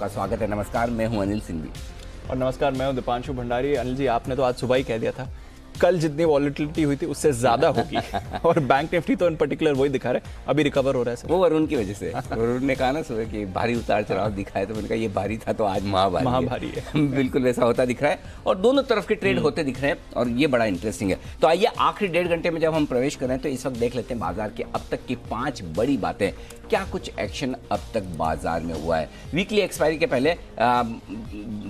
आपका स्वागत है। नमस्कार, मैं हूं अनिल सिंघवी। और नमस्कार, मैं हूं दीपांशु भंडारी। अनिल जी, आपने तो आज सुबह ही कह दिया था कल जितनी वॉलेटिलिटी हुई थी उससे ज्यादा होगी और बैंक निफ्टी तो इन पर्टिकुलर वही दिखा रहा है, अभी रिकवर हो रहा है सर। वो वरुण की वजह से वरुण ने कहा ना सुबह कि भारी उतार चढ़ाव दिखा है, तो मैंने कहा ये भारी था तो आज महाभारी है। बिल्कुल वैसा होता दिख रहा है और दोनों तरफ के ट्रेड होते दिख रहे हैं और ये बड़ा इंटरेस्टिंग है। तो आइए आखिरी 1.5 घंटे में जब हम प्रवेश कर रहे हैं तो इस वक्त देख लेते हैं बाजार की अब तक की 5 बड़ी बातें, क्या कुछ एक्शन अब तक बाजार में हुआ है। वीकली एक्सपायरी के पहले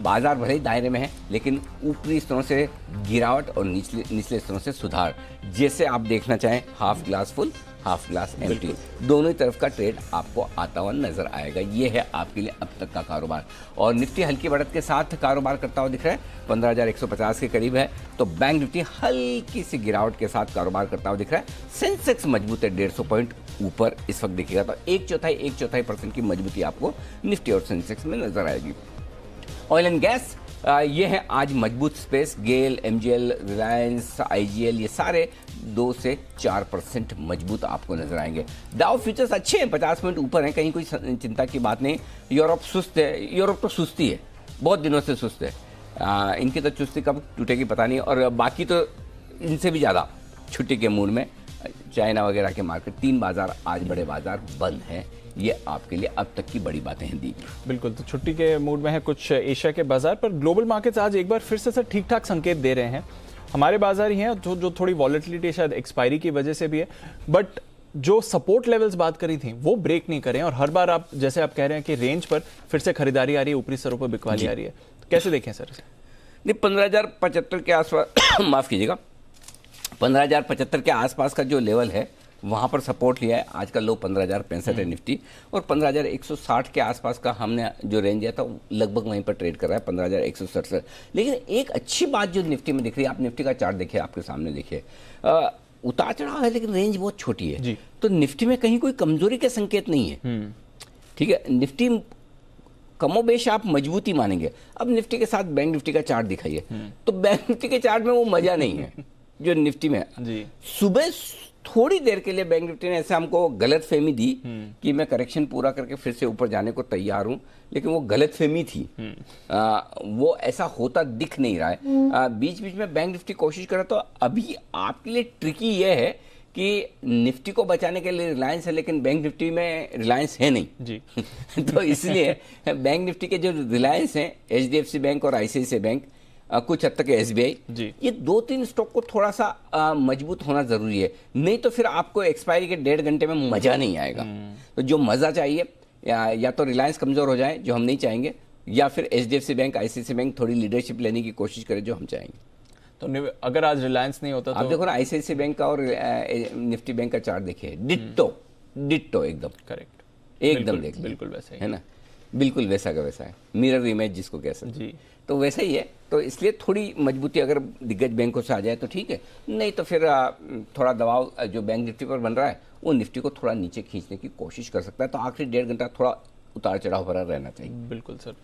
बाजार भले ही दायरे में है, लेकिन ऊपरी स्तरों से गिरावट और निचले स्तरों से सुधार। जैसे आप देखना चाहें, half glass full, half glass empty, दोनों ही तरफ का ट्रेड आपको आता हुआ नजर आएगा। ये है आपके लिए अब तक का कारोबार। और निफ्टी हल्की बढ़त के साथ कारोबार करता हुआ दिख रहा है, 15,150 के करीब है। तो बैंक निफ्टी हल्की सी गिरावट के साथ कारोबार करता हुआ दिख रहा है। सेंसेक्स मजबूत है 150 पॉइंट ऊपर इस वक्त दिखेगा, तो एक चौथाई % की मजबूती आपको निफ्टी और सेंसेक्स में नजर आएगी। ऑयल एंड गैस, ये है आज मजबूत स्पेस। गेल, एमजीएल, रिलायंस, आईजीएल, ये सारे 2 से 4% मजबूत आपको नजर आएंगे। डाउ फ्यूचर्स अच्छे हैं, 50 पॉइंट ऊपर हैं, कहीं कोई चिंता की बात नहीं। यूरोप सुस्त है, यूरोप तो सुस्ती है, बहुत दिनों से सुस्त है। इनकी तो चुस्ती कब टूटेगी पता नहीं। और बाकी तो इनसे भी ज़्यादा छुट्टी के मूड में चाइना वगैरह के मार्केट, 3 बाजार आज बड़े बाजार बंद हैं। ये आपके लिए अब तक की बड़ी बातें हैं दीप। बिल्कुल, तो छुट्टी के मूड में है कुछ एशिया के बाजार, पर ग्लोबल मार्केट्स आज एक बार फिर से सर ठीक ठाक संकेत दे रहे हैं। हमारे बाजार ही हैं जो थोड़ी वॉलेटिलिटी शायद एक्सपायरी की वजह से भी है, बट जो सपोर्ट लेवल्स बात करी थी वो ब्रेक नहीं करें। और हर बार आप जैसे आप कह रहे हैं कि रेंज पर फिर से खरीदारी आ रही है, ऊपरी स्तरों पर बिकवाली आ रही है, तो कैसे देखें सर? नहीं, 15,075 के आसपास माफ कीजिएगा, 15,075 के आसपास का जो लेवल है वहाँ पर सपोर्ट लिया है। आज का लो 15,065 है निफ्टी, और 15,160 के आसपास का हमने जो रेंज दिया था लगभग वहीं पर ट्रेड कर रहा है, 15,167। लेकिन एक अच्छी बात जो निफ्टी में दिख रही है, आप निफ्टी का चार्ट देखिए, आपके सामने देखिए, उतार चढ़ाव है लेकिन रेंज बहुत छोटी है। तो निफ्टी में कहीं कोई कमजोरी के संकेत नहीं है। ठीक है, निफ्टी कमोबेश आप मजबूती मानेंगे। अब निफ्टी के साथ बैंक निफ्टी का चार्ट दिखाइए, तो बैंक निफ्टी के चार्ट में वो मजा नहीं है जो निफ्टी में है। सुबह थोड़ी देर के लिए बैंक निफ्टी ने ऐसे हमको गलतफहमी दी कि मैं करेक्शन पूरा करके फिर से ऊपर जाने को तैयार हूं, लेकिन वो गलतफहमी थी। वो ऐसा होता दिख नहीं रहा है। बीच बीच में बैंक निफ्टी कोशिश कर रहा, तो अभी आपके लिए ट्रिकी ये है कि निफ्टी को बचाने के लिए रिलायंस है, लेकिन बैंक निफ्टी में रिलायंस है नहीं जी। तो इसलिए बैंक निफ्टी के जो रिलायंस हैं, HDFC बैंक और ICICI बैंक, कुछ हद तक SBI, ये 2-3 स्टॉक को थोड़ा सा मजबूत होना जरूरी है, नहीं तो फिर आपको एक्सपायरी के 1.5 घंटे में मजा नहीं आएगा। तो जो मजा चाहिए, या तो रिलायंस कमजोर हो जाए जो हम नहीं चाहेंगे, या फिर HDFC बैंक, ICICI बैंक थोड़ी लीडरशिप लेने की कोशिश करे जो हम चाहेंगे। तो अगर आज रिलायंस नहीं होता तो आप देखो ना, ICICI बैंक का और निफ्टी बैंक का चार्ट देखिए, डिट्टो एकदम करेक्ट, एकदम देख बिल्कुल वैसा ही है ना, बिल्कुल वैसा का वैसा है, मिरर इमेज जिसको कह सकते हैं, तो वैसा ही है। तो इसलिए थोड़ी मजबूती अगर दिग्गज बैंकों से आ जाए तो ठीक है, नहीं तो फिर थोड़ा दबाव जो बैंक निफ्टी पर बन रहा है वो निफ्टी को थोड़ा नीचे खींचने की कोशिश कर सकता है। तो आखिरी 1.5 घंटा थोड़ा उतार चढ़ाव भरा रहना चाहिए। बिल्कुल सर।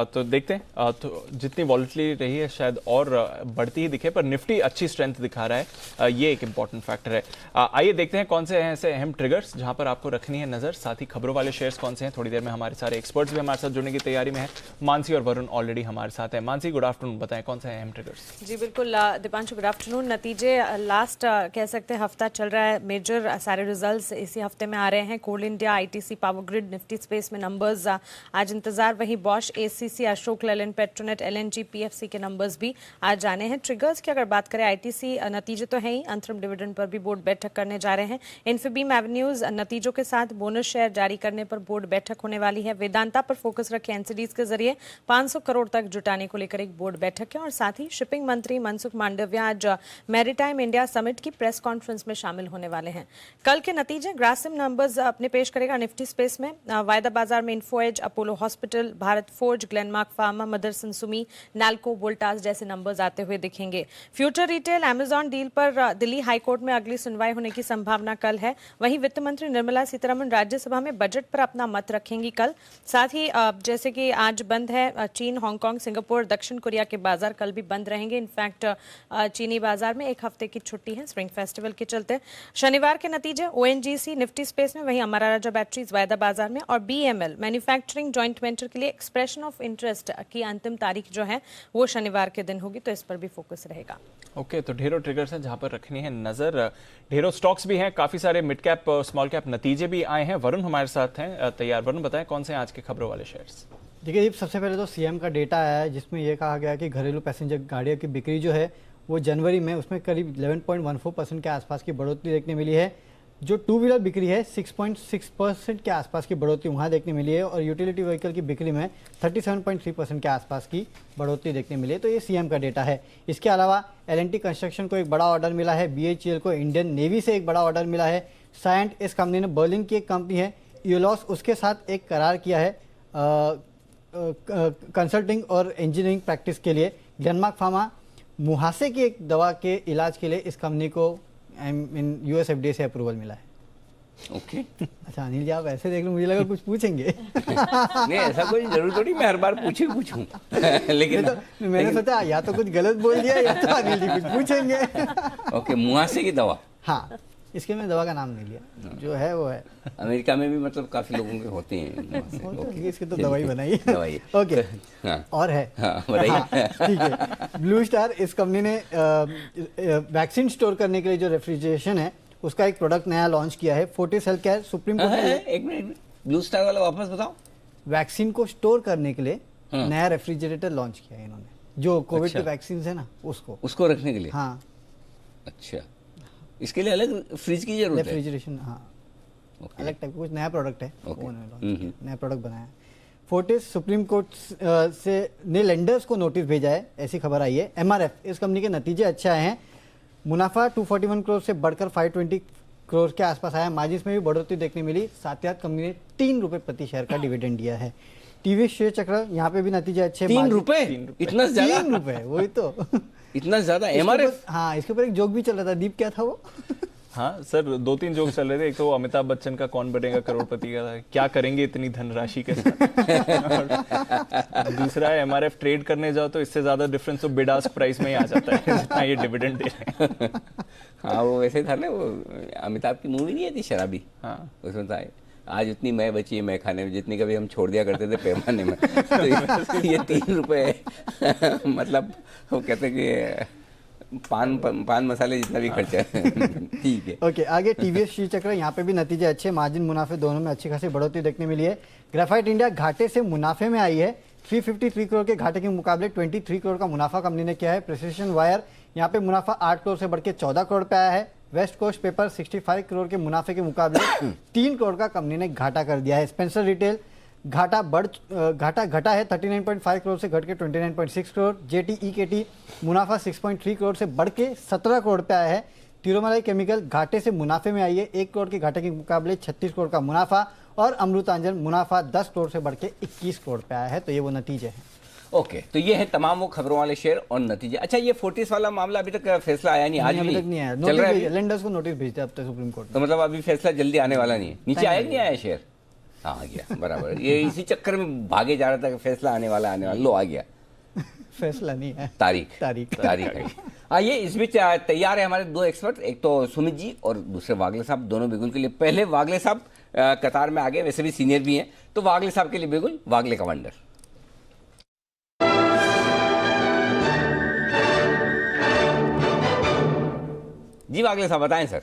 तो देखते हैं, तो जितनी वॉलेटिलिटी रही है शायद और बढ़ती ही दिखे, पर निफ्टी अच्छी स्ट्रेंथ दिखा रहा है, ये एक इंपॉर्टेंट फैक्टर है। आइए देखते हैं कौन से हैं ऐसे अहम ट्रिगर्स जहां पर आपको रखनी है नजर, साथ ही खबरों वाले शेयर्स कौन से हैं। थोड़ी देर में हमारे सारे एक्सपर्ट्स भी हमारे साथ जुड़ने की तैयारी में है। मानसी और वरुण ऑलरेडी हमारे साथ है। मानसी, गुड आफ्टरनून, बताएं कौन से अहम ट्रिगर्स? जी बिल्कुल दीपांशु, गुड आफ्टरनून। नतीजे लास्ट कह सकते हैं हफ्ता चल रहा है, मेजर सारे रिजल्ट्स इसी हफ्ते में आ रहे हैं। कोल इंडिया, ITC, पावर ग्रिड, निफ्टी स्पेस में नंबर्स आज इंतजार, वहीं Bosch, ACC, Ashok Leyland, Petronet, LNG, PFC के नंबर्स भी आज जाने हैं। ट्रिगर्स की अगर बात करें, ITC नतीजे तो है ही, अंतरिम डिविडेंड पर भी बोर्ड बैठक करने जा रहे हैं। इन्फीबीम एवेन्यूज नतीजों के साथ बोनस शेयर जारी करने पर बोर्ड बैठक होने वाली है। वेदांता पर फोकस रखे NCDs के जरिए 500 करोड़ तक जुटाने को लेकर एक बोर्ड बैठक है। और साथ ही शिपिंग मंत्री मनसुख मांडविया आज मैरीटाइम इंडिया समिट की प्रेस कॉन्फ्रेंस में शामिल होने वाले हैं। कल के नतीजे ग्रासिम नंबर्स अपने पेश करेगा निफ्टी स्पेस में। वायदा बाजार में info edge, Apollo hospital, Bharat forge, forge, Glenmark pharma, Motherson Sumi, Nalco, Voltas जैसे नंबर्स आते हुए दिखेंगे। फ्यूचर रिटेल अमेजॉन डील पर दिल्ली हाईकोर्ट में अगली सुनवाई होने की संभावना कल है। वहीं वित्त मंत्री निर्मला सीतारमण राज्यसभा में बजट पर अपना मत रखेंगी कल। साथ ही जैसे कि आज बंद है चीन, हांगकांग, सिंगापुर, दक्षिण कोरिया के बाजार कल भी बंद रहेंगे। इनफैक्ट चीनी बाजार में एक हफ्ते की छुट्टी है स्प्रिंग फेस्टिवल के चलते। शनिवार के नतीजे ओएनजीसी निफ्टी स्पेस में, वहीं अमरा राजा बैटरीज वायदा बाजार में और बीएमएल मैन्युफैक्चरिंग जॉइंट वेंचर के लिए एक्सप्रेशन ऑफ इंटरेस्ट की अंतिम तारीख जो है वो शनिवार के दिन होगी, तो इस पर भी फोकस रहेगा। ओके, तो ढेरों ट्रिगर्स हैं जहां पर रखनी है नजर, ढेरों स्टॉक्स भी हैं, काफी सारे मिड कैप और स्मॉल कैप नतीजे भी आए हैं। वरुण हमारे साथ हैं तैयार। वरुण, बताएं कौन से हैं आज के खबरों वाले शेयर्स? देखिए दीप, सबसे पहले तो सीएम का डेटा आया है जिसमें यह कहा गया कि घरेलू पैसेंजर गाड़ियों की बिक्री जो है वो जनवरी में उसमें करीब 11.14% के आसपास की बढ़ोतरी देखने मिली है। जो टू व्हीलर बिक्री है 6.6% के आसपास की बढ़ोतरी वहाँ देखने मिली है और यूटिलिटी व्हीकल की बिक्री में 37.3% के आसपास की बढ़ोतरी देखने मिली है। तो ये सीएम का डेटा है। इसके अलावा एल&टी कंस्ट्रक्शन को एक बड़ा ऑर्डर मिला है, बीएचईएल को इंडियन नेवी से एक बड़ा ऑर्डर मिला है, साइंट इस कंपनी ने बर्लिन की एक कंपनी है यूलॉस उसके साथ एक करार किया है कंसल्टिंग और इंजीनियरिंग प्रैक्टिस के लिए। ग्लेनमार्क फार्मा मुहासे की एक दवा के इलाज के लिए इस कंपनी को यूएस एफडीए से अप्रूवल मिला है। ओके अच्छा अनिल जी, आप ऐसे देख लो, मुझे लगा कुछ पूछेंगे। नहीं, ऐसा कोई जरूर थोड़ी मैं हर बार पूछूं लेकिन मैंने सोचा या तो कुछ गलत बोल दिया या तो अनिल जी कुछ पूछेंगे। ओके, मुहासे की दवा। हाँ, इसके में दवा का नाम नहीं लिया, जो है वो है। अमेरिका में भी मतलब काफी लोगों के होते हैं ओके, इसकी तो दवाई बनाई है। दवाई। ओके, हाँ। और है। हाँ, बताइए। हाँ, ठीक है। ब्लू स्टार इस कंपनी ने वैक्सीन स्टोर करने के लिए जो रेफ्रिजरेशन है उसका एक प्रोडक्ट नया लॉन्च किया है। Fortis health care supreme court ने एक मिनट, ब्लू स्टार वाला वापस बताओ। वैक्सीन को स्टोर करने के लिए नया रेफ्रिजरेटर लॉन्च किया है इन्होंने, जो कोविड के वैक्सीन है ना उसको रखने के लिए। हाँ, अच्छा, इसके लिए अलग फ्रिज की जरूरत है? रेफ्रिजरेशन, हाँ, अलग टाइप का कुछ नया प्रोडक्ट है, ओके। नया प्रोडक्ट बनाया है। फोर्टिस सुप्रीम कोर्ट से ने लेंडर्स को नोटिस भेजा है, ऐसी खबर आई है। एमआरएफ इस कंपनी के नतीजे अच्छे आए हैं। मुनाफा 241 करोड़ से बढ़कर 520 करोड़ के आसपास आया। मार्जिन में भी बढ़ोतरी देखने मिली। साथ ही साथ कंपनी ने 3 रुपए प्रति शेयर का डिविडेंड दिया है। टीवीएस शेयर चक्र यहाँ पे भी नतीजे अच्छे। 3 रुपए? इतना ज्यादा? 3 रुपए, वही तो। इतना ज्यादा एमआरएफ? हाँ, इसके ऊपर एक जोक भी चल रहा था। दीप, क्या था वो? हाँ सर, 2-3 जोक चल रहे थे। एक तो अमिताभ बच्चन का कौन बनेगा करोड़पति का था, क्या करेंगे इतनी धनराशि के साथ। दूसरा है एमआरएफ ट्रेड करने जाओ तो इससे ज्यादा डिफरेंस तो बिड आस्क प्राइस में ही आ जाता है जितना ये डिविडेंड दे रहे हैं। हाँ, वो वैसे था ना, वो अमिताभ की मूवी नहीं आती शराबी? हाँ, उसमें था आज उतनी मैं बची है मैं खाने में जितनी कभी हम छोड़ दिया करते थे पैमाने में। तो ये 3 रुपए मतलब वो कहते हैं कि पान मसाले जितना भी खर्चा है। ठीक है। ओके, आगे टीवीएस शेयर चक्र, यहाँ पे भी नतीजे अच्छे। मार्जिन मुनाफे दोनों में अच्छी खासी बढ़ोतरी देखने मिली है। ग्रेफाइट इंडिया घाटे से मुनाफे में आई है। 353 करोड़ के घाटे के मुकाबले 23 करोड़ का मुनाफा कंपनी ने किया है। प्रिसिशन वायर यहाँ पे मुनाफा 8 करोड़ से बढ़ के 14 करोड़ पे आया है। वेस्ट कोस्ट पेपर 65 करोड़ के मुनाफे के मुकाबले 3 करोड़ का कंपनी ने घाटा कर दिया है। स्पेंसर रिटेल घाटा घटा है 39.5 करोड़ से घट के 29.6 करोड़। जेटीईकेटी मुनाफा 6.3 करोड़ से बढ़ के 17 करोड़ पे आया है। तिरुमलाई केमिकल घाटे से मुनाफे में आई है। 1 करोड़ के घाटे के मुकाबले 36 करोड़ का मुनाफा। और अमृतांजन मुनाफा 10 करोड़ से बढ़ के 21 करोड़ पे आया है। तो ये वो नतीजे हैं। ओके, तो ये है तमाम वो खबरों वाले शेयर और नतीजे। अच्छा, ये फोर्टिस वाला मामला अभी तक फैसला आया नहीं? आज अभी तक नहीं आया। चल रहा है, लेंडर्स को नोटिस भेजते अब तक सुप्रीम कोर्ट। तो मतलब अभी फैसला जल्दी आने वाला नहीं है? नीचे आया कि नहीं आया शेयर? हाँ, आ गया, बराबर। ये इसी चक्कर में भागे जा रहा था कि फैसला आने वाला लो, आ गया। फैसला नहीं है, तारीख है। आइए, इस बीच तैयार है हमारे 2 एक्सपर्ट, एक तो सुमित जी और दूसरे वागले साहब, दोनों बिगुल के लिए। पहले वागले साहब कतार में आगे, वैसे भी सीनियर भी हैं, तो वागले साहब के लिए बिगुल, वागले का वंडर। जी वागले साहब, बताएं सर।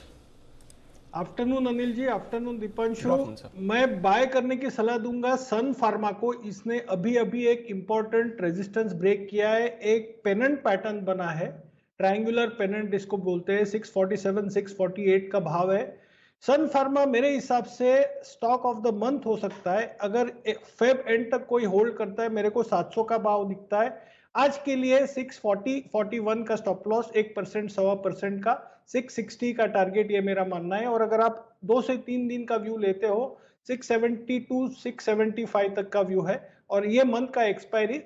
आफ्टरनून अनिल जी, आफ्टरनून दीपांशु। मैं बाय करने की सलाह दूंगा सन फार्मा को। इसने अभी एक इंपॉर्टेंट रेजिस्टेंस ब्रेक किया है। एक पेनेंट पैटर्न बना है, ट्रायंगुलर पेनेंट इसको बोलते हैं। 647 648 का भाव है। सन फार्मा मेरे हिसाब से स्टॉक ऑफ द मंथ हो सकता है अगर फेब एंड तक कोई होल्ड करता है। मेरे को 700 का भाव दिखता है आज के लिए। 641 का स्टॉप लॉस, 1% 1.25% का 660 का टारगेट, ये मेरा मानना है। और अगर आप 2 से 3 दिन का व्यू लेते हो 670 to 675 तक का व्यू है, और ये मंथ का एक्सपायरी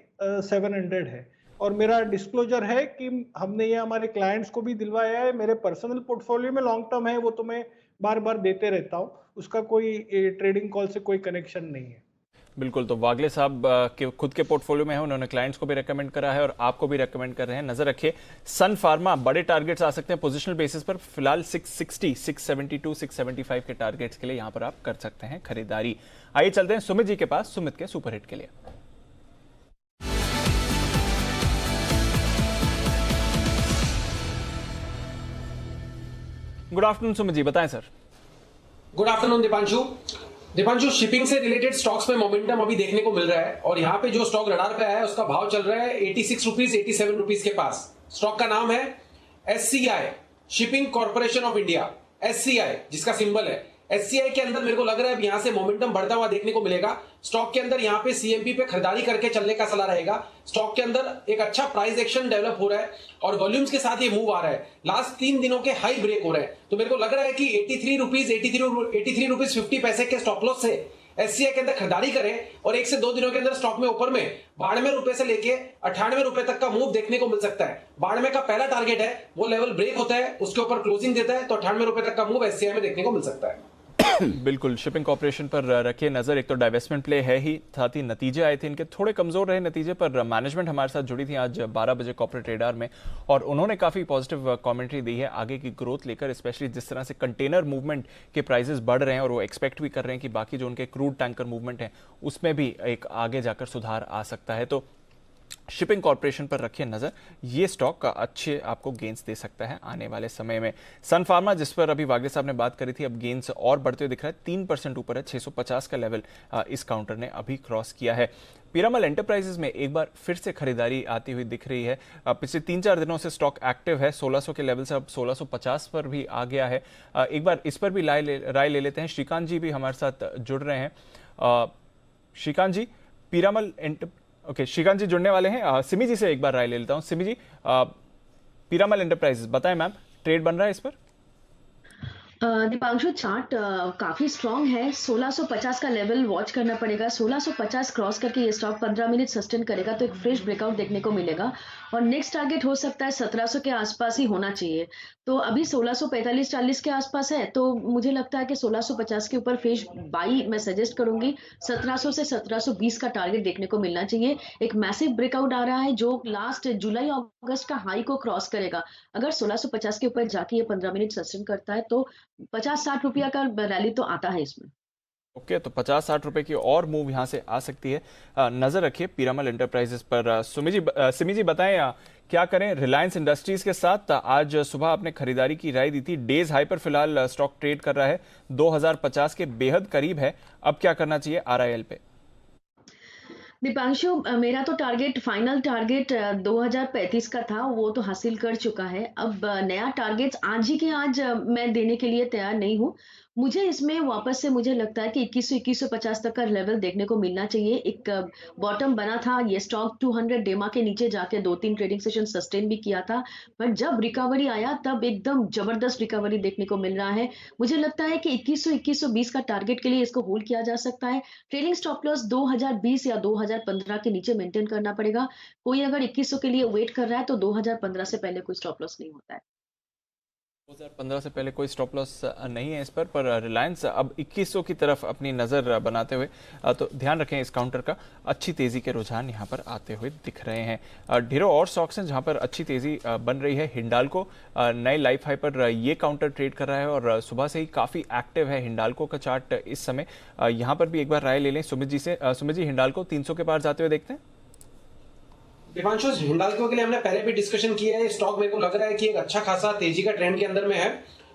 700 है। और मेरा डिस्क्लोजर है कि हमने ये हमारे क्लाइंट्स को भी दिलवाया है, मेरे पर्सनल पोर्टफोलियो में लॉन्ग टर्म है, वो तो मैं बार बार देते रहता हूँ, उसका कोई ट्रेडिंग कॉल से कोई कनेक्शन नहीं है। बिल्कुल, तो वागले साहब के खुद के पोर्टफोलियो में है, उन्होंने क्लाइंट्स को भी रेकमेंड करा है और आपको भी रेकमेंड कर रहे हैं। नजर रखिए, सन फार्मा बड़े टारगेट्स आ सकते हैं पोजिशनल बेसिस पर। फिलहाल 660, 672, 675 के टारगेट्स के लिए यहां पर आप कर सकते हैं खरीदारी। आइए चलते हैं सुमित जी के पास, सुमित के सुपरहिट के लिए। गुड आफ्टरनून सुमित जी, बताएं sir. Good afternoon Deepanshu, shipping से रिलेटेड स्टॉक्स में मोमेंटम अभी देखने को मिल रहा है और यहाँ पे जो स्टॉक रडार पे आया है उसका भाव चल रहा है 86 रुपीज 87 रुपीज के पास। स्टॉक का नाम है SCI, shipping corporation of India, SCI जिसका सिंबल है। SCI के अंदर मेरे को लग रहा है अब यहां से मोमेंटम बढ़ता हुआ देखने को मिलेगा। स्टॉक के अंदर यहाँ पे CMP पे खरीदारी करके चलने का सलाह रहेगा। स्टॉक के अंदर एक अच्छा प्राइस एक्शन डेवलप हो रहा है और वॉल्यूम्स के साथ ये मूव आ रहा है। लास्ट 3 दिनों के हाई ब्रेक हो रहे हैं, तो मेरे को लग रहा है कि 83 रुपीज 50 पैसे के स्टॉप लॉस से SCI के अंदर खरीदारी करें और 1 से 2 दिनों के अंदर स्टॉक में ऊपर में 92 रुपए से लेके 98 रुपए तक का मूव देखने को मिल सकता है। 92 का पहला टारगेट है, वो लेवल ब्रेक होता है, उसके ऊपर क्लोजिंग देता है तो 98 रुपए तक का मूव SCI में देखने को मिल सकता है। बिल्कुल, शिपिंग कॉर्पोरेशन पर रखिए नजर। एक तो डाइवेस्टमेंट प्ले है ही, साथ ही नतीजे आए थे इनके थोड़े कमजोर रहे नतीजे, पर मैनेजमेंट हमारे साथ जुड़ी थी आज 12 बजे कॉर्पोरेट रेडार में और उन्होंने काफी पॉजिटिव कमेंट्री दी है आगे की ग्रोथ लेकर, स्पेशली जिस तरह से कंटेनर मूवमेंट के प्राइसेस बढ़ रहे हैं और वो एक्सपेक्ट भी कर रहे हैं कि बाकी जो उनके क्रूड टैंकर मूवमेंट है उसमें भी एक आगे जाकर सुधार आ सकता है। तो शिपिंग कॉर्पोरेशन पर रखिए नजर, ये स्टॉक अच्छे आपको गेंस दे सकता है आने वाले समय में। सन फार्मा जिस पर अभी वागले साहब ने बात करी थी, अब गेंस और बढ़ते हुए दिख रहा है, 3% ऊपर है, 650 का लेवल इस काउंटर ने अभी क्रॉस किया है। पीरामल एंटरप्राइजेज में एक बार फिर से खरीदारी आती हुई दिख रही है। पिछले 3-4 दिनों से स्टॉक एक्टिव है, 1600 के लेवल से अब 1650 पर भी आ गया है। एक बार इस पर भी राय ले लेते हैं। श्रीकांत जी भी हमारे साथ जुड़ रहे हैं। श्रीकांत जी, पीरामल श्रीकांत जी जुड़ने वाले हैं। सिमी जी से एक बार राय ले लेता हूं। सिमी जी, पीरामल एंटरप्राइजेज बताएं मैम, ट्रेड बन रहा है इस पर? दीपांशु, चार्ट काफी स्ट्रांग है। 1650 का लेवल वॉच करना पड़ेगा। 1650 क्रॉस करके ये स्टॉक 15 मिनट सस्टेन करेगा तो एक फ्रेश ब्रेकआउट देखने को मिलेगा और नेक्स्ट टारगेट हो सकता है 1700 के आसपास ही होना चाहिए। तो अभी 1645-40 के आसपास है, तो मुझे लगता है कि 1650 के ऊपर फ्रेश बाई मैं सजेस्ट करूंगी। 1700 से 1720 का टारगेट देखने को मिलना चाहिए। एक मैसिव ब्रेकआउट आ रहा है जो लास्ट जुलाई अगस्त का हाई को क्रॉस करेगा। अगर 1650 के ऊपर जाके ये 15 मिनट सस्टेन करता है तो 50-60 रुपया का रैली तो आता है इसमें। ओके, तो 50-60 रुपए की और मूव यहां से आ सकती है। नजर रखिए पीरामल एंटरप्राइजेस पर। सिमी जी बताएं क्या करें रिलायंस इंडस्ट्रीज के साथ? आज सुबह आपने खरीदारी की राय दी थी, डेज हाई पर फिलहाल स्टॉक ट्रेड कर रहा है, 2050 के बेहद करीब है, अब क्या करना चाहिए RIL पे? दीपांशु, मेरा तो फाइनल टारगेट 2035 का था, वो तो हासिल कर चुका है। अब नया टारगेट आज ही के आज मैं देने के लिए तैयार नहीं हूँ। मुझे इसमें वापस से मुझे लगता है कि 2150 तक का लेवल देखने को मिलना चाहिए। एक बॉटम बना था, ये स्टॉक 200 डेमा के नीचे जाके 2-3 ट्रेडिंग सेशन सस्टेन भी किया था, पर जब रिकवरी आया तब एकदम जबरदस्त रिकवरी देखने को मिल रहा है। मुझे लगता है कि 2120 का टारगेट के लिए इसको होल्ड किया जा सकता है। ट्रेडिंग स्टॉप लॉस 2020 या 2015 के नीचे मेंटेन करना पड़ेगा। कोई अगर 2100 के लिए वेट कर रहा है तो 2015 से पहले कोई स्टॉप लॉस नहीं होता है। 2015 से पहले कोई स्टॉप लॉस नहीं है इस पर रिलायंस अब 2100 की तरफ अपनी नज़र बनाते हुए, तो ध्यान रखें इस काउंटर का, अच्छी तेज़ी के रुझान यहाँ पर आते हुए दिख रहे हैं। ढेरों और स्टॉक्स हैं जहाँ पर अच्छी तेज़ी बन रही है। हिंडाल्को नए लाइफ हाई पर ये काउंटर ट्रेड कर रहा है और सुबह से ही काफ़ी एक्टिव है हिंडाल्को का चार्ट इस समय। यहाँ पर भी एक बार राय ले लें सुमित जी से। सुमित जी, हिंडाल्को 300 के पार जाते हुए देखते हैं? दीपांशु, हिंडाल्को के लिए हमने पहले भी डिस्कशन किया है। स्टॉक मेरे को लग रहा है कि एक अच्छा खासा तेजी का ट्रेंड के अंदर में है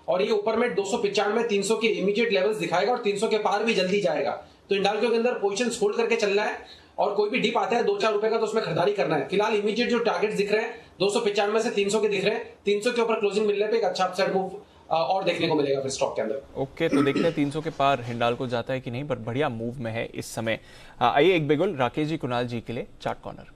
और ये ऊपर में 295-300 के इमीडिएट लेवल्स दिखाएगा और 300 के पार भी जल्दी जाएगा। तो हिंडाल्को के अंदर पोजीशंस होल्ड करके चलना है और कोई भी डिप आता है 2-4 रुपए का तो उसमें खरीदारी करना है। फिलहाल इमीडिएट जो टारगेट्स दिख रहे हैं 295 से 300 के दिख रहे हैं। 300 के ऊपर क्लोजिंग मिलने पे एक अच्छा अपसाइड मूव और देखने को मिलेगा फिर स्टॉक के अंदर। ओके, तो देखते हैं 300 के पार हिंडाल्को जाता है कि नहीं, पर बढ़िया मूव में है इस समय। आइए एक बिगुल राकेश जी कुणाल जी के लिए चार्ट कॉर्नर।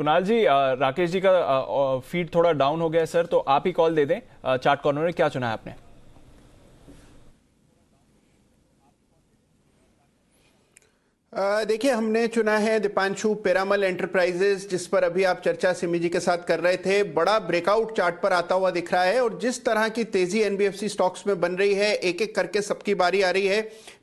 कुणाल जी, राकेश जी का फीड थोड़ा डाउन हो गया है सर, तो आप ही कॉल दे दें। चार्ट कॉर्नर में क्या चुना है आपने? देखिए, हमने चुना है दीपांशु पिरामल एंटरप्राइजेज, जिस पर अभी आप चर्चा सिमी जी के साथ कर रहे थे। बड़ा ब्रेकआउट चार्ट पर आता हुआ दिख रहा है और जिस तरह की तेजी एनबीएफसी स्टॉक्स में बन रही है, एक एक करके सबकी बारी आ रही है।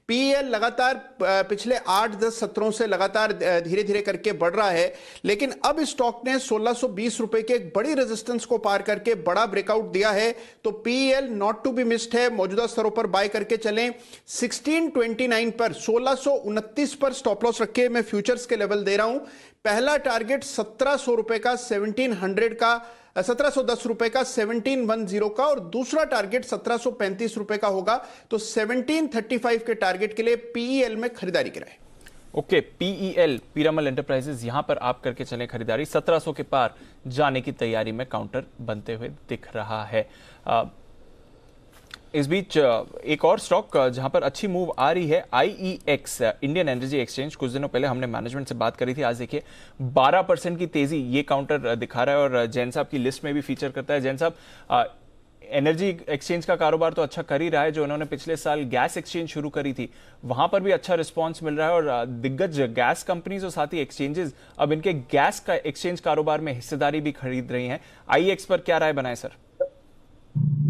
पीएल लगातार पिछले 8-10 सत्रों से लगातार धीरे धीरे करके बढ़ रहा है, लेकिन अब स्टॉक ने 1620 रुपए के एक बड़ी रेजिस्टेंस को पार करके बड़ा ब्रेकआउट दिया है। तो PL not to be missed है, मौजूदा स्तरों पर बाय करके चलें। 1629 पर 1629 पर स्टॉप लॉस रखे मैं फ्यूचर्स के लेवल दे रहा हूं। पहला टारगेट 1700 रुपए का 1700 का 1710 रुपए का 1710 का और दूसरा टारगेट 1735 रुपए का होगा। तो 1735 के टारगेट के लिए पीईएल में खरीदारी कराएं। ओके, पीईएल पीरामल एंटरप्राइजेज, यहां पर आप करके चलें खरीदारी। 1700 के पार जाने की तैयारी में काउंटर बनते हुए दिख रहा है। इस बीच एक और स्टॉक जहां पर अच्छी मूव आ रही है, आईईएक्स, इंडियन एनर्जी एक्सचेंज। कुछ दिनों पहले हमने मैनेजमेंट से बात करी थी, आज देखिए 12% की तेजी ये काउंटर दिखा रहा है और जैन साहब की लिस्ट में भी फीचर करता है। जैन साहब, एनर्जी एक्सचेंज का कारोबार तो अच्छा कर ही रहा है। जो उन्होंने पिछले साल गैस एक्सचेंज शुरू करी थी, वहां पर भी अच्छा रिस्पॉन्स मिल रहा है और दिग्गज गैस कंपनीज और साथ ही एक्सचेंजेस अब इनके गैस का एक्सचेंज कारोबार में हिस्सेदारी भी खरीद रही हैं। आईईएक्स पर क्या राय बनाए सर?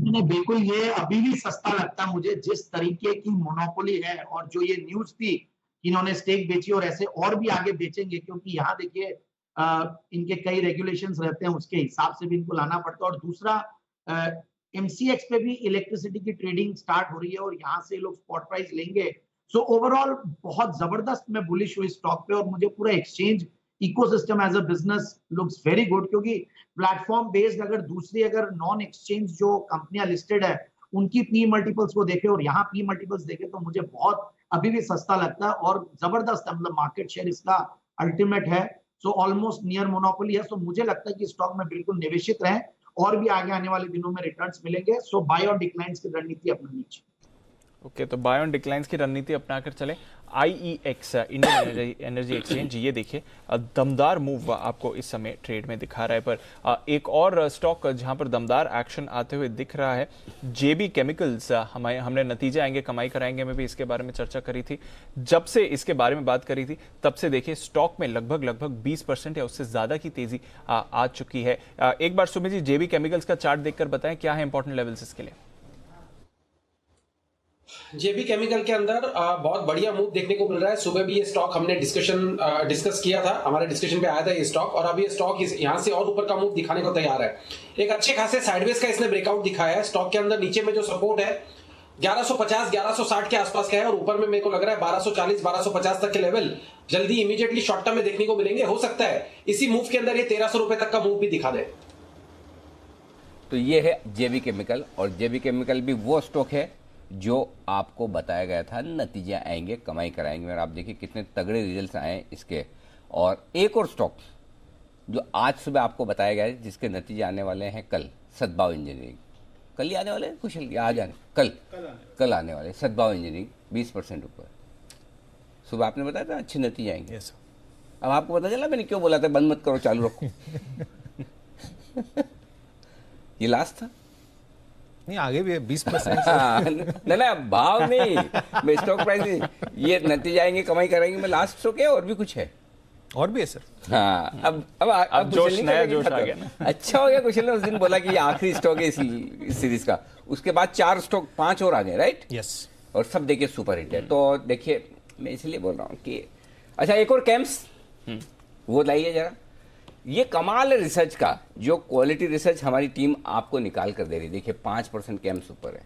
नहीं, बिल्कुल, ये अभी भी सस्ता लगता है मुझे। जिस तरीके की मोनोपोली है और जो ये न्यूज थी कि इन्होंने स्टेक बेची और ऐसे और भी आगे बेचेंगे, क्योंकि यहाँ देखिए इनके कई रेगुलेशंस रहते हैं, उसके हिसाब से भी इनको लाना पड़ता है। और दूसरा, एमसीएक्स पे भी इलेक्ट्रिसिटी की ट्रेडिंग स्टार्ट हो रही है और यहाँ से लोग स्पॉट प्राइस लेंगे। सो ओवरऑल बहुत जबरदस्त मैं बुलिश हुई स्टॉक पे और मुझे पूरा exchange ecosystem as a business looks very good, क्योंकि प्लेटफॉर्म बेस्ड अगर नॉन एक्सचेंज जो कंपनियां लिस्टेड है उनकी पी मल्टीपल्स को देखे और यहाँ पी मल्टीपल्स देखे तो मुझे बहुत अभी भी सस्ता लगता है और जबरदस्त है। मतलब मार्केट शेयर इसका अल्टीमेट है, सो ऑलमोस्ट नियर मोनोपोली है। सो मुझे लगता है कि स्टॉक में बिल्कुल निवेशित रहें और भी आगे आने वाले दिनों में रिटर्न्स मिलेंगे। सो बाय और डिक्लाइंस की रणनीति अपनानी चाहिए। ओके, तो बाय ऑन डिक्लाइंस की रणनीति अपनाकर चले। आईईएक्स, इंडियन एनर्जी एक्सचेंज, ये देखिए दमदार मूव आपको इस समय ट्रेड में दिखा रहा है। पर एक और स्टॉक जहां पर दमदार एक्शन आते हुए दिख रहा है, जेबी केमिकल्स। हमने नतीजे आएंगे कमाई कराएंगे में भी इसके बारे में चर्चा करी थी। जब से इसके बारे में बात करी थी तब से देखिए स्टॉक में लगभग 20% या उससे ज्यादा की तेजी आ चुकी है। एक बार सुमित जी, जेबी केमिकल्स का चार्ट देखकर बताएं क्या है इंपॉर्टेंट लेवल्स इसके लिए? जेबी केमिकल के अंदर बहुत बढ़िया मूव देखने को मिल रहा है। सुबह भी ये स्टॉक हमने डिस्कस किया था, हमारे डिस्कशन पे आया था ये स्टॉक, और अब ये स्टॉक यहाँ से और ऊपर का मूव दिखाने को तैयार है। एक अच्छे खासे साइडवेज का इसने ब्रेकआउट दिखाया है। स्टॉक के अंदर नीचे में जो सपोर्ट है 1150 1160 के आसपास का है और ऊपर में मेरे को लग रहा है 1240 1250 तक के लेवल जल्दी इमीडिएटली शॉर्ट टर्म में देखने को मिलेंगे। हो सकता है इसी मूव के अंदर ये 1300 रुपए तक का मूव भी दिखा दे। तो ये है जेबी केमिकल, और जेबी केमिकल भी वो स्टॉक है जो आपको बताया गया था नतीजे आएंगे कमाई कराएंगे, और आप देखिए कितने तगड़े रिजल्ट्स आए इसके। और एक और स्टॉक जो आज सुबह आपको बताया गया है जिसके नतीजे आने वाले हैं कल, सद्भाव इंजीनियरिंग। कल ही आने वाले हैं कुशल, या आज आने कल आने वाले सद्भाव इंजीनियरिंग 20% ऊपर। सुबह आपने बताया था अच्छे नतीजे आएंगे। yes, अब आपको पता चला मैंने क्यों बोला था बंद मत करो चालू रखो। ये लास्ट था नहीं, आगे भी है 20%। ना भाव नहीं, मैं स्टॉक प्राइस नहीं, ये नतीजे आएंगे कमाई कराएंगे मैं लास्ट स्टॉक है। और भी कुछ है? और भी है सर। हाँ, अब जोश नया जोश आ गया ना। अच्छा हो गया कुशल ने उस दिन बोला कि ये आखिरी स्टॉक है इस सीरीज का। उसके बाद 4 स्टॉक 5 और आ गए, राइट? यस। और सब देखिए सुपर हिट है। तो देखिए मैं इसलिए बोल रहा हूँ कि अच्छा एक और कैंप्स वो लाइए जरा। ये कमाल है रिसर्च का, जो क्वालिटी रिसर्च हमारी टीम आपको निकाल कर दे रही है। देखिए 5% कैंप्स ऊपर है।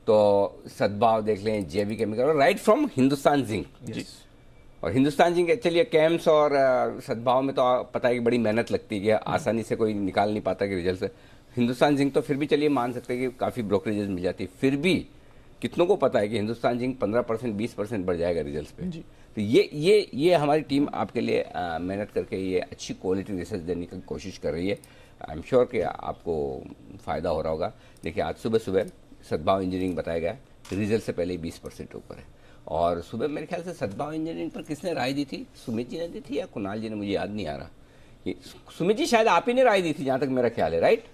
तो सद्भाव देख लें, जेबी केमिकल, और राइट फ्रॉम हिंदुस्तान जिंक। और हिंदुस्तान जिंक चलिए कैंप्स और सद्भाव में तो पता है कि बड़ी मेहनत लगती है, आसानी से कोई निकाल नहीं पाता कि रिजल्ट से। हिंदुस्तान जिंक तो फिर भी चलिए मान सकते हैं कि काफ़ी ब्रोकरेजेस मिल जाती है, फिर भी कितनों को पता है कि हिंदुस्तान जिंक 15% 20% बढ़ जाएगा रिजल्ट पे। तो ये हमारी टीम आपके लिए मेहनत करके ये अच्छी क्वालिटी रिसर्च देने की कोशिश कर रही है। आई एम श्योर कि आपको फ़ायदा हो रहा होगा। देखिए आज सुबह सद्भाव इंजीनियरिंग बताया गया, रिजल्ट से पहले 20% ऊपर है। और सुबह मेरे ख्याल से सद्भाव इंजीनियरिंग पर किसने राय दी थी? सुमित जी ने दी थी या कुणाल जी ने, मुझे याद नहीं आ रहा। सुमित जी शायद आप ही ने राय दी थी जहां तक मेरा ख्याल है, राइट?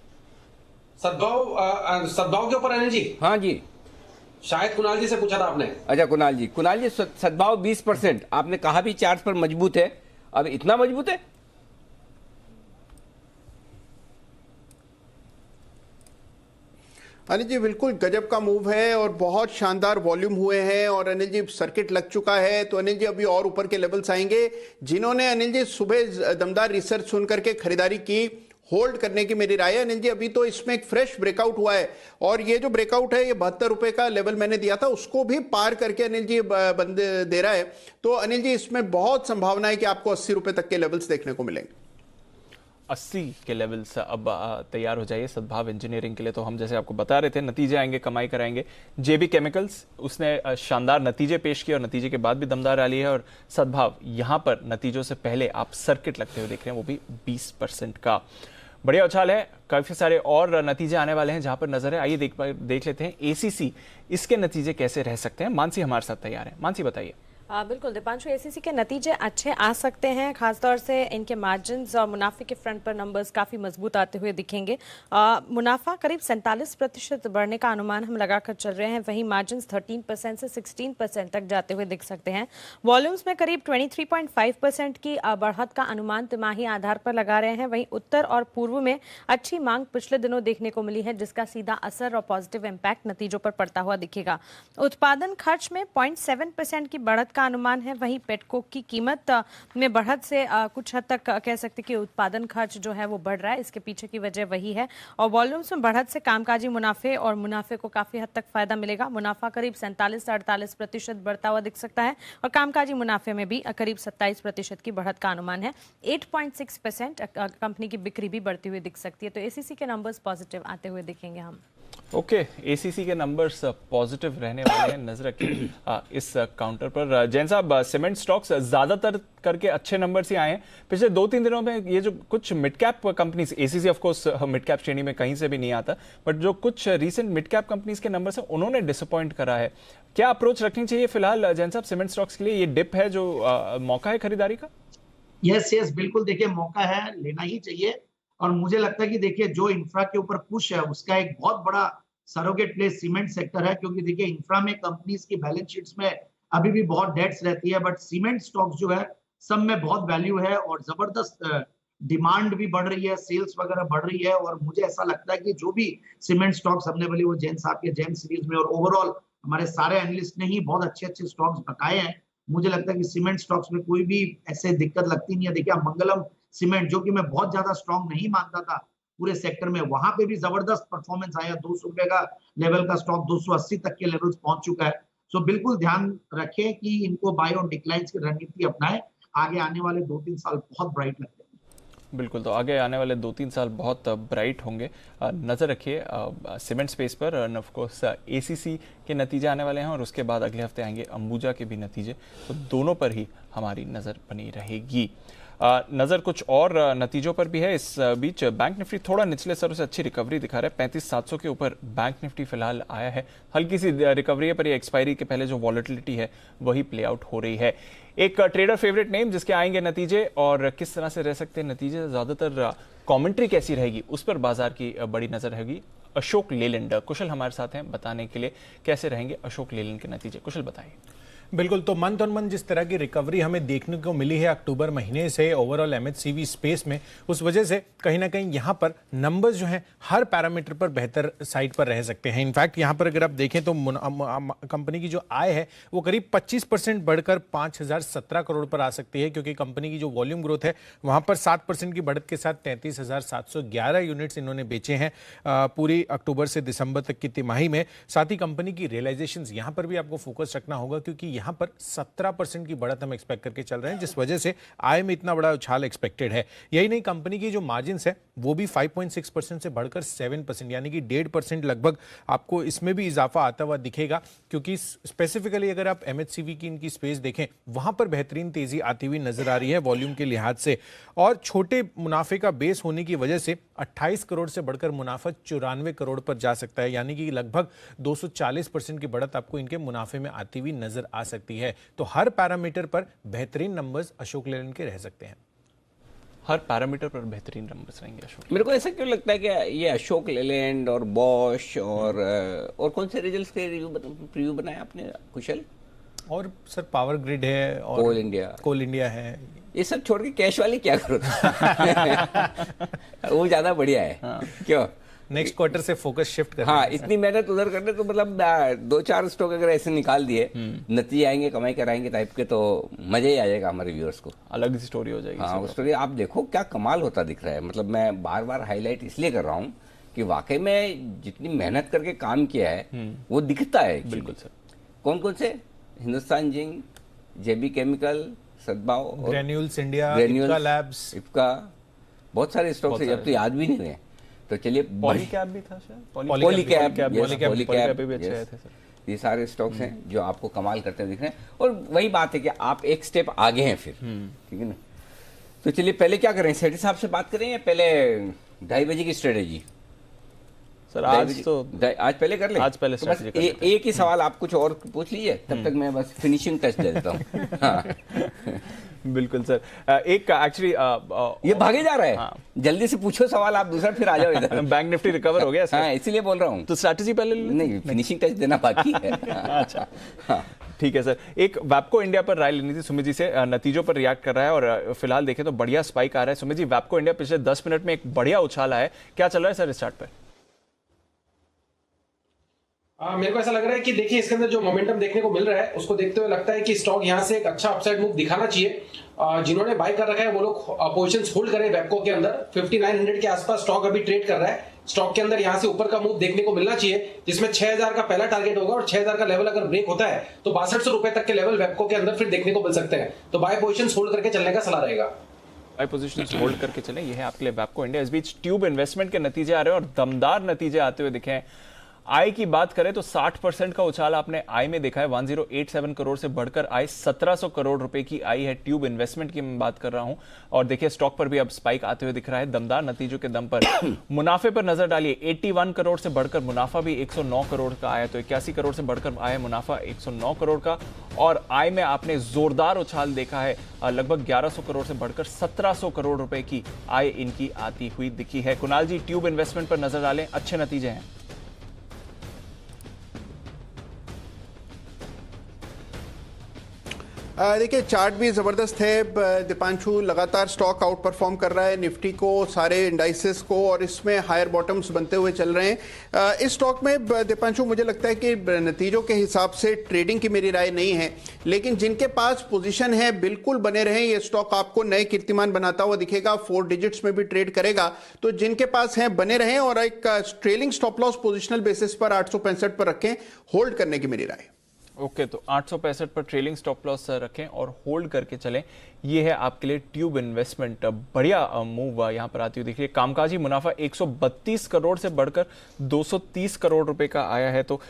सद्भाव के ऊपर अनिल जी? हाँ जी, शायद कुणाल जी से पूछा था आपने। अच्छा कुणाल जी सद्भाव 20%, आपने कहा भी चार्ट पर मजबूत है, अब इतना मजबूत है? अनिल जी बिल्कुल गजब का मूव है और बहुत शानदार वॉल्यूम हुए हैं और अनिल जी सर्किट लग चुका है, तो अनिल जी अभी और ऊपर के लेवल्स आएंगे। जिन्होंने अनिल जी सुबह दमदार रिसर्च सुन करके खरीदारी की, होल्ड करने की मेरी राय है अनिल जी। अभी तो इसमें एक फ्रेश ब्रेकआउट हुआ है और ये जो ब्रेकआउट है ये 72 रुपए का लेवल मैंने दिया था उसको भी पार करके अनिल जी बंद दे रहा है, तो अनिल जी इसमें बहुत संभावना है कि आपको 80 रुपए तक के लेवल्स देखने को मिलेंगे। 80 के लेवल्स अब तैयार हो जाइए सद्भाव इंजीनियरिंग के लिए। तो हम जैसे आपको बता रहे थे नतीजे आएंगे, कमाई कराएंगे। जेबी केमिकल्स उसने शानदार नतीजे पेश किए और नतीजे के बाद भी दमदार रैली है, और सद्भाव यहां पर नतीजों से पहले आप सर्किट लगते हुए देख रहे हैं, वो भी 20% का। बढ़िया उछाल है, काफी सारे और नतीजे आने वाले हैं जहां पर नजर है। आइए देख लेते हैं एसीसी, इसके नतीजे कैसे रह सकते हैं। मानसी हमारे साथ तैयार है। मानसी बताइए। बिल्कुल दीपांशु, एसीसी के नतीजे अच्छे आ सकते हैं, खासतौर से इनके मार्जिन्स और मुनाफे के फ्रंट पर नंबर्स काफ़ी मजबूत आते हुए दिखेंगे। मुनाफा करीब 47% बढ़ने का अनुमान हम लगाकर चल रहे हैं, वहीं मार्जिन्स 13% से 16% तक जाते हुए दिख सकते हैं। वॉल्यूम्स में करीब 23.5% की बढ़त का अनुमान तिमाही आधार पर लगा रहे हैं। वहीं उत्तर और पूर्व में अच्छी मांग पिछले दिनों देखने को मिली है, जिसका सीधा असर और पॉजिटिव इम्पैक्ट नतीजों पर पड़ता हुआ दिखेगा। उत्पादन खर्च में 0.7% की बढ़त का अनुमान है। वहीं पेटकोक की कीमत में बढ़त से कुछ हद तक कह सकते कि उत्पादन खर्च जो है वो बढ़ रहा है, इसके पीछे की वजह वही है। और वॉल्यूम्स में बढ़त से कामकाजी मुनाफे और मुनाफे को काफी हद तक फायदा मिलेगा। मुनाफा करीब 47 से 48% बढ़ता हुआ दिख सकता है और कामकाजी मुनाफे में भी करीब 27% की बढ़त का अनुमान है। 8.6% कंपनी की बिक्री भी बढ़ती हुई दिख सकती है। तो एसीसी के नंबर्स पॉजिटिव आते हुए दिखेंगे हम। ओके, एसीसी के नंबर्स पॉजिटिव रहने वाले हैं, नजर रखिए इस काउंटर पर। जैन साहब, सीमेंट स्टॉक्स ज्यादातर करके अच्छे नंबर्स ही आए हैं पिछले 2-3 दिनों में। ये जो कुछ mid cap companies, ACC of course mid cap श्रेणी में कहीं से भी नहीं आता, बट जो कुछ रीसेंट मिड कैप कंपनीज के नंबर्स हैं उन्होंने डिसअपॉइंट करा है। क्या अप्रोच रखनी चाहिए फिलहाल जैन साहब सीमेंट स्टॉक्स के लिए? ये डिप है जो मौका है खरीदारी का? यस बिल्कुल, देखिए मौका है, लेना ही चाहिए। और मुझे लगता है कि देखिए जो इंफ्रा के ऊपर पुश है उसका एक बहुत बड़ा सरोगेट प्लेस सीमेंट सेक्टर है, क्योंकि देखिए इंफ्रा में कंपनीज की बैलेंस शीट्स में अभी भी बहुत डेट्स रहती है, बट सीमेंट स्टॉक्स जो है सब में बहुत वैल्यू है और जबरदस्त डिमांड भी बढ़ रही है, सेल्स वगैरह बढ़ रही है। और मुझे ऐसा लगता है कि जो भी सीमेंट स्टॉक्स हमने बोली वो जैन साहब के जैन सीरीज में और ओवरऑल हमारे सारे एनालिस्ट ने ही बहुत अच्छे अच्छे स्टॉक्स बताए हैं। मुझे लगता है कि सीमेंट स्टॉक्स में कोई भी ऐसे दिक्कत लगती नहीं है। देखिए मंगलम सीमेंट, जो कि मैं बहुत ज्यादा स्ट्रॉन्ग नहीं मानता था पूरे सेक्टर में, वहां पे भी जबरदस्त परफॉर्मेंस आया। 200 रुपए का लेवल का स्टॉक 280 तक के लेवल्स पहुंच चुका है। सो बिल्कुल ध्यान रखें कि इनको बाय ऑन डिक्लाइंस की रणनीति अपनाएं। आगे आने वाले 2-3 साल बहुत ब्राइट लगते हैं। बिल्कुल, तो आगे आने वाले 2-3 साल बहुत ब्राइट होंगे, नज़र रखिए सीमेंट स्पेस पर। और ऑफ कोर्स एसीसी के नतीजे आने वाले हैं और उसके बाद अगले हफ्ते आएंगे अंबुजा के भी नतीजे, तो दोनों पर ही हमारी नज़र बनी रहेगी। नज़र कुछ और नतीजों पर भी है। इस बीच बैंक निफ्टी थोड़ा निचले स्तरों से अच्छी रिकवरी दिखा रहा है। 35,700 के ऊपर बैंक निफ्टी फिलहाल आया है। हल्की सी रिकवरी है, पर ये एक्सपायरी के पहले जो वॉलेटिलिटी है वही प्ले आउट हो रही है। एक ट्रेडर फेवरेट नेम जिसके आएंगे नतीजे और किस तरह से रह सकते हैं नतीजे, ज़्यादातर कॉमेंट्री कैसी रहेगी उस पर बाजार की बड़ी नज़र रहेगी। अशोक लेलैंड, कुशल हमारे साथ हैं बताने के लिए कैसे रहेंगे अशोक लेलैंड के नतीजे। कुशल बताइए। बिल्कुल, तो मंथ ऑन मंथ जिस तरह की रिकवरी हमें देखने को मिली है अक्टूबर महीने से ओवरऑल एमएचसीवी स्पेस में, उस वजह से कहीं ना कहीं यहाँ पर नंबर्स जो हैं हर पैरामीटर पर बेहतर साइड पर रह सकते हैं। इनफैक्ट यहाँ पर अगर आप देखें तो कंपनी की जो आय है वो करीब 25% बढ़कर 5,017 करोड़ पर आ सकती है, क्योंकि कंपनी की जो वॉल्यूम ग्रोथ है वहाँ पर 7% की बढ़त के साथ 33,711 यूनिट्स इन्होंने बेचे हैं पूरी अक्टूबर से दिसंबर तक की तिमाही में। साथ ही कंपनी की रियलाइजेशंस यहाँ पर भी आपको फोकस रखना होगा, क्योंकि यहाँ पर 17% की बढ़त हम एक्सपेक्ट करके चल रहे हैं, जिस वजह से आय में इतना बड़ा उछाल एक्सपेक्टेड है। यही नहीं, कंपनी की जो मार्जिन्स है वो भी 5.6% से बढ़कर 7%, यानी कि 1.5% लगभग आपको इसमें भी इजाफा आता हुआ दिखेगा, क्योंकि स्पेसिफिकली अगर आप एमएचसीवी की इनकी स्पेस देखें वहां पर बेहतरीन तेजी आती हुई नजर आ रही है वॉल्यूम के लिहाज से। और छोटे मुनाफे का बेस होने की वजह से 28 करोड़ से बढ़कर मुनाफा 94 करोड़ पर जा सकता है, यानी कि लगभग 240% की बढ़त आपको इनके मुनाफे में आती हुई नजर आ सकती है। तो हर पैरामीटर पर बेहतरीन नंबर्स अशोक लेलैंड के रह सकते हैं। हर पैरामीटर पर बेहतरीन नंबर्स रहेंगे अशोक। मेरे को ऐसा क्यों लगता है कि ये अशोक लेलैंड और बॉश और कौन से रिजल्ट्स के प्रीव्यू बनाए आपने कुशल? और सर पावर ग्रिड है और कोल इंडिया है। ये सब छोड़ के कैश वाली क्या करो? वो ज्यादा बढ़िया है। क्यों? नेक्स्ट क्वार्टर से फोकस शिफ्ट करना। हाँ, इतनी मेहनत उधर करने तो मतलब 2-4 स्टॉक अगर ऐसे निकाल दिए, नतीजे आएंगे, कमाई कराएंगे टाइप के, तो मजा ही आ जाएगा हमारे व्यूअर्स को। अलग ही स्टोरी हो जाएगी। हाँ, वो स्टोरी आप देखो क्या कमाल होता दिख रहा है। मतलब मैं बार बार हाईलाइट इसलिए कर रहा हूँ कि वाकई में जितनी मेहनत करके काम किया है वो दिखता है। बिल्कुल सर। कौन कौन से? हिंदुस्तान जिंक, जेबी केमिकल, सद्भाव, ग्रेन्यूल्स इंडिया, इप्का लैब्स, बहुत सारे स्टॉक्स है, अब तो याद भी नहीं रहे। तो चलिए, पॉलीकैप भी था शायद, पॉलीकैप भी अच्छे आए थे सर। ये सारे स्टॉक्स हैं जो आपको कमाल करते हुए दिख रहे हैं, और वही बात है कि आप एक स्टेप आगे हैं फिर, ठीक है ना। तो चलिए पहले क्या करें, सेठी साहब से बात करें या पहले 2:30 बजे की स्ट्रेटेजी? सर आज पहले कर ले। आज पहले तो बस एक ही सवाल आप कुछ और पूछ लीजिए, तब तक मैं बस फिनिशिंग टच दे देता हूँ। हाँ। बिल्कुल सर। एक एक्चुअली ये भागे जा रहा है। हाँ। जल्दी से पूछो सवाल, आप दूसरा फिर आ जाओ इधर। बैंक निफ्टी रिकवर हो गया सर। हाँ, इसीलिए बोल रहा हूँ। तो स्ट्रैटेजी पहले नहीं, फिनिशिंग टच देना बाकी है। अच्छा, ठीक है सर। एक वैप्को इंडिया पर राय लेनी थी सुमित जी से, नतीजों पर रिएक्ट कर रहा है और फिलहाल देखें तो बढ़िया स्पाइक आ रहा है। सुमित जी, वैप्को इंडिया पिछले 10 मिनट में एक बढ़िया उछाल आया है, क्या चल रहा है सर इस चार्ट पर? मेरे को ऐसा लग रहा है कि देखिए इसके अंदर जो मोमेंटम देखने को मिल रहा है उसको देखते हुए लगता है कि स्टॉक यहां से एक अच्छा अपसाइड मूव दिखाना चाहिए। जिन्होंने बाय कर रखा है वो लोग पोजीशंस होल्ड करें वेबको के अंदर। 5900 के आसपास स्टॉक अभी ट्रेड कर रहा है। स्टॉक के अंदर यहां से ऊपर का मूव देखने को मिलना चाहिए, जिसमें 6000 का पहला टारगेट होगा, और 6000 का लेवल अगर ब्रेक होता है तो 6200 रुपए तक के लेवल वेबको के अंदर फिर देखने को मिल सकते हैं। तो बाय पोजीशंस होल्ड करके चलने का सलाह रहेगा। बाय पोजीशंस होल्ड करके चलें, ये है आपके लिए वैप्को इंडिया। इस बीच ट्यूब इन्वेस्टमेंट के नतीजे आ रहे हैं और दमदार नतीजे आते हुए दिखे हैं। आय की बात करें तो 60% का उछाल आपने आय में देखा है। 1087 करोड़ से बढ़कर आय 1700 करोड़ रुपए की आई है। ट्यूब इन्वेस्टमेंट की मैं बात कर रहा हूं, और देखिए स्टॉक पर भी अब स्पाइक आते हुए दिख रहा है दमदार नतीजों के दम पर। मुनाफे पर नजर डालिए, 81 करोड़ से बढ़कर मुनाफा भी 109 करोड़ का आया, तो 81 करोड़ से बढ़कर आया मुनाफा 109 करोड़ का। और आय में आपने जोरदार उछाल देखा है, लगभग 1100 करोड़ से बढ़कर 1700 करोड़ रुपए की आय इनकी आती हुई दिखी है। कुणाल जी, ट्यूब इन्वेस्टमेंट पर नजर डालें, अच्छे नतीजे हैं। देखिए चार्ट भी ज़बरदस्त है दीपांशु, लगातार स्टॉक आउट परफॉर्म कर रहा है निफ्टी को, सारे इंडाइसेस को, और इसमें हायर बॉटम्स बनते हुए चल रहे हैं। इस स्टॉक में दीपांशु मुझे लगता है कि नतीजों के हिसाब से ट्रेडिंग की मेरी राय नहीं है, लेकिन जिनके पास पोजीशन है बिल्कुल बने रहें। ये स्टॉक आपको नए कीर्तिमान बनाता हुआ दिखेगा, 4 डिजिट्स में भी ट्रेड करेगा, तो जिनके पास है बने रहें और एक trailing stop loss positional basis पर 865 पर रखें, होल्ड करने की मेरी राय। ओके, तो 865 पर ट्रेलिंग स्टॉप लॉस रखें और होल्ड करके चलें, ये है आपके लिए ट्यूब इन्वेस्टमेंट। बढ़िया मूव यहां पर आती हुई दिख रही है। कामकाजी मुनाफा 132 करोड़ से बढ़कर 230 करोड़ रुपए का आया है, तो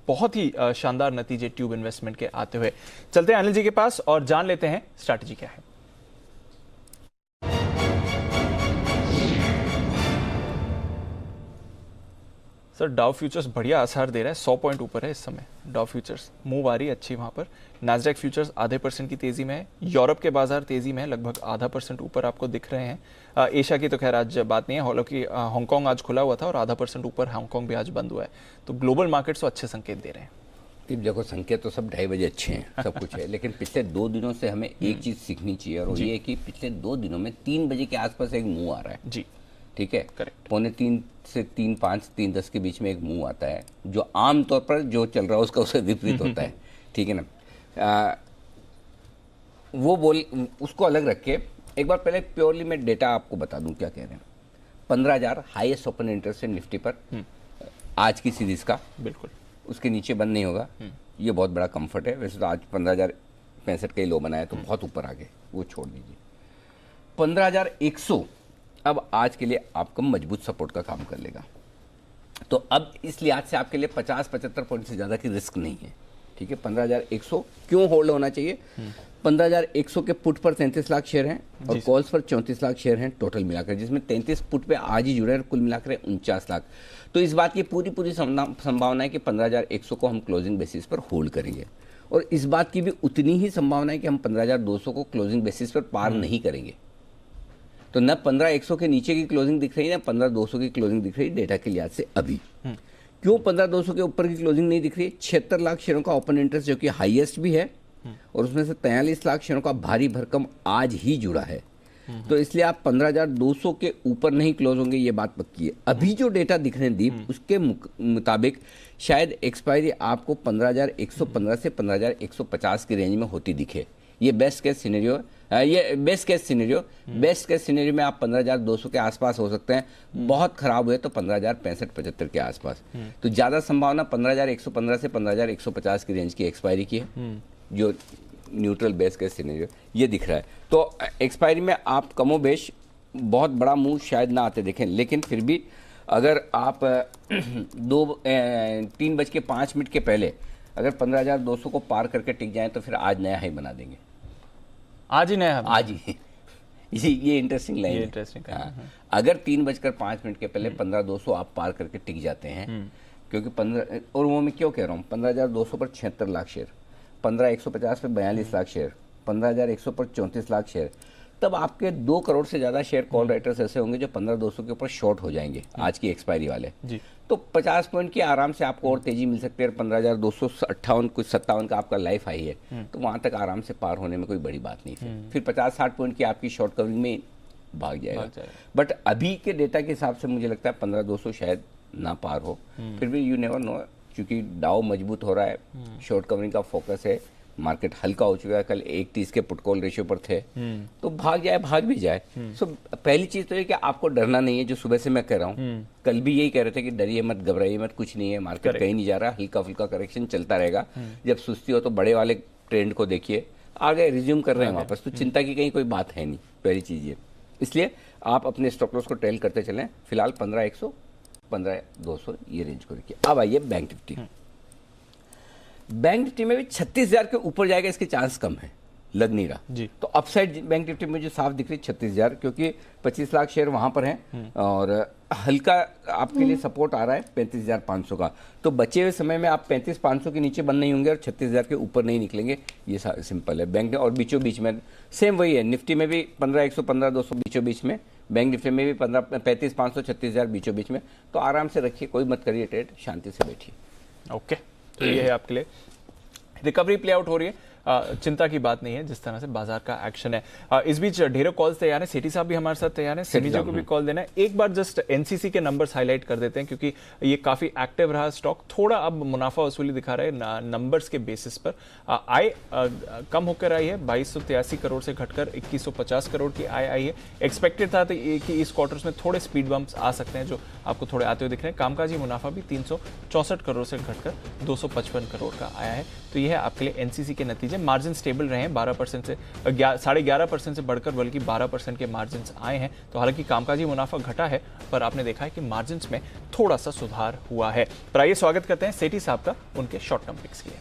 बहुत ही शानदार नतीजे ट्यूब इन्वेस्टमेंट के आते हुए। चलते हैं अनिल जी के पास और जान लेते हैं स्ट्रैटेजी क्या है। सर डाउ फ्यूचर्स बढ़िया आसार दे रहा है, 100 पॉइंट ऊपर है इस समय। डाउ फ्यूचर्स मूव आ रही है अच्छी वहां पर। नैस्डैक फ्यूचर्स आधे % की तेजी में है। यूरोप के बाजार तेजी में है, लगभग आधा % ऊपर आपको दिख रहे हैं। एशिया की तो खैर आज बात नहीं है, हालांकि हांगकांग आज खुला हुआ था और आधा % ऊपर हांगकांग भी आज बंद हुआ है। तो ग्लोबल मार्केट्स तो अच्छे संकेत दे रहे हैं। देखो संकेत तो सब 2:30 बजे अच्छे हैं, सब कुछ है, लेकिन पिछले 2 दिनों से हमें एक चीज सीखनी चाहिए, और ये है कि पिछले 2 दिनों में 3 बजे के आसपास एक मूव आ रहा है जी, ठीक है, करेक्ट। 2:45 से 3:05, 3:10 के बीच में एक मूव आता है, जो आमतौर पर जो चल रहा है उसका उससे विपरीत होता है, ठीक है ना। वो उसको अलग रख के एक बार पहले प्योरली मैं डेटा आपको बता दूं क्या कह रहे हैं। 15,000 हाईएस्ट ओपन इंटरेस्ट है निफ्टी पर आज की सीरीज का, बिल्कुल उसके नीचे बंद नहीं होगा, ये बहुत बड़ा कंफर्ट है। वैसे तो आज 15,065 का ही लो बनाया, तो बहुत ऊपर आ गए, वो छोड़ दीजिए। 15,100 अब आज के लिए आपका मजबूत सपोर्ट का काम कर लेगा, तो अब इस लिहाज से आपके लिए 50-75 पॉइंट से ज़्यादा की रिस्क नहीं है, ठीक है। 15,100 क्यों होल्ड होना चाहिए? 15,100 के पुट पर 33 लाख शेयर हैं और कॉल्स पर 34 लाख शेयर हैं टोटल मिलाकर, जिसमें 33 पुट पे आज ही जुड़े हैं, कुल मिलाकर 49 लाख। तो इस बात की पूरी संभावना है कि 15,100 को हम क्लोजिंग बेसिस पर होल्ड करेंगे, और इस बात की भी उतनी ही संभावना है कि हम 15,200 को क्लोजिंग बेसिस पर पार नहीं करेंगे। तो न 15,100 के नीचे की क्लोजिंग दिख रही है, न 15,200 की क्लोजिंग दिख रही है डेटा के लिहाज से अभी। क्यों 15,200 के ऊपर की क्लोजिंग नहीं दिख रही है? 76 लाख शेयरों का ओपन इंटरेस्ट जो कि हाईएस्ट भी है, और उसमें से 43 लाख शेयरों का भारी भरकम आज ही जुड़ा है। तो इसलिए आप 15,200 के ऊपर नहीं क्लोज होंगे, ये बात पक्की है। अभी जो डेटा दिख रहे हैं दीप, उसके मुताबिक शायद एक्सपायरी आपको 15,115 से 15,150 की रेंज में होती दिखे। ये बेस्ट केस सिनेरियो है। ये बेस्ट केस सिनेरियो में आप 15,200 के आसपास हो सकते हैं। बहुत खराब हुए तो 15,065-75 के आसपास। तो ज़्यादा संभावना 15,115 से 15,150 की रेंज की एक्सपायरी की है, जो न्यूट्रल बेस केस सिनेरियो ये दिख रहा है। तो एक्सपायरी में आप कमोबेश बहुत बड़ा मूव शायद ना आते देखें, लेकिन फिर भी अगर आप 3:05 के पहले अगर 15,200 को पार करके टिक जाएं तो फिर आज नया हाई बना देंगे। आज ही नया, आज ही ये इंटरेस्टिंग लाइन है। इंटरेस्टिंग। अगर 3:05 के पहले 15,200 आप पार करके टिक जाते हैं, क्योंकि 15 और वो मैं क्यों कह रहा हूँ, 15,200 पर 76 लाख शेयर, 15,150 पे 42 लाख शेयर, 15,100 पर 34 लाख शेयर, तब आपके 2 करोड़ से ज़्यादा शेयर कॉल राइटर्स ऐसे होंगे जो 15,200 के ऊपर शॉर्ट हो जाएंगे आज की एक्सपायरी वाले जी। तो 50 पॉइंट की आराम से आपको और तेजी मिल सकती है। 15,258 कुछ 57 का आपका लाइफ हाई है, तो वहाँ तक आराम से पार होने में कोई बड़ी बात नहीं है। फिर 50-60 पॉइंट की आपकी शॉर्ट कवरिंग में भाग जाएगा। बट अभी के डेटा के हिसाब से मुझे लगता है 15,200 शायद ना पार हो। फिर भी यू नेवर नो, क्योंकि डाउ मजबूत हो रहा है, शॉर्ट कवरिंग का फोकस है, मार्केट हल्का हो चुका है। कल 1:30 के पुट कॉल रेशियो पर थे, तो भाग जाए, भाग भी जाए। सो पहली चीज तो ये कि आपको डरना नहीं है, जो सुबह से मैं कह रहा हूँ, कल भी यही कह रहे थे कि डरिए मत, घबराइए मत, कुछ नहीं है, मार्केट कहीं नहीं जा रहा, हल्का फुल्का करेक्शन चलता रहेगा। जब सुस्ती हो तो बड़े वाले ट्रेंड को देखिए, आ गए, रिज्यूम कर रहे हैं वापस, तो चिंता की कहीं कोई बात है नहीं। पहली चीज ये, इसलिए आप अपने स्टॉप लॉस को ट्रेल करते चलें। फिलहाल 15,100 15,200 ये रेंज को रखिए। अब आइए बैंक निफ्टी। बैंक निफ्टी में भी 36,000 के ऊपर जाएगा इसके चांस कम है, लग नहीं रहा जी। तो अपसाइड बैंक निफ्टी में जो साफ दिख रही है 36,000, क्योंकि 25 लाख शेयर वहां पर हैं और हल्का आपके लिए सपोर्ट आ रहा है 35,500 का। तो बचे हुए समय में आप 35,500 के नीचे बंद नहीं होंगे और 36,000 के ऊपर नहीं निकलेंगे, ये सिंपल है। बैंक और बीचों बीच में सेम वही है, निफ्टी में भी 15,100 15,200 बीचों बीच में, बैंक निफ्टी में भी 35,500 36,000 बीचों बीच में। तो आराम से रखिए, कोई मत करिए ट्रेड, शांति से बैठिए। ओके, तो ये है आपके लिए रिकवरी प्ले आउट हो रही है। चिंता की बात नहीं है जिस तरह से बाजार का एक्शन है। इस बीच ढेरों कॉल्स तैयार हैं, सेठी साहब भी हमारे साथ तैयार हैं, सिमी जी को भी कॉल देना है। एक बार जस्ट एनसीसी के नंबर्स हाईलाइट कर देते हैं, क्योंकि ये काफी एक्टिव रहा स्टॉक, थोड़ा अब मुनाफा वसूली दिखा रहा है नंबर्स के बेसिस पर। आय कम होकर आई है, 2283 करोड़ से घटकर 2150 करोड़ की आय आई है। एक्सपेक्टेड था कि इस क्वार्टर्स में थोड़े स्पीड बम्प्स आ सकते हैं, जो आपको थोड़े आते हुए दिख रहे हैं। कामकाजी मुनाफा भी 364 करोड़ से घटकर 255 करोड़ का आया है। तो यह है आपके लिए एनसीसी के नतीजे। मार्जिन स्टेबल रहे हैं, 12% से 11.5% से बढ़कर बल्कि 12% के मार्जिन आए हैं। तो हालांकि कामकाजी मुनाफा घटा है, पर आपने देखा है कि मार्जिन में थोड़ा सा सुधार हुआ है। पर आइए स्वागत करते हैं सेठी साहब का उनके शॉर्ट टर्म पिक्स के लिए।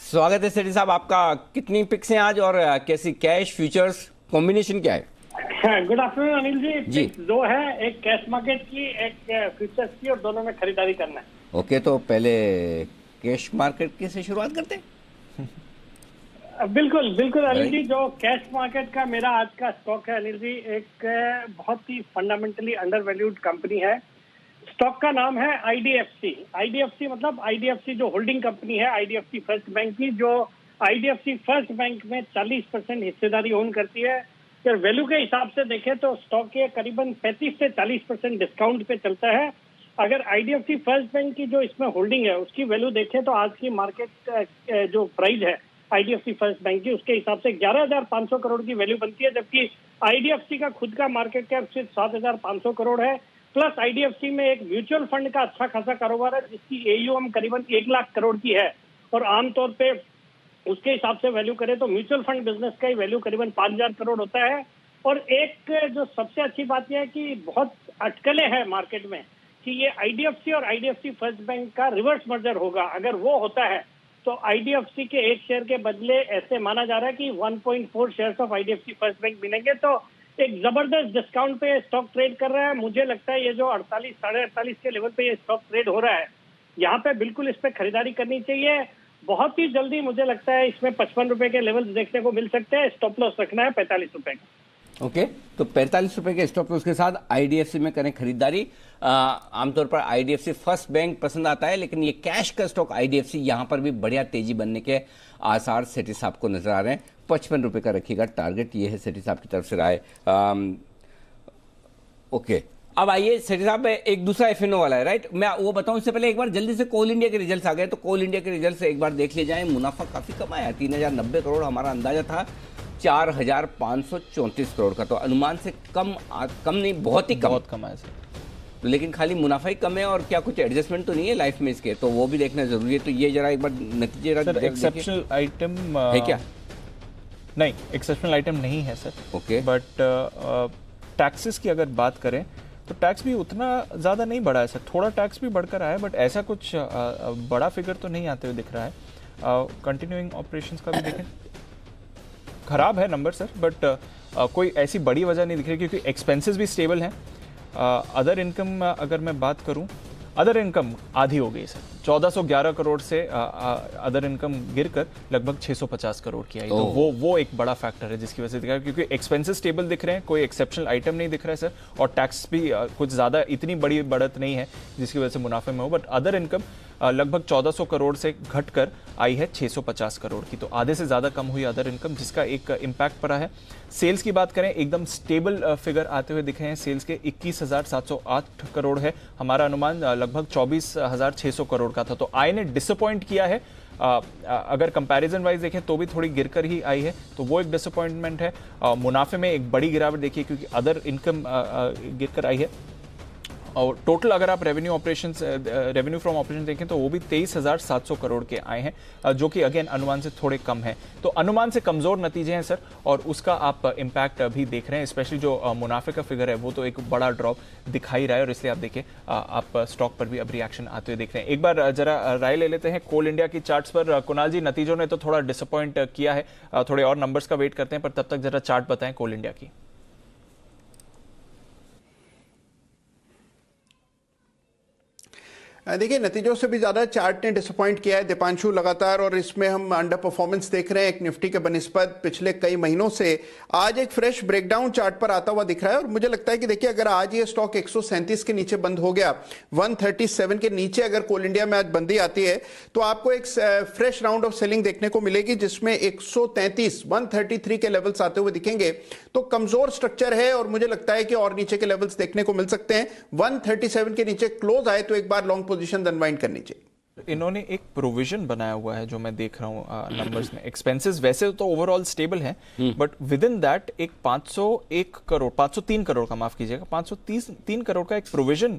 स्वागत है सेठी साहब आपका। कितनी पिक्स हैं आज और कैसी कैश फ्यूचर्स कॉम्बिनेशन क्या है? गुड आफ्टरनून अनिल जी। दो है, एक कैश मार्केट की, एक फ्यूचर्स की, और दोनों में खरीदारी करना है। ओके, तो पहले कैश मार्केट की से शुरुआत करते हैं। बिल्कुल बिल्कुल अनिल जी, जो कैश मार्केट का मेरा आज का स्टॉक है अनिल जी, एक बहुत ही फंडामेंटली अंडर वैल्यूड कंपनी है। स्टॉक का नाम है आईडीएफसी। आईडीएफसी मतलब आईडीएफसी जो होल्डिंग कंपनी है आईडीएफसी फर्स्ट बैंक की, जो आईडीएफसी फर्स्ट बैंक में 40% हिस्सेदारी ओन करती है। अगर वैल्यू के हिसाब से देखें तो स्टॉक के करीबन 35 से 40% डिस्काउंट पे चलता है। अगर आईडीएफसी फर्स्ट बैंक की जो इसमें होल्डिंग है उसकी वैल्यू देखें तो आज की मार्केट जो प्राइस है आईडीएफसी फर्स्ट बैंक की, उसके हिसाब से 11,500 करोड़ की वैल्यू बनती है, जबकि आईडीएफसी का खुद का मार्केट कैप सिर्फ 7,500 करोड़ है। प्लस आईडीएफसी में एक म्यूचुअल फंड का अच्छा खासा कारोबार है जिसकी एयूएम करीबन 1 लाख करोड़ की है, और आमतौर पे उसके हिसाब से वैल्यू करें तो म्यूचुअल फंड बिजनेस का ही वैल्यू करीबन 5,000 करोड़ होता है। और एक जो सबसे अच्छी बात यह है कि बहुत अटकलें हैं मार्केट में कि ये आईडीएफसी और आईडीएफसी फर्स्ट बैंक का रिवर्स मर्जर होगा। अगर वो होता है तो आईडीएफसी के एक शेयर के बदले ऐसे माना जा रहा है कि 1.4 shares of IDFC first bank मिलेंगे। तो एक जबरदस्त डिस्काउंट पे स्टॉक ट्रेड कर रहा है। मुझे लगता है ये जो 48 साढ़े 48 के लेवल पे ये स्टॉक ट्रेड हो रहा है, यहाँ पे बिल्कुल इस पे खरीदारी करनी चाहिए। बहुत ही जल्दी मुझे लगता है इसमें 55 रुपए के लेवल्स देखने को मिल सकते हैं। स्टॉप लॉस रखना है 45 रुपए का। ओके, तो 45 रुपए के स्टॉप लॉस के साथ आईडीएफसी में करें खरीदारी। आमतौर पर आईडीएफसी फर्स्ट बैंक पसंद आता है, लेकिन ये कैश का स्टॉक आईडीएफसी यहाँ पर भी बढ़िया तेजी बनने के आसार सेठी साहब को नजर आ रहे हैं। 55 रुपए का रखिएगा टारगेट, ये है सेठी साहब की तरफ से राय। ओके, अब आइए सेठी साहब, एक दूसरा एफएनओ वाला है, राइट? मैं वो बताऊं इससे पहले एक बार जल्दी से कोल इंडिया के रिजल्ट्स आ गए, तो कोल इंडिया के रिजल्ट एक बार देख ले जाए। मुनाफा काफी कम आया, 3090 करोड़, हमारा अंदाजा था 4534 करोड़ का, तो अनुमान से कम नहीं, बहुत ही कम आया सर। लेकिन खाली मुनाफा ही कम है, और क्या कुछ एडजस्टमेंट तो नहीं है लाइफ में इसके, तो वो भी देखना जरूरी है। तो ये जरा एक बार नतीजे एक्सेप्शनल आइटम है क्या? नहीं, एक्सेप्शनल आइटम नहीं है सर। ओके, बट टैक्सेस की अगर बात करें तो टैक्स भी उतना ज़्यादा नहीं बढ़ा है सर, थोड़ा टैक्स भी बढ़कर आया है, बट ऐसा कुछ बड़ा फिगर तो नहीं आते हुए दिख रहा है। कंटिन्यूइंग ऑपरेशंस का भी देखें, खराब है नंबर सर, बट कोई ऐसी बड़ी वजह नहीं दिख रही, क्योंकि एक्सपेंसेस भी स्टेबल हैं। अदर इनकम अगर मैं बात करूं, अदर इनकम आधी हो गई सर, 1411 करोड़ से अदर इनकम गिरकर लगभग 650 करोड़ की आई। तो वो एक बड़ा फैक्टर है जिसकी वजह से दिख रहा है, क्योंकि एक्सपेंसेस स्टेबल दिख रहे हैं, कोई एक्सेप्शनल आइटम नहीं दिख रहा है सर, और टैक्स भी कुछ ज़्यादा इतनी बड़ी बढ़त नहीं है जिसकी वजह से मुनाफे में हो। बट अदर इनकम लगभग 1400 करोड़ से घटकर आई है 650 करोड़ की, तो आधे से ज़्यादा कम हुई अदर इनकम, जिसका एक इम्पैक्ट पड़ा है। सेल्स की बात करें, एकदम स्टेबल फिगर आते हुए दिखे हैं। सेल्स के 21,708 करोड़ है, हमारा अनुमान लगभग 24,600 करोड़ का था, तो आई ने डिसअपॉइंट किया है। अगर कंपैरिजन वाइज देखें तो भी थोड़ी गिरकर ही आई है, तो वो एक डिसअपॉइंटमेंट है। मुनाफे में एक बड़ी गिरावट देखिए, क्योंकि अदर इनकम गिरकर आई है। और टोटल अगर आप रेवेन्यू फ्रॉम ऑपरेशन देखें तो वो भी 23,700 करोड़ के आए हैं, जो कि अगेन अनुमान से थोड़े कम हैं। तो अनुमान से कमजोर नतीजे हैं सर, और उसका आप इम्पैक्ट अभी देख रहे हैं। स्पेशली जो मुनाफे का फिगर है वो तो एक बड़ा ड्रॉप दिखाई रहा है, और इसलिए आप देखिए आप स्टॉक पर भी अब रिएक्शन आते हुए देख रहे हैं। एक बार जरा राय ले लेते हैं कोल इंडिया की चार्ट्स पर। कुणाल जी, नतीजों ने तो थोड़ा डिसअपॉइंट किया है, थोड़े और नंबर्स का वेट करते हैं, पर तब तक जरा चार्ट बताएं कोल इंडिया की। देखिए, नतीजों से भी ज्यादा चार्ट ने डिसअपॉइंट किया है दीपांशु लगातार, और इसमें हम अंडर परफॉर्मेंस देख रहे हैं एक निफ्टी के बनिस्बत पिछले कई महीनों से। आज एक फ्रेश ब्रेकडाउन चार्ट पर आता हुआ दिख रहा है, और मुझे लगता है कि देखिए, अगर आज ये स्टॉक 137 के नीचे बंद हो गया, 137 के नीचे अगर कोल इंडिया में आज बंदी आती है, तो आपको एक फ्रेश राउंड ऑफ सेलिंग देखने को मिलेगी, जिसमें 133 के लेवल्स आते हुए दिखेंगे। तो कमजोर स्ट्रक्चर है, और मुझे लगता है कि और नीचे के लेवल्स देखने को मिल सकते हैं। 137 के नीचे क्लोज आए तो एक बार लॉन्ग पोजीशन अनवाइंड करनी चाहिए। इन्होंने एक प्रोविजन बनाया हुआ है जो मैं देख रहा हूँ नंबर्स में। एक्सपेंसेस वैसे तो ओवरऑल स्टेबल हैं, बट विद इन दैट एक 503 करोड़ का, माफ कीजिएगा, 503 करोड़ का एक प्रोविजन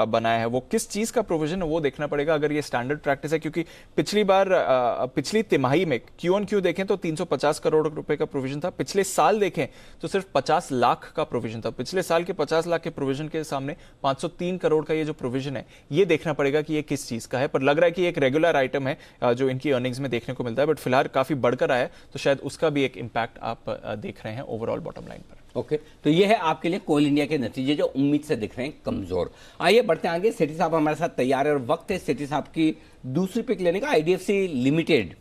बनाया है। वो किस चीज का प्रोविजन है वो देखना पड़ेगा, अगर ये स्टैंडर्ड प्रैक्टिस है, क्योंकि पिछली तिमाही में Q-on-Q देखें तो 350 करोड़ रुपए का प्रोविजन था। पिछले साल देखें तो सिर्फ 50 लाख का प्रोविजन था। पिछले साल के 50 लाख के प्रोविजन के सामने 503 करोड़ का ये जो प्रोविजन है, ये देखना पड़ेगा कि ये किस चीज का है। पर लग रहा है कि एक रेगुलर आइटम है जो इनकी अर्निंग्स में देखने को मिलता है, बट फिलहाल काफी बढ़कर आया है, तो शायद उसका भी एक इंपैक्ट आप देख रहे हैं ओवरऑल बॉटम लाइन पर। ओके, तो ये है आपके लिए कोल इंडिया के नतीजे जो उम्मीद से दिख रहे हैं कमजोर। आइए बढ़ते हैं आगे। सेठी साहब हमारे साथ तैयार है, और वक्त है सेठी साहब की दूसरी पिक लेने का। आईडीएफसी लिमिटेड,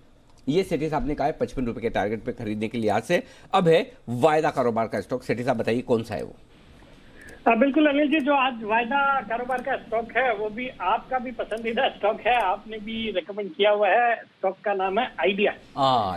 ये सेठी साहब ने कहा है 55 रुपए के टारगेट पे खरीदने के लिहाज से अब है वायदा कारोबार का स्टॉक। सेठी साहब बताइए कौन सा है वो? बिल्कुल अनिल जी, जो आज वायदा कारोबार का स्टॉक है वो भी आपका भी पसंदीदा स्टॉक है, आपने भी रेकमेंड किया हुआ है। स्टॉक का नाम है आइडिया।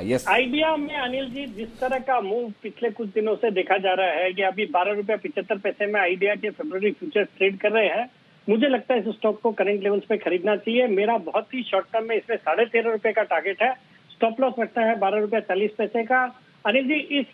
यस। आइडिया में अनिल जी जिस तरह का मूव पिछले कुछ दिनों से देखा जा रहा है कि अभी 12.75 में आइडिया के फरवरी फ्यूचर्स ट्रेड कर रहे हैं, मुझे लगता है इस स्टॉक को करंट लेवल्स पे खरीदना चाहिए। मेरा बहुत ही शॉर्ट टर्म में इसमें 13.5 रुपए का टारगेट है। स्टॉप लॉस रखता है 12.40 का। अनिल जी, इस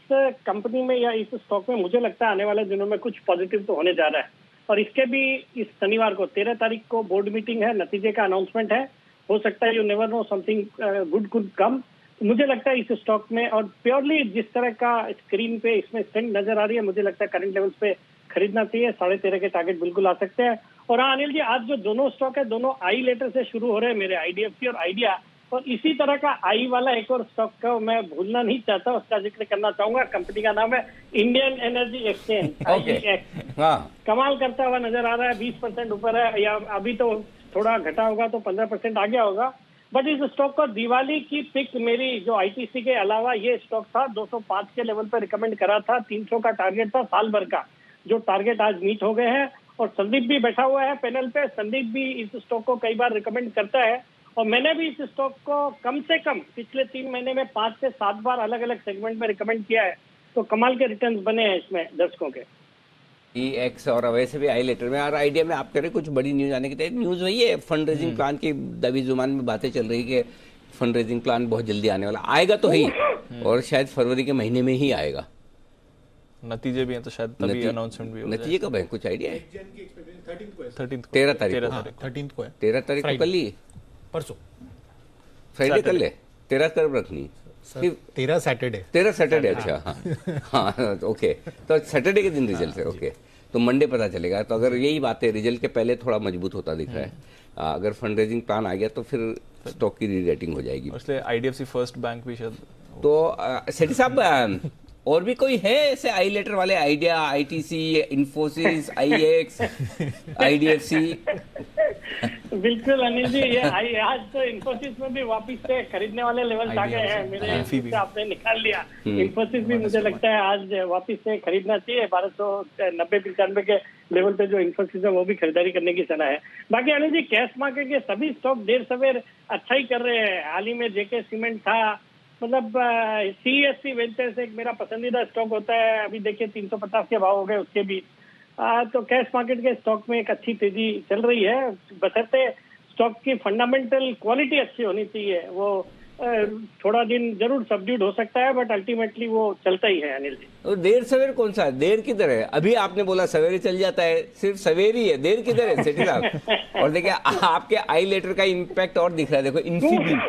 कंपनी में या इस स्टॉक में मुझे लगता है आने वाले दिनों में कुछ पॉजिटिव तो होने जा रहा है, और इसके भी इस शनिवार को 13 तारीख को बोर्ड मीटिंग है, नतीजे का अनाउंसमेंट है। हो सकता है you never know, something good could come. मुझे लगता है इस स्टॉक में, और प्योरली जिस तरह का स्क्रीन पे इसमें स्ट्रेंथ नजर आ रही है, मुझे लगता है करंट लेवल्स पे खरीदना चाहिए। 13.5 के टारगेट बिल्कुल आ सकते हैं। और हाँ अनिल जी, आज जो दोनों स्टॉक है दोनों आई लेटर से शुरू हो रहे हैं मेरे, आईडीएफसी और आइडिया। और इसी तरह का आई वाला एक और स्टॉक का मैं भूलना नहीं चाहता, उसका जिक्र करना चाहूंगा। कंपनी का नाम है इंडियन एनर्जी एक्सचेंज, IEX। कमाल करता हुआ नजर आ रहा है, 20% ऊपर है, या अभी तो थोड़ा घटा होगा तो 15% आ गया होगा। बट इस स्टॉक को दिवाली की पिक मेरी जो आईटीसी के अलावा ये स्टॉक था 205 के लेवल पर रिकमेंड करा था, 300 का टारगेट था साल भर का, जो टारगेट आज मीट हो गए हैं। और संदीप भी बैठा हुआ है पैनल पे, संदीप भी इस स्टॉक को कई बार रिकमेंड करता है और मैंने भी इस स्टॉक को कम से कम पिछले 3 महीने में 5 से 7 बार अलग अलग सेगमेंट में रिकमेंड किया है। तो कमाल के रिटर्न्स बने हैं इसमें दर्शकों के। EX और वैसे भी आई लेटर में और आइडिया में आप कह रहे कुछ बड़ी न्यूज आने की तैयारी। न्यूज वही है, फंड रेजिंग प्लान की दबी जुबान में बातें चल रही कि फंड रेजिंग प्लान बहुत जल्दी आने वाला, आएगा तो ही और शायद फरवरी के महीने में ही आएगा। नतीजे भी हैं तो शायद तभी अनाउंसमेंट भी हो जाए। नतीजे कब है, कुछ आइडिया है? 13 तारीख को 13 तारीख को कल ही, परसों फ्राइडे कल है, 13 तरफ रखनी, 13 सैटरडे। अच्छा हाँ ओके, तो सैटरडे के दिन रिजल्ट है। ओके, तो मंडे पता चलेगा। तो अगर यही बात है, रिजल्ट के पहले थोड़ा मजबूत होता दिख रहा है, अगर फंड रेजिंग प्लान आ गया तो फिर स्टॉक की री रेटिंग हो जाएगी। इसलिए IDFC फर्स्ट बैंक भी शायद। तो सेठी साहब और भी कोई है ऐसे आई लेटर वाले, idea, ITC, Infosys, IEX, IDFC? बिल्कुल अनिल जी, ये आज तो इन्फोसिस में भी वापस से खरीदने वाले लेवल आ गए हैं। मेरे से आपने निकाल लिया, इन्फोसिस भी मुझे लगता है आज वापस से खरीदना चाहिए। 1290-95 के लेवल पे जो इन्फोसिस है वो भी खरीदारी करने की सलाह है। बाकी अनिल जी, कैश मार्केट के सभी स्टॉक देर सवेर अच्छा ही कर रहे हैं। हाल ही में JK सीमेंट था, मतलब CESC वेंचर्स एक मेरा पसंदीदा स्टॉक होता है, अभी देखिए 350 के भाव हो गए उसके भी। तो कैश मार्केट के स्टॉक में एक अच्छी तेजी चल रही है, बशर्ते स्टॉक की फंडामेंटल क्वालिटी अच्छी होनी चाहिए। वो थोड़ा दिन जरूर सबड्यूड हो सकता है बट अल्टीमेटली वो चलता ही है अनिल जी। तो देर सवेर कौन सा है, देर किधर है? अभी आपने बोला सवेरे चल जाता है, सिर्फ सवेरे ही है, देर किधर है सेठी साहब? और देखिए आपके आई लेटर का इम्पैक्ट और दिख रहा है। देखो इन्फीबीम,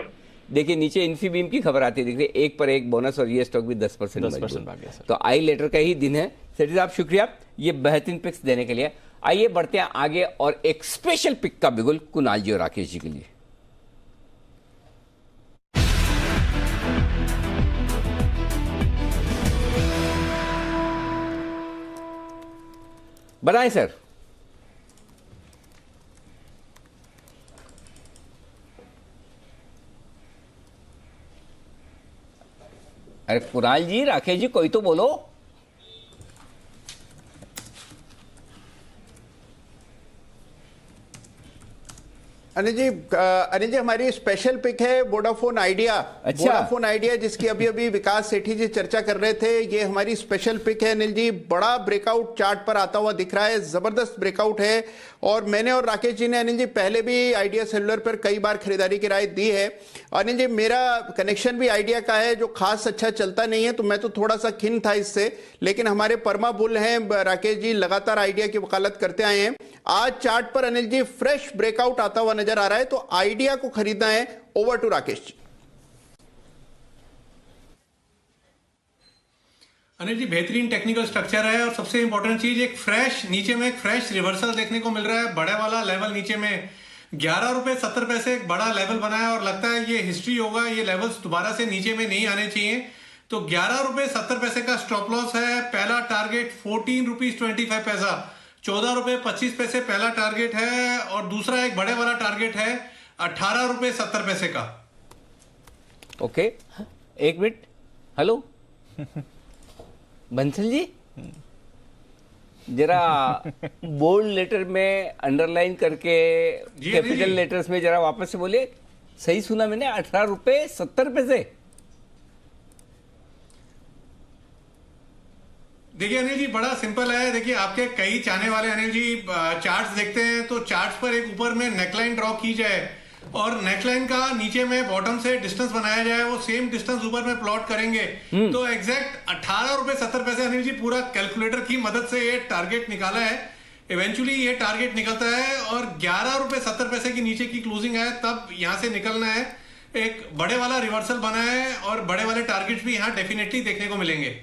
देखिए नीचे इन्फीबीम की खबर आती है, दिख रही है 1 पर 1 बोनस और ये स्टॉक भी 10% तो आई लेटर का ही दिन है। सेठी साहब शुक्रिया ये बेहतरीन पिक्स देने के लिए। आइए बढ़ते हैं आगे और एक स्पेशल पिक का बिगुल कुणाल जी और राकेश जी के लिए। बताएं सर। अरे कुणाल जी, राकेश जी, कोई तो बोलो। अनिल जी हमारी स्पेशल पिक है वोडाफोन आइडिया। अच्छा। वोडाफोन आइडिया जिसकी अभी अभी विकास सेठी जी चर्चा कर रहे थे, ये हमारी स्पेशल पिक है अनिल जी। बड़ा ब्रेकआउट चार्ट पर आता हुआ दिख रहा है, जबरदस्त ब्रेकआउट है। और मैंने और राकेश जी ने अनिल जी पहले भी आइडिया सेलुलर पर कई बार खरीदारी की राय दी है। अनिल जी मेरा कनेक्शन भी आइडिया का है, जो खास अच्छा चलता नहीं है, तो मैं तो थोड़ा सा खिन्न था इससे, लेकिन हमारे परमा बुल हैं राकेश जी, लगातार आइडिया की वकालत करते आए हैं। आज चार्ट पर अनिल जी फ्रेश ब्रेकआउट आता हुआ नजर आ रहा है, तो आइडिया को खरीदना है। Over to Rakesh ji. अनिल जी बेहतरीन टेक्निकल स्ट्रक्चर है और सबसे इंपॉर्टेंट चीज एक फ्रेश, नीचे में एक फ्रेश रिवर्सल देखने को मिल रहा है। बड़े वाला लेवल नीचे में 11 रुपए 70 पैसे एक बड़ा लेवल बना है और लगता है ये हिस्ट्री होगा, ये लेवल्स दोबारा से नीचे में नहीं आने चाहिए। तो 11 रुपए 70 पैसे का स्टॉप लॉस है। पहला टारगेट 14 रुपीज 25 पैसा, 14 रुपए 25 पैसे पहला टारगेट है और दूसरा एक बड़े वाला टारगेट है 18 रुपए 70 पैसे का। ओके, एक मिनट। हेलो बंसल जी, जरा बोल्ड लेटर में अंडरलाइन करके कैपिटल लेटर्स में जरा वापस से बोलिए। सही सुना मैंने? 18 रुपए 70 पैसे। देखिए अनिल जी बड़ा सिंपल है। देखिए आपके कई चाहने वाले अनिल जी चार्ट्स देखते हैं तो चार्ट्स पर एक ऊपर में नेकलाइन ड्रॉ की जाए और नेकलाइन का नीचे में बॉटम से डिस्टेंस बनाया जाए, वो सेम डिस्टेंस ऊपर में प्लॉट करेंगे तो एग्जैक्ट 18 रुपए 70 पैसे अनिल जी पूरा कैलकुलेटर की मदद से ये टारगेट निकाला है। इवेंचुअली ये टारगेट निकलता है और 11 रुपए 70 पैसे की नीचे की क्लोजिंग है, तब यहां से निकलना है। एक बड़े वाला रिवर्सल बना है और बड़े वाले टारगेट्स भी यहाँ डेफिनेटली देखने को मिलेंगे।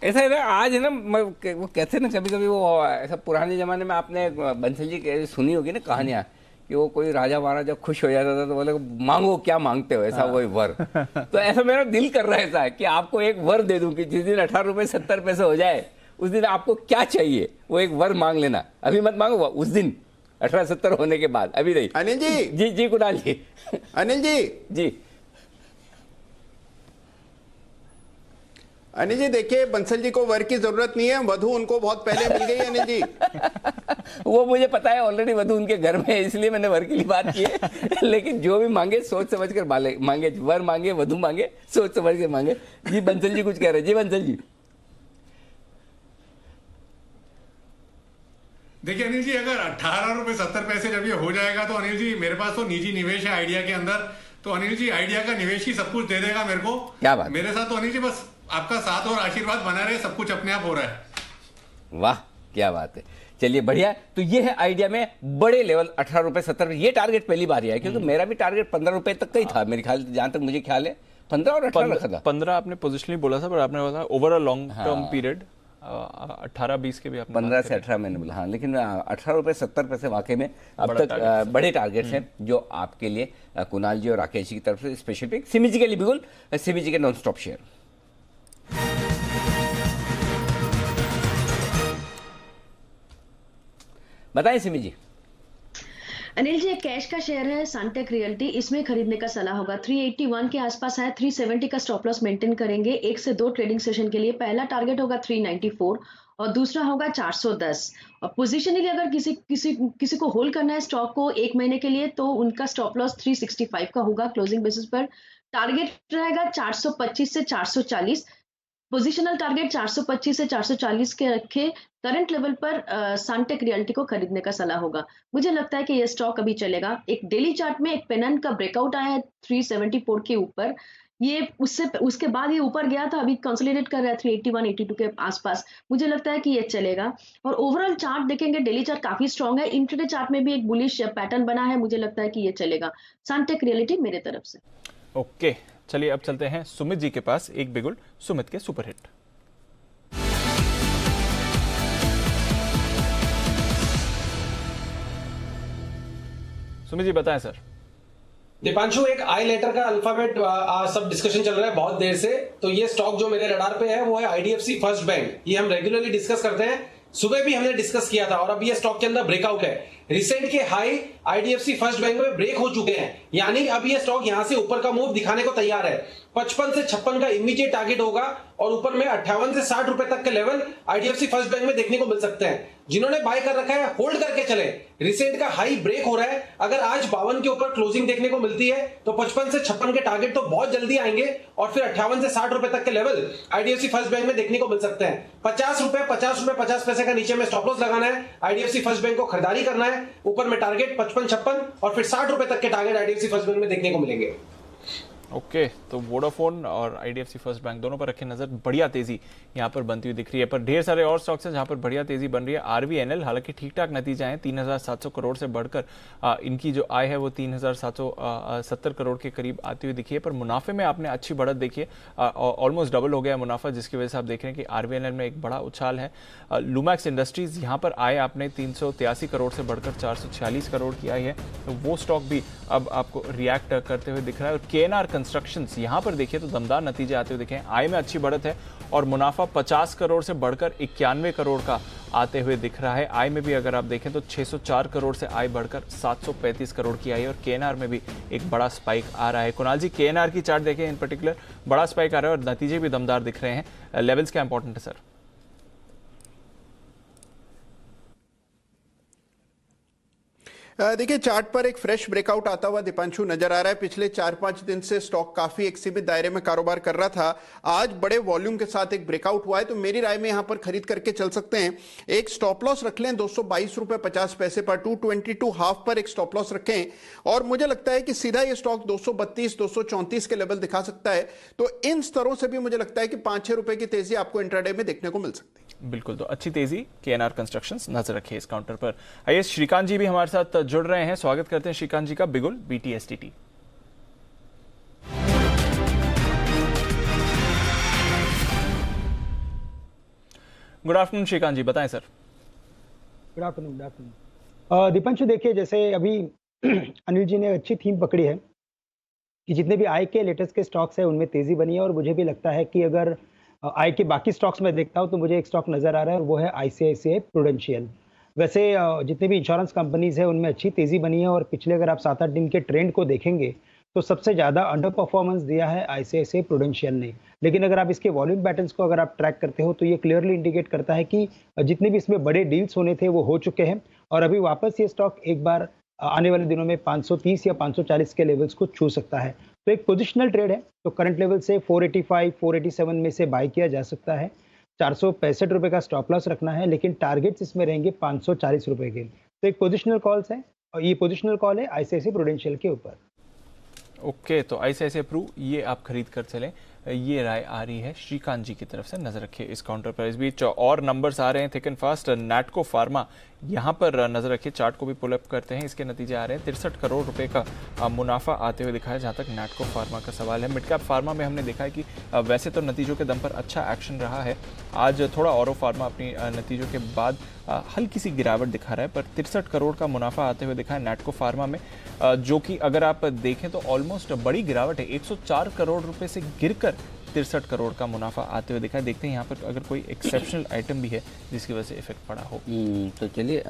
ऐसा है ना, आज है ना, वो कहते हैं ना कभी कभी, वो ऐसा पुराने जमाने में आपने बंसल जी सुनी होगी ना कहानियां कि वो कोई राजा महाराजा खुश हो जाता था तो बोले मांगो क्या मांगते हो, ऐसा वही वर। तो ऐसा मेरा दिल कर रहा है कि आपको एक वर दे दूं कि जिस दिन 18 रुपए 70 पैसे हो जाए उस दिन आपको क्या चाहिए वो एक वर मांग लेना। अभी मत मांगो, उस दिन 1870 होने के बाद, अभी नहीं। अनिल जी। जी जी कुणाल जी। अनिल जी। जी अनिल जी देखिए, बंसल जी को वर की जरूरत नहीं है, वधु उनको बहुत पहले मिल गई अनिल जी। वो मुझे पता है, ऑलरेडी वधु उनके घर में है, इसलिए मैंने वर के लिए बात की है। लेकिन जो भी मांगे सोच समझ कर मांगे, वर मांगे वधु मांगे सोच समझ कर मांगे। जी बंसल जी कुछ कह रहे हैं। जी बंसल जी। देखिए अनिल जी, अगर 18 रुपए 70 पैसे जब ये हो जाएगा तो अनिल जी मेरे पास तो निजी निवेश है आइडिया के अंदर, तो अनिल जी आइडिया का निवेश ही सब कुछ दे देगा मेरे को। क्या बात, मेरे साथ तो अनिल जी बस आपका साथ और आशीर्वाद बना रहे, सब कुछ अपने आप हो रहा है। वाह क्या बात है, चलिए बढ़िया। तो ये है आइडिया में बड़े लेवल 18 रुपए 70 रुपए, ये टारगेट पहली बार है, क्योंकि मेरा भी टारगेट 15 रुपए तक का ही था मेरे ख्याल, जहां तक मुझे ख्याल है 15 और 18 रखा था। 15 आपने पोजिशनली बोला था, पर आपने बोला over a long term period 18-20 के भी आपने 15 से 18 मैंने बोला, हाँ। लेकिन 18 रुपए 70 पैसे वाकई में अब तक बड़े टारगेट्स हैं जो आपके लिए कुणाल जी और राकेश जी की तरफ से स्पेशल पिक। सिमी जी के लिए बिल्कुल, सिमी जी के नॉन स्टॉप शेयर। बताएं सिमी जी। अनिल जी, एक कैश का शेयर है सनटेक रियल्टी, इसमें खरीदने का सलाह होगा। 381 के आसपास है, 370 का स्टॉप लॉस मेंटेन करेंगे 1 से 2 ट्रेडिंग सेशन के लिए। पहला टारगेट होगा 394 और दूसरा होगा 410। और पोजिशनली अगर किसी को होल्ड करना है स्टॉक को 1 महीने के लिए, तो उनका स्टॉप लॉस 365 का होगा क्लोजिंग बेसिस पर। टारगेट रहेगा 425 से 440। पोजिशनल टारगेट 425 से 440 के रखे। करंट लेवल पर सनटेक रियल्टी को खरीदने का सलाह होगा। मुझे लगता है कि यह स्टॉक अभी चलेगा। एक डेली चार्ट में एक पेनन का ब्रेकआउट आया है 374 के ऊपर, ये उसके बाद ये ऊपर गया था, अभी कंसोलिडेट कर रहा है 381 82 के आसपास। मुझे लगता है कि ये चलेगा। और ओवरऑल चार्ट देखेंगे, डेली चार्ट काफी स्ट्रांग है, इंट्राडे चार्ट में भी एक बुलिश पैटर्न बना है। मुझे लगता है कि ये चलेगा सनटेक रियल्टी मेरे तरफ से। ओके, चलिए अब चलते हैं सुमित जी के पास, एक बिगुल सुमित के सुपरहिट। सुमित जी बताएं सर। दीपांशु, एक आई लेटर का अल्फाबेट सब डिस्कशन चल रहा है बहुत देर से। तो ये स्टॉक जो मेरे रडार पे है वो है आईडीएफसी फर्स्ट बैंक। ये हम रेगुलरली डिस्कस करते हैं, सुबह भी हमने डिस्कस किया था, और अब ये स्टॉक के अंदर ब्रेकआउट है। रिसेंट के हाई आईडीएफसी फर्स्ट बैंक में ब्रेक हो चुके हैं, यानी अब ये स्टॉक यहां से ऊपर का मूव दिखाने को तैयार है। 55 से 56 का इमीडिएट टारगेट होगा, और ऊपर में 58 से 60 रुपए तक के लेवल आईडीएफसी फर्स्ट बैंक में देखने को मिल सकते हैं। जिन्होंने बाय कर रखा है होल्ड करके चले। रिसेंट का हाई ब्रेक हो रहा है, अगर आज 52 के ऊपर क्लोजिंग देखने को मिलती है तो 55 से 56 के टारगेट तो बहुत जल्दी आएंगे, और फिर 58 से 60 रुपए तक के लेवल आईडीएफसी फर्स्ट बैंक में देखने को मिल सकते हैं। 50 रुपए 50 पैसे का नीचे में स्टॉप लॉस लगाना है, आईडीएफसी फर्स्ट बैंक को खरीदारी करना है। ऊपर में टारगेट 55-56 और फिर 60 रुपए तक के टारगेट आईडीएफसी फर्स्ट बैंक में देखने को मिलेंगे। ओके, तो वोडाफोन और आईडीएफसी फर्स्ट बैंक दोनों पर रखें नजर। बढ़िया तेजी यहाँ पर बनती हुई दिख रही है, पर ढेर सारे और स्टॉक्स हैं जहां पर बढ़िया तेजी बन रही है। आरवीएनएल हालांकि ठीक ठाक नतीजा है, 3700 करोड़ से बढ़कर इनकी जो आय है वो 3770 करोड़ के करीब आती हुई दिखी है। पर मुनाफे में आपने अच्छी बढ़त देखी है, ऑलमोस्ट डबल हो गया मुनाफा, जिसकी वजह से आप देख रहे हैं कि आरवीएनएल में एक बड़ा उछाल है। लुमैक्स इंडस्ट्रीज यहाँ पर आय आपने 383 करोड़ से बढ़कर 446 करोड़ की आई है, तो वो स्टॉक भी अब आपको रिएक्ट करते हुए दिख रहा है। और केएनआर कंस्ट्रक्शंस यहाँ पर देखिए तो दमदार नतीजे आते हुए दिखे हैं। आय में अच्छी बढ़त है और मुनाफा 50 करोड़ से बढ़कर 91 करोड़ का आते हुए दिख रहा है। आय में भी अगर आप देखें तो 604 करोड़ से आय बढ़कर 735 करोड़ की आई है, और केएनआर में भी एक बड़ा स्पाइक आ रहा है। कुणाल जी, केएनआर की चार्ट देखें, इन पर्टिकुलर बड़ा स्पाइक आ रहा है और नतीजे भी दमदार दिख रहे हैं। लेवल्स क्या इंपॉर्टेंट है सर? देखिए, चार्ट पर एक फ्रेश ब्रेकआउट आता हुआ दीपांशु नजर आ रहा है। पिछले 4-5 दिन से स्टॉक काफी एक सीमित दायरे में कारोबार कर रहा था, आज बड़े वॉल्यूम के साथ एक ब्रेकआउट हुआ है, तो मेरी राय में यहां पर खरीद करके चल सकते हैं। एक स्टॉप लॉस रख लें 222 रुपए 50 पैसे पर, 222 हाफ पर एक स्टॉप लॉस रखें, और मुझे लगता है कि सीधा ये स्टॉक 232 234 के लेवल दिखा सकता है। तो इन स्तरों से भी मुझे लगता है कि 5-6 रुपए की तेजी आपको इंट्राडे में देखने को मिल सकती है। बिल्कुल, तो अच्छी तेजी केएनआर कंस्ट्रक्शंस, नजर रखिए इस काउंटर पर। आइए श्रीकांत जी भी हमारे साथ जुड़ रहे हैं, स्वागत करते हैं श्रीकांत जी का। बिगुल बीटीएसटीटी। गुड आफ्टरनून श्रीकांत जी, बताएं सर। गुड आफ्टरनून दीपांशु, देखिए जैसे अभी अनिल जी ने अच्छी थीम पकड़ी है कि जितने भी आय के लेटेस्ट के स्टॉक्स है उनमें तेजी बनी है, और मुझे भी लगता है कि अगर आय के बाकी स्टॉक्स में देखता हूं तो मुझे एक स्टॉक नजर आ रहा है, और वो है आईसीआईसीआई प्रूडेंशियल। वैसे जितने भी इंश्योरेंस कंपनीज है उनमें अच्छी तेजी बनी है और पिछले अगर आप 7-8 दिन के ट्रेंड को देखेंगे तो सबसे ज़्यादा अंडर परफॉर्मेंस दिया है आईसीआईसीआई प्रूडेंशियल ने। लेकिन अगर आप इसके वॉल्यूम पैटर्न्स को अगर आप ट्रैक करते हो तो ये क्लियरली इंडिकेट करता है कि जितने भी इसमें बड़े डील्स होने थे वो हो चुके हैं और अभी वापस ये स्टॉक एक बार आने वाले दिनों में 530 या 540 के लेवल्स को छू सकता है। तो एक पोजिशनल ट्रेड है, तो करंट लेवल से 485, 487 में से बाय किया जा सकता है। 465 रुपए का स्टॉप लॉस रखना है, लेकिन टारगेट्स इसमें रहेंगे 540 रुपए के। तो एक पोजिशनल कॉल्स है और ये पोजिशनल कॉल है आईसीआईसीआई प्रूडेंशियल के ऊपर। ओके, तो आईसीआईसीआई प्रू ये आप खरीद कर चलें, ये राय आ रही है श्रीकांत जी की तरफ से। नजर रखिए इस काउंटर पर। इस बीच और नंबर्स आ रहे हैं thick and fast. Natco pharma, यहाँ पर नजर रखिए, चार्ट को भी पुल अप करते हैं। इसके नतीजे आ रहे हैं 63 करोड़ रुपए का मुनाफा आते हुए दिखा है जहाँ तक नैटको फार्मा का सवाल है। मिड कैप फार्मा में हमने देखा है कि वैसे तो नतीजों के दम पर अच्छा एक्शन रहा है। आज थोड़ा औरो फार्मा अपनी नतीजों के बाद हल्की सी गिरावट दिखा रहा है, पर 63 करोड़ का मुनाफा आते हुए दिखा है नैटको फार्मा में, जो कि अगर आप देखें तो ऑलमोस्ट बड़ी गिरावट है। 104 करोड़ रुपए से गिरकर 63 करोड़ का मुनाफा आते हुए दिखा है। देखते हैं यहाँ पर अगर कोई एक्सेप्शनल आइटम भी है जिसकी वजह से इफेक्ट पड़ा हो। तो चलिए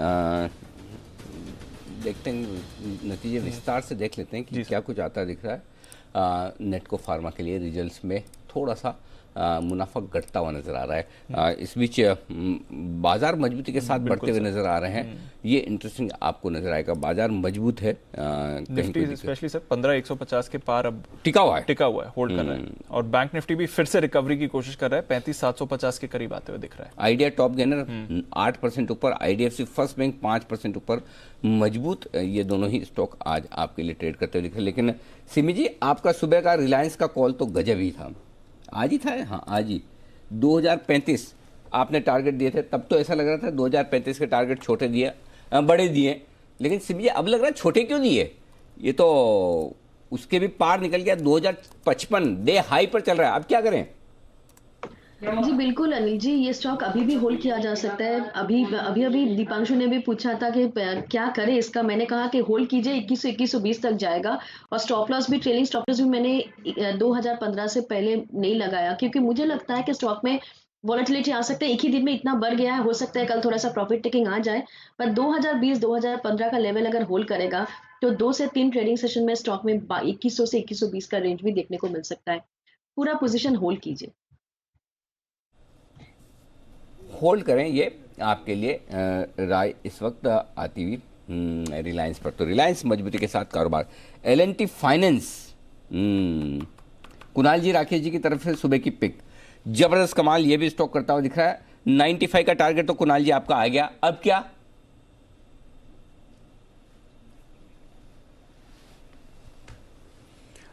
देखते हैं, नतीजे विस्तार से देख लेते हैं कि क्या कुछ आता दिख रहा है। नेटको फार्मा के लिए रिजल्ट्स में थोड़ा सा मुनाफा घटता हुआ नजर आ रहा है। इस बीच बाजार मजबूती के साथ बढ़ते हुए नजर आ रहे हैं। ये इंटरेस्टिंग आपको नजर आएगा, बाजार मजबूत है। निफ्टी स्पेशली सर 15,150 के पार अब टिका हुआ है, होल्ड कर रहा है। और बैंक निफ्टी भी फिर से रिकवरी की कोशिश कर रहा है, 35,750 के करीब आते हुए दिख रहा है। आइडिया टॉप गेनर 8% ऊपर, आईडीएफसी फर्स्ट बैंक 5% ऊपर, मजबूत ये दोनों ही स्टॉक आज आपके लिए ट्रेड करते हुए दिख रहे हैं। लेकिन सिमी जी, आपका सुबह का रिलायंस का कॉल तो गजब ही था, आज ही था। हाँ, आज ही 2035 आपने टारगेट दिए थे, तब तो ऐसा लग रहा था 2035 के टारगेट छोटे दिए, बड़े दिए। लेकिन सिर्फ अब लग रहा है छोटे क्यों दिए, ये तो उसके भी पार निकल गया। 2055 डे हाई पर चल रहा है, अब क्या करें? जी बिल्कुल अनिल जी, ये स्टॉक अभी भी होल्ड किया जा सकता है। अभी दीपांशु ने भी पूछा था कि क्या करें इसका, मैंने कहा कि होल्ड कीजिए, 2120 तक जाएगा। और स्टॉप लॉस भी, ट्रेलिंग स्टॉप लॉस भी मैंने 2015 से पहले नहीं लगाया, क्योंकि मुझे लगता है कि स्टॉक में वॉलेटिलिटी आ सकता है। एक ही दिन में इतना बढ़ गया है, हो सकता है कल थोड़ा सा प्रॉफिट टेकिंग आ जाए, पर 2020-2015 का लेवल अगर होल्ड करेगा तो 2 से 3 ट्रेडिंग सेशन में स्टॉक में 2100 से 2120 का रेंज भी देखने को मिल सकता है। पूरा पोजीशन होल्ड कीजिए, होल्ड करें, ये आपके लिए राय इस वक्त आती हुई रिलायंस पर। तो रिलायंस मजबूती के साथ कारोबार। एल&टी फाइनेंस, कुणाल जी राकेश जी की तरफ से सुबह की पिक, जबरदस्त कमाल, ये भी स्टॉक करता हुआ दिख रहा है। 95 का टारगेट तो कुणाल जी आपका आ गया, अब क्या?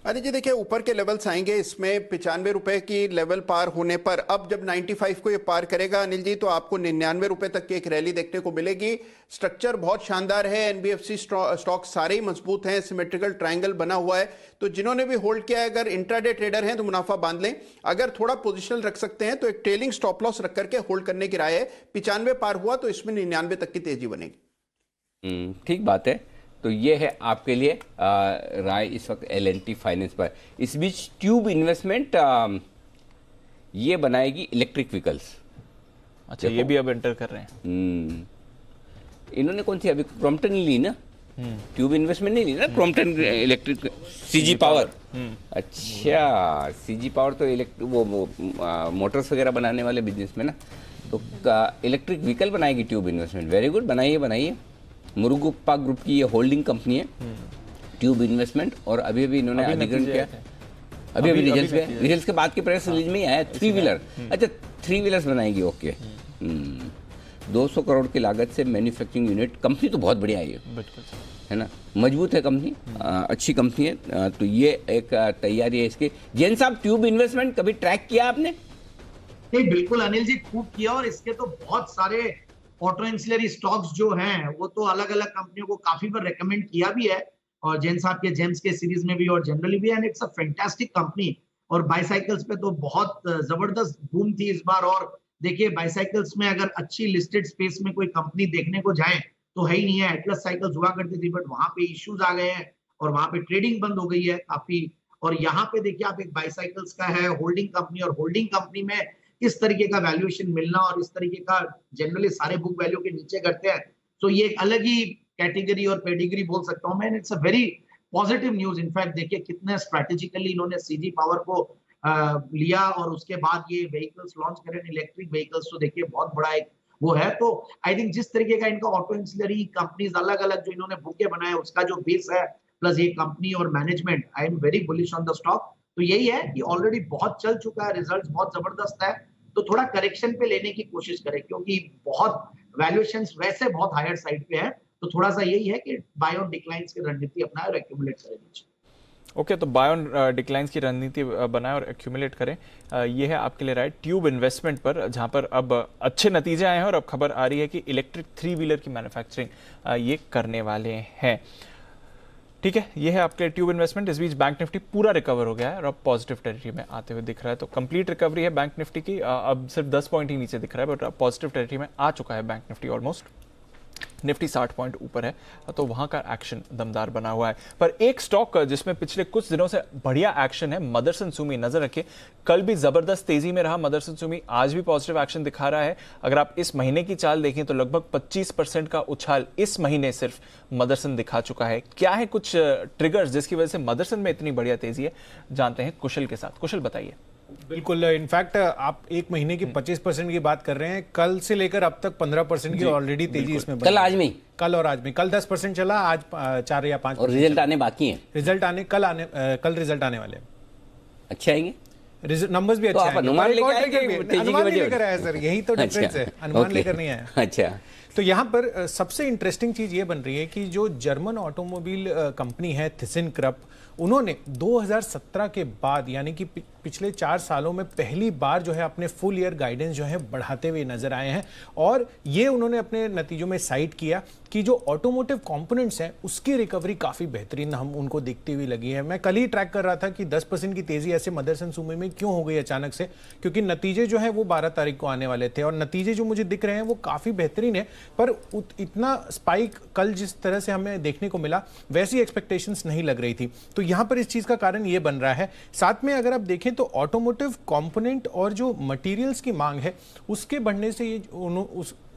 अरे जी देखिए, ऊपर के लेवल्स आएंगे, इसमें 95 रुपए की लेवल पार होने पर अब जब 95 को ये पार करेगा अनिल जी, तो आपको 99 रुपए तक की एक रैली देखने को मिलेगी। स्ट्रक्चर बहुत शानदार है, एनबीएफसी स्टॉक सारे ही मजबूत हैं, सिमेट्रिकल ट्रायंगल बना हुआ है। तो जिन्होंने भी होल्ड किया है, अगर इंट्राडे ट्रेडर हैं तो मुनाफा बांध लें, अगर थोड़ा पोजिशनल रख सकते हैं तो एक ट्रेलिंग स्टॉप लॉस रख करके होल्ड करने की राय है। 95 पार हुआ तो इसमें 99 तक की तेजी बनेगी। ठीक बात है। तो ये है आपके लिए राय इस वक्त एल&टी फाइनेंस पर। इस बीच ट्यूब इन्वेस्टमेंट ये बनाएगी इलेक्ट्रिक व्हीकल्स। अच्छा, ये भी अब एंटर कर रहे हैं। इन्होंने कौन सी अभी क्रॉम्पटन ली ना, ट्यूब इन्वेस्टमेंट नहीं ली ना, क्रॉम्पटन इलेक्ट्रिक, सीजी पावर। अच्छा, सीजी पावर तो वो मोटर्स वगैरह बनाने वाले बिजनेस में ना, तो इलेक्ट्रिक व्हीकल बनाएगी ट्यूब इन्वेस्टमेंट। वेरी गुड, बनाइए। मुरुगुप्पा ग्रुप की ये होल्डिंग कंपनी है ट्यूब इन्वेस्टमेंट, और अभी इन्होंने अधिग्रहण किया। अभी रिजल्ट्स के बाद की प्रेस रिलीज में ही आया। 3 व्हीलर, अच्छा 3 व्हीलर्स बनाएगी, ओके। 200 करोड़ की लागत से मैन्युफैक्चरिंग यूनिट, कंपनी तो बहुत बढ़िया है ना, मजबूत है कंपनी, अच्छी कंपनी है। तो ये एक तैयारी है इसकी। जैन साहब, ट्यूब इन्वेस्टमेंट कभी ट्रैक किया आपने? नहीं, बिल्कुल अनिल जी, खूब किया। और इसके तो बहुत सारे ऑटो एंसिलरी स्टॉक्स जो हैं वो तो अलग अलग कंपनियों को काफी बार रेकमेंड किया भी है, और जैन साहब के जेम्स के सीरीज में भी और जनरली भी, and it's a fantastic company. और बाईसाइकिल्स पे तो बहुत जबरदस्त बूम थी इस बार। और देखिए, बाईसाइकिल्स में अगर अच्छी लिस्टेड स्पेस में कोई कंपनी देखने को जाए तो है ही नहीं है। एटलस साइकिल्स हुआ करती थी, बट वहां पे इश्यूज आ गए हैं और वहां पे ट्रेडिंग बंद हो गई है काफी। और यहाँ पे देखिए आप, एक बाईसाइकिल्स का है होल्डिंग कंपनी, और होल्डिंग कंपनी में इस तरीके का वैल्यूएशन मिलना और इस तरीके का जनरली सारे बुक वैल्यू के नीचे करते हैं, सो ये एक अलग ही कैटेगरी और पेडिग्री बोल सकता हूँ मैं। It's a very positive news. In fact देखिए कितने स्ट्रेटेजिकली इन्होंने सीजी पावर को लिया और उसके बाद ये व्हीकल्स लॉन्च करें, इलेक्ट्रिक व्हीकल्स, तो देखिए बहुत बड़ा एक वो है। तो आई थिंक जिस तरीके का इनका ऑटो इंसिलरी कंपनीज अलग अलग जो इन्होंने बुके बनाए उसका जो बेस है प्लस ये कंपनी और management, I am very bullish on the stock. तो यही है कि ऑलरेडी बहुत चल चुका है, रिजल्ट्स बहुत जबरदस्त है, तो थोड़ा करेक्शन पे लेने की कोशिश करें क्योंकि बहुत वैल्यूएशंस वैसे बहुत हायर साइड पे है। तो थोड़ा सा यही है कि बाय ऑन डिक्लाइंस की रणनीति अपनाए और एक्यूमुलेट करें नीचे। ओके, तो बाय ऑन डिक्लाइंस की रणनीति बनाएं और एक्यूमुलेट करें, ये है आपके लिए राइट। ट्यूब इन्वेस्टमेंट पर जहां पर अब अच्छे नतीजे आए हैं और अब खबर आ रही है कि इलेक्ट्रिक 3 व्हीलर की मैन्युफैक्चरिंग ये करने वाले हैं। ठीक है, ये है आपके ट्यूब इन्वेस्टमेंट। इस बीच बैंक निफ्टी पूरा रिकवर हो गया है और अब पॉजिटिव टेरिटरी में आते हुए दिख रहा है। तो कंप्लीट रिकवरी है बैंक निफ्टी की, अब सिर्फ 10 पॉइंट ही नीचे दिख रहा है, बट पॉजिटिव टेरिटरी में आ चुका है bank Nifty almost. Nifty 60 point ऊपर है, तो वहां का एक्शन दमदार बना हुआ है। पर एक स्टॉक जिसमें पिछले कुछ दिनों से बढ़िया एक्शन है, मदरसन सुमी। नजर रखिए, कल भी जबरदस्त तेजी में रहा मदरसन सुमी, आज भी पॉजिटिव एक्शन दिखा रहा है। अगर आप इस महीने की चाल देखें तो लगभग 25% का उछाल इस महीने सिर्फ मदरसन दिखा चुका है। क्या है कुछ ट्रिगर्स जिसकी वजह से मदरसन में इतनी बढ़िया तेजी है, जानते हैं कुशल के साथ। कुशल बताइए। बिल्कुल, इनफैक्ट आप एक महीने की 25% की बात कर रहे हैं, कल से लेकर अब तक 15% की ऑलरेडी तेजी इसमें कल आज में, कल और आज में। कल 10% चला, आज 4 या 5, और रिजल्ट आने बाकी हैं। रिजल्ट आने कल रिजल्ट आने वाले हैं। अच्छे आएंगे, नंबर्स भी अच्छे आएंगे। अनुमान लेकर आया सर, यही तो डिफरेंस है, अनुमान लेकर नहीं आया। अच्छा, तो यहाँ पर सबसे इंटरेस्टिंग चीज ये बन रही है कि जो जर्मन ऑटोमोबाइल कंपनी है थिसेनक्रप, उन्होंने 2017 के बाद यानी कि पिछले 4 सालों में पहली बार जो है अपने फुल ईयर गाइडेंस जो है बढ़ाते हुए नजर आए हैं। और ये उन्होंने अपने नतीजों में साइट किया कि जो ऑटोमोटिव कंपोनेंट्स हैं उसकी रिकवरी काफ़ी बेहतरीन हम उनको दिखती हुई लगी है। मैं कल ही ट्रैक कर रहा था कि 10% की तेज़ी ऐसे मदरसन सुमी में क्यों हो गई अचानक से, क्योंकि नतीजे जो है वो 12 तारीख को आने वाले थे और नतीजे जो मुझे दिख रहे हैं वो काफ़ी बेहतरीन है। पर इतना स्पाइक कल जिस तरह से हमें देखने को मिला वैसी एक्सपेक्टेशंस नहीं लग रही थी। तो यहाँ पर इस चीज़ का कारण ये बन रहा है। साथ में अगर आप देखें तो ऑटोमोटिव कंपोनेंट और जो मटेरियल्स की मांग है उसके बढ़ने से ये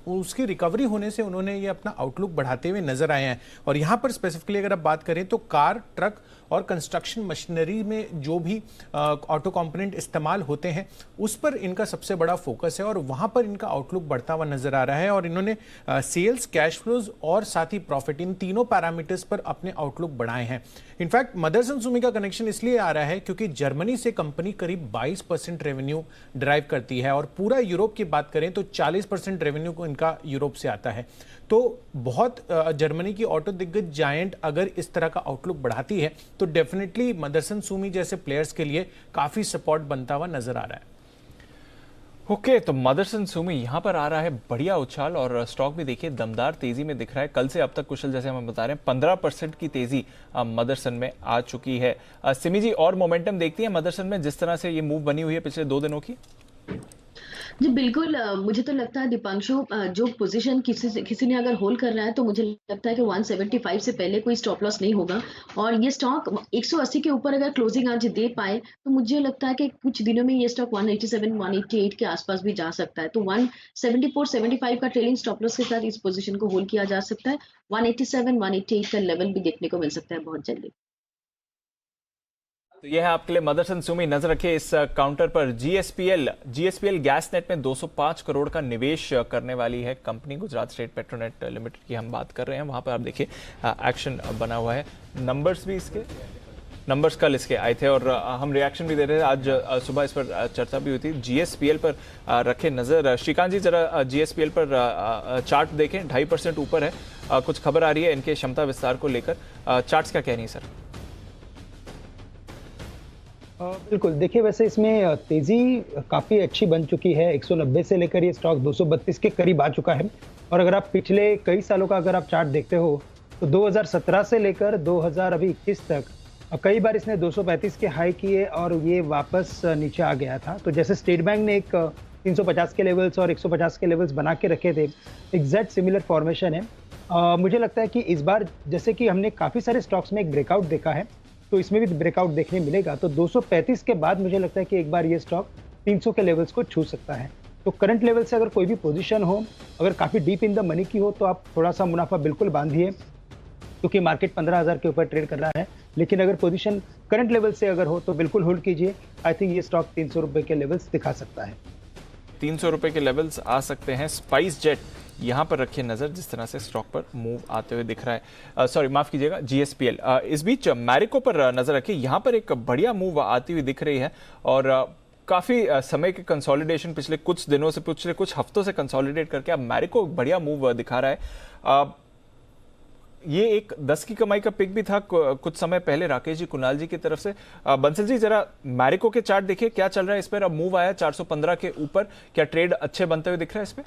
उसकी रिकवरी होने से उन्होंने ये अपना आउटलुक बढ़ाते हुए नजर आए हैं। और यहाँ पर स्पेसिफिकली अगर आप बात करें तो कार, ट्रक और कंस्ट्रक्शन मशीनरी में जो भी ऑटो कंपोनेंट इस्तेमाल होते हैं उस पर इनका सबसे बड़ा फोकस है और वहाँ पर इनका आउटलुक बढ़ता हुआ नजर आ रहा है। और इन्होंने सेल्स, कैश फ्लोज और साथ ही प्रॉफिट, इन तीनों पैरामीटर्स पर अपने आउटलुक बढ़ाए हैं। इनफैक्ट मदरसन सुमी का कनेक्शन इसलिए आ रहा है क्योंकि जर्मनी से कंपनी करीब 22% रेवेन्यू ड्राइव करती है और पूरा यूरोप की बात करें तो 40% रेवेन्यू को इनका यूरोप से आता है। तो बहुत जर्मनी की ऑटो दिग्गज जायंट अगर इस तरह का आउटलुक बढ़ाती है तो डेफिनेटली मदरसन सुमी जैसे प्लेयर्स के लिए काफी सपोर्ट बनता हुआ नजर आ रहा है। ओके, तो मदरसन सुमी यहाँ पर आ रहा है बढ़िया उछाल और स्टॉक भी देखिए दमदार तेजी में दिख रहा है। कल से अब तक कुशल जैसे हम बता रहे हैं 15% की तेजी मदरसन में आ चुकी है। सिमी जी, और मोमेंटम देखती है मदरसन में जिस तरह से ये मूव बनी हुई है पिछले 2 दिनों की? जी बिल्कुल, मुझे तो लगता है दीपांशु, जो पोजीशन किसी ने अगर होल्ड कर रहा है तो मुझे लगता है कि 175 से पहले कोई स्टॉप लॉस नहीं होगा और ये स्टॉक 180 के ऊपर अगर क्लोजिंग आज दे पाए तो मुझे लगता है कि कुछ दिनों में ये स्टॉक 187, 188 के आसपास भी जा सकता है। तो 174, 75 का ट्रेलिंग स्टॉप लॉस के साथ इस पोजीशन को होल्ड किया जा सकता है। 187, 188 का लेवल भी देखने को मिल सकता है बहुत जल्दी। तो यह है आपके लिए मदरसन सुमी। नजर रखिए इस काउंटर पर जीएसपीएल गैस नेट में 205 करोड़ का निवेश करने वाली है company. Gujarat state Petronet limited की हम बात कर रहे हैं। वहां पर आप देखिए एक्शन बना हुआ है। नंबर्स कल इसके आए थे और हम रिएक्शन भी दे रहे थे। आज सुबह इस पर चर्चा भी हुई थी। जीएसपीएल पर रखे नजर। श्रीकांत जी, जरा जीएसपीएल पर चार्ट देखें, 2.5% ऊपर है। कुछ खबर आ रही है इनके क्षमता विस्तार को लेकर, चार्ट्स क्या कह रही है सर? बिल्कुल, देखिए वैसे इसमें तेजी काफ़ी अच्छी बन चुकी है। 190 से लेकर ये स्टॉक 232 के करीब आ चुका है। और अगर आप पिछले कई सालों का अगर आप चार्ट देखते हो तो 2017 से लेकर 2021 तक कई बार इसने 235 के हाई किए और ये वापस नीचे आ गया था। तो जैसे स्टेट बैंक ने एक 350 के लेवल्स और 150 के लेवल्स बना के रखे थे, एग्जैक्ट सिमिलर फॉर्मेशन है। मुझे लगता है कि इस बार जैसे कि हमने काफ़ी सारे स्टॉक्स में एक ब्रेकआउट देखा है तो इसमें भी ब्रेकआउट देखने मिलेगा। तो 235 के बाद मुझे लगता है कि एक बार ये स्टॉक 300 के लेवल्स को छू सकता है। तो करंट लेवल से अगर कोई भी पोजीशन हो, अगर काफ़ी डीप इन द मनी की हो, तो आप थोड़ा सा मुनाफा बिल्कुल बांधिए, क्योंकि मार्केट 15,000 के ऊपर ट्रेड कर रहा है। लेकिन अगर पोजीशन करंट लेवल से अगर हो तो बिल्कुल होल्ड कीजिए। आई थिंक ये स्टॉक 300 रुपए के लेवल्स दिखा सकता है। 300 रुपए के लेवल्स आ सकते हैं। स्पाइस जेट यहाँ पर रखिए नजर, जिस तरह से स्टॉक पर मूव आते हुए दिख रहा है। सॉरी माफ कीजिएगा, जीएसपीएल। इस बीच मैरिको पर नजर रखिए, यहाँ पर एक बढ़िया मूव आती हुई दिख रही है और काफी समय के कंसोलिडेशन पिछले कुछ दिनों से, पिछले कुछ हफ्तों से कंसोलिडेट करके अब मैरिको बढ़िया मूव दिखा रहा है। ये एक 10 की कमाई का पिक भी था कुछ समय पहले राकेश जी, कुणाल जी की तरफ से। बंसल जी जरा मैरिको के चार्ट देखिए क्या चल रहा है इस पर। अब मूव आया 415 के ऊपर, क्या ट्रेड अच्छे बनते हुए दिख रहा है इस पे?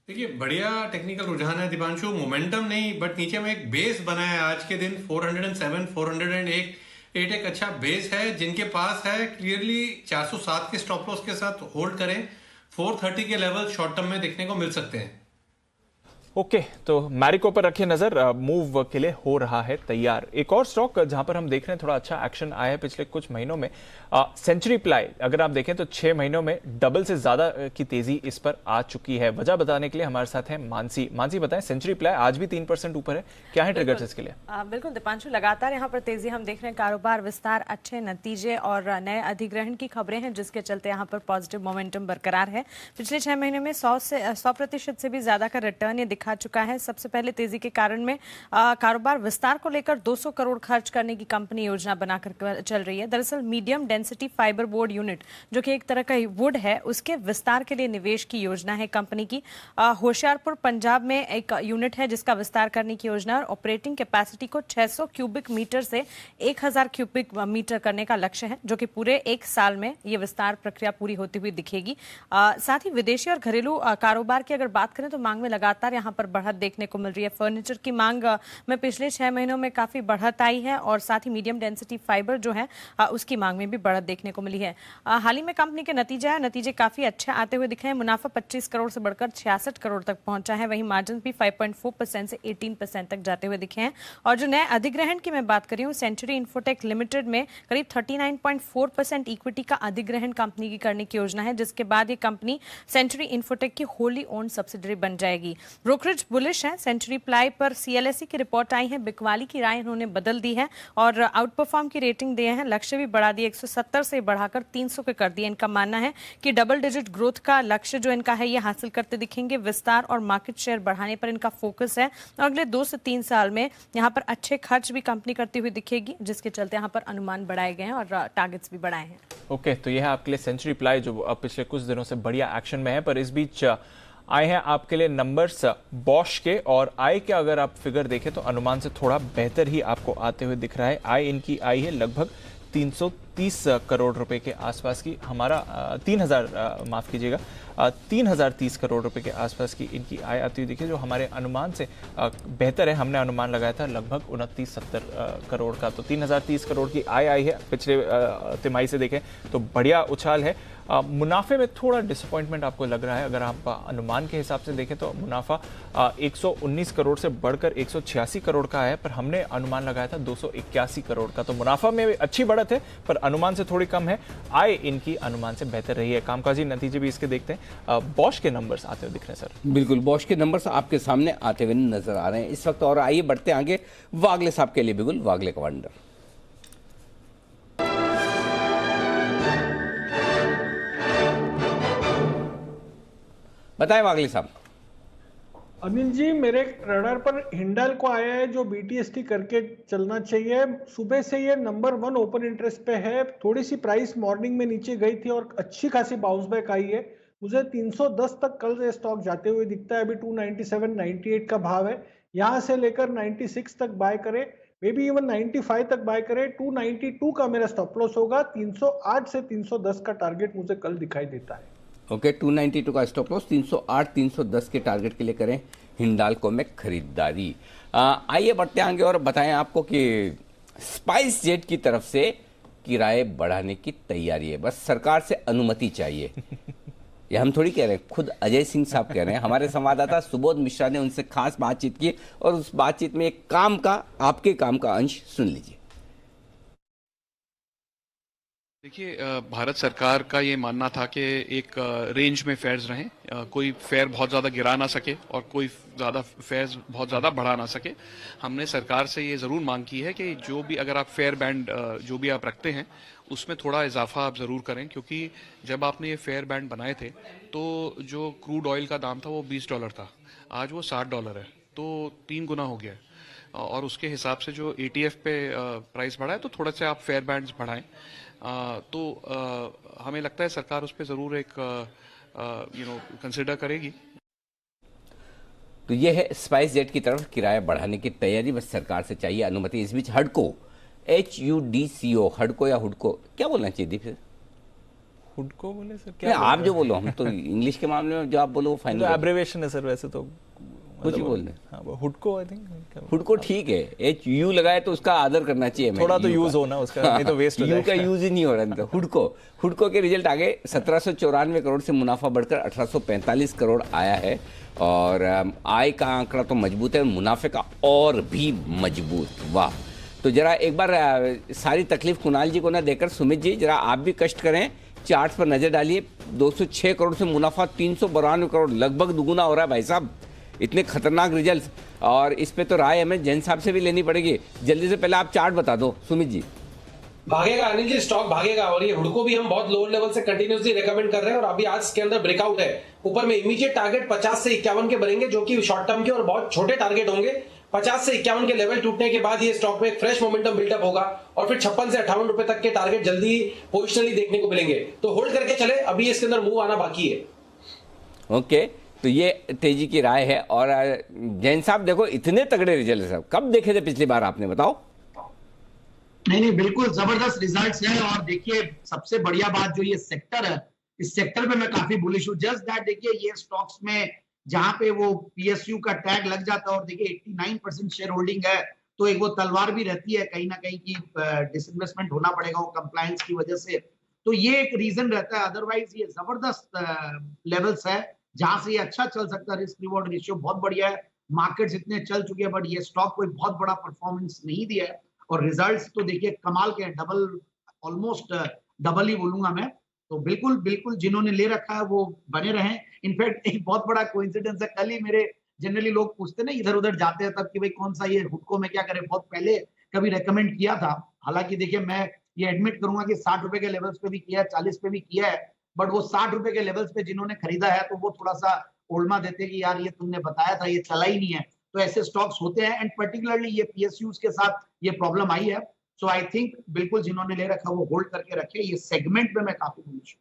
देखिए बढ़िया टेक्निकल रुझान है दीपांशु, मोमेंटम नहीं बट नीचे में एक बेस बना है आज के दिन 407, 408 एक अच्छा बेस है। जिनके पास है क्लियरली 407 के स्टॉप लॉस के साथ होल्ड करें। 430 के लेवल शॉर्ट टर्म में देखने को मिल सकते हैं। ओके, तो मैरिको पर रखिए नजर, मूव के लिए हो रहा है तैयार। एक और स्टॉक जहां पर हम देख रहे हैं थोड़ा अच्छा एक्शन आया है पिछले कुछ महीनों में, सेंचुरी प्लाई। अगर आप देखें तो 6 महीनों में डबल से ज्यादा की तेजी इस पर आ चुकी है। वजह बताने के लिए हमारे साथ है मानसी। मानसी बताएं, सेंचुरी प्लाई आज भी 3% ऊपर है, क्या है ट्रिगर्स इसके लिए? बिल्कुल दीपांशु, लगातार यहाँ पर तेजी हम देख रहे हैं। कारोबार विस्तार, अच्छे नतीजे और नए अधिग्रहण की खबरें हैं, जिसके चलते यहाँ पर पॉजिटिव मोमेंटम बरकरार है। पिछले 6 महीने में 100% से भी ज्यादा का रिटर्न ये दिखा चुका है। सबसे पहले तेजी के कारण में कारोबार विस्तार को लेकर 200 करोड़ खर्च करने की कंपनी योजना बनाकर चल रही है। दरअसल medium density fibre board unit, जो कि एक तरह का वुड है, उसके विस्तार के लिए निवेश की योजना है कंपनी की। होशियारपुर पंजाब में एक यूनिट है जिसका विस्तार करने की योजना है। ऑपरेटिंग कैपेसिटी को 600 क्यूबिक मीटर से 1000 क्यूबिक मीटर करने का लक्ष्य है, जो कि पूरे 1 साल में ये विस्तार प्रक्रिया पूरी होती हुई दिखेगी। साथ ही विदेशी और घरेलू कारोबार की अगर बात करें तो मांग में लगातार यहाँ पर बढ़त देखने को मिल रही है। फर्नीचर की मांग में पिछले 6 महीनों में काफी बढ़त आई है और साथ ही मीडियम डेंसिटी फाइबर जो है उसकी मांग में भी बढ़त देखने को मिली है। हाल ही में कंपनी के नतीजे काफी अच्छे आते हुए दिखे हैं। मुनाफा 25 करोड़ से बढ़कर 66 करोड़ तक पहुंचा है। वहीं मार्जिन भी 5.4% से 18% तक जाते हुए दिखे हैं। और जो नए अधिग्रहण की मैं बात करी हूँ, सेंचुरी इन्फोटेक लिमिटेड में करीब 39.4% इक्विटी का अधिग्रहण कंपनी की करने की योजना है, जिसके बाद ये कंपनी सेंचुरी इन्फोटेक की होली ओन्ड सब्सिडरी बन जाएगी। ब्रोकरेज बुलिश है। सेंचुरी प्लाई पर सीएलएसई की रिपोर्ट आई है, बिकवाली की राय उन्होंने बदल दी है और आउट परफॉर्म की रेटिंग दिए हैं। लक्ष्य भी बढ़ा दिए, 170 से बढ़ाकर 300 के कर दिए। इनका मानना है कि डबल डिजिट ग्रोथ का लक्ष्य जो इनका है ये हासिल करते दिखेंगे। विस्तार और मार्केट शेयर बढ़ाने पर इनका फोकस है और अगले 2 से 3 साल में यहाँ पर अच्छे खर्च भी कंपनी करती हुई दिखेगी, जिसके चलते यहाँ पर अनुमान बढ़ाए गए हैं और टारगेट्स भी बढ़ाए हैं। ओके, तो यह है आपके लिए सेंचुरी प्लाई जो पिछले कुछ दिनों से बढ़िया एक्शन में है। पर इस बीच आए हैं आपके लिए नंबर्स बॉश के, और आय के अगर आप फिगर देखें तो अनुमान से थोड़ा बेहतर ही आपको आते हुए दिख रहा है। आय इनकी आई है लगभग 330 करोड़ रुपए के आसपास की। हमारा 3030 करोड़ रुपए के आसपास की इनकी आय आती हुई दिखी, जो हमारे अनुमान से बेहतर है। हमने अनुमान लगाया था लगभग 29-70 करोड़ का, तो 3030 करोड़ की आय आई है। पिछले तिमाही से देखें तो बढ़िया उछाल है। मुनाफे में थोड़ा डिसअपॉइंटमेंट आपको लग रहा है। अगर आप अनुमान के हिसाब से देखें तो मुनाफा 119 करोड़ से बढ़कर 186 करोड़ का है, पर हमने अनुमान लगाया था 281 करोड़ का। तो मुनाफा में अच्छी बढ़त है पर अनुमान से थोड़ी कम है। आय इनकी अनुमान से बेहतर रही है। कामकाजी नतीजे भी इसके देखते हैं। बॉश के नंबर्स आते हुए दिख रहे हैं सर। बिल्कुल, बॉश के नंबर्स आपके सामने आते हुए नजर आ रहे हैं इस वक्त। और आइए बढ़ते आगे वागले साहब के लिए। बिल्कुल, वागले कमांडर बताएं वागले साहब। अनिल जी, मेरे रडार पर हिंडाल्को आया है जो बीटीएसटी करके चलना चाहिए। सुबह से ये नंबर 1 ओपन इंटरेस्ट पे है। थोड़ी सी प्राइस मॉर्निंग में नीचे गई थी और अच्छी खासी बाउंस बैक आई है। मुझे 310 तक कल से स्टॉक जाते हुए दिखता है। अभी 297-98 का भाव है। यहां से लेकर 96 तक बाय करें, मे बी इवन 95 तक बाय करें। 292 का मेरा स्टॉप लॉस होगा। 308 से 310 का टारगेट मुझे कल दिखाई देता है। ओके, 292 का स्टॉप लॉस, 308-310 के टारगेट के लिए करें हिंडाल्को में खरीदारी। आइए बढ़ते आगे और बताएं आपको कि स्पाइस जेट की तरफ से किराए बढ़ाने की तैयारी है, बस सरकार से अनुमति चाहिए। ये हम थोड़ी कह रहे हैं, खुद अजय सिंह साहब कह रहे हैं। हमारे संवाददाता सुबोध मिश्रा ने उनसे खास बातचीत की और उस बातचीत में एक आपके काम का अंश सुन लीजिए। देखिए, भारत सरकार का ये मानना था कि एक रेंज में फेयर्स रहें, कोई फेयर बहुत ज़्यादा गिरा ना सके और कोई ज़्यादा फेयर्स बहुत ज़्यादा बढ़ा ना सके। हमने सरकार से ये ज़रूर मांग की है कि जो भी अगर आप फेयर बैंड जो भी आप रखते हैं उसमें थोड़ा इजाफा आप ज़रूर करें, क्योंकि जब आपने ये फेयर बैंड बनाए थे तो जो क्रूड ऑयल का दाम था वो $20 था, आज वो $60 है, तो 3 गुना हो गया है। और उसके हिसाब से जो ETF पे प्राइस बढ़ा है तो थोड़ा से आप फेयर बैंड्स बढ़ाएं, तो हमें लगता है सरकार उस पर ज़रूर एक कंसिडर करेगी। तो ये है स्पाइस जेट की तरफ किराया बढ़ाने की तैयारी, बस सरकार से चाहिए अनुमति। इस बीच हडको, HUDCO, हडको या हुडको क्या बोलना चाहिए दीप सर? हुडको बोले सर? क्या आप जो बोलो, हम तो इंग्लिश के मामले में जो आप बोलो वो फाइनल एब्रिविएशन है सर, वैसे तो कुछ भी बोल रहे। हाँ, हुडको आई थिंक। हुडको ठीक है, HU लगाए तो उसका आदर करना चाहिए, थोड़ा तो यूज होना उसका, नहीं तो वेस्ट हो जाएगा। यू का यूज ही नहीं हो रहा। हुडको के रिजल्ट आगे 1794 करोड़ से मुनाफा बढ़कर 1845 करोड़ आया है और आय का आंकड़ा तो मजबूत है, मुनाफे का और भी मजबूत। वाह। तो जरा एक बार सारी तकलीफ कुणाल जी को ना देकर सुमित जी जरा आप भी कष्ट करें, चार्ट पर नजर डालिए। 206 करोड़ से मुनाफा 392 करोड़, लगभग दुगुना हो रहा है भाई साहब। इतने खतरनाक रिजल्ट, और इस पे तो राय हमें जैन साहब से भी लेनी पड़ेगी। जल्दी से पहले आप चार्ट बता दो सुमित जी। भागेगा अनिल जी, स्टॉक भागेगा, और ये हुडको भी हम बहुत लोअर लेवल से कंटिन्यूसली रेकमेंड कर रहे हैं और अभी आज के अंदर ब्रेकआउट है। ऊपर में इमीडिएट टारगेट 50 से 51 के बनेंगे, जो कि शॉर्ट टर्म के और बहुत छोटे टारगेट होंगे। 50 से 51 के लेवल टूटने के बाद ये स्टॉक में एक फ्रेश मोमेंटम बिल्डअप होगा और फिर 56 से 58 रुपए तक के टारगेट जल्दी ही पोजिशनली देखने को मिलेंगे। तो होल्ड करके चले, अभी इसके अंदर मूव आना बाकी है। ओके, तो ये तेजी की राय है। और जैन साहब देखो, इतने तगड़े रिजल्ट साहब कब देखे थे पिछली बार आपने, बताओ? नहीं, बिल्कुल जबरदस्त रिजल्ट्स हैं। और देखिए सबसे बढ़िया बात जो ये सेक्टर है, इस सेक्टर पे मैं काफी बुलिश हूँ। जस्ट दैट देखिए ये स्टॉक्स में जहां पे वो PSU का टैग लग जाता है और देखिए 89% शेयर होल्डिंग है, तो एक वो तलवार भी रहती है कहीं ना कहीं की डिसइन्वेस्टमेंट होना पड़ेगा वो कंप्लायंस की वजह से, तो ये एक रीजन रहता है। अदरवाइज ये जबरदस्त लेवल्स है जहां से ये अच्छा चल सकता है। रिस्क रिवॉर्ड रेशियो बहुत बढ़िया है, मार्केट्स इतने चल चुके हैं, बट ये स्टॉक कोई बहुत बड़ा परफॉर्मेंस नहीं दिया है। और रिजल्ट्स तो देखिए कमाल के, डबल, ऑलमोस्ट डबल ही बोलूंगा मैं। तो बिल्कुल बिल्कुल जिन्होंने ले रखा है वो बने रहें। इनफैक्ट एक बहुत बड़ा कोइंसिडेंस है, कल ही मेरे जनरली लोग पूछते ना इधर उधर जाते हैं तब कि भाई कौन सा ये हुडको में क्या करें, बहुत पहले कभी रेकमेंड किया था। हालांकि देखिए मैं ये एडमिट करूंगा कि 60 रुपए के लेवल्स पे भी किया है, 40 पे भी किया है, बट वो 60 रुपए के लेवल्स पे जिन्होंने खरीदा है तो वो थोड़ा सा ओल्मा देते कि यार ये तुमने बताया था, ये चला ही नहीं है। तो ऐसे स्टॉक्स होते हैं, एंड पर्टिकुलरली ये PSUs के साथ ये प्रॉब्लम आई है। सो आई थिंक बिल्कुल जिन्होंने ले रखा वो होल्ड करके रखे। ये सेगमेंट में मैं काफी बुलिश हूं।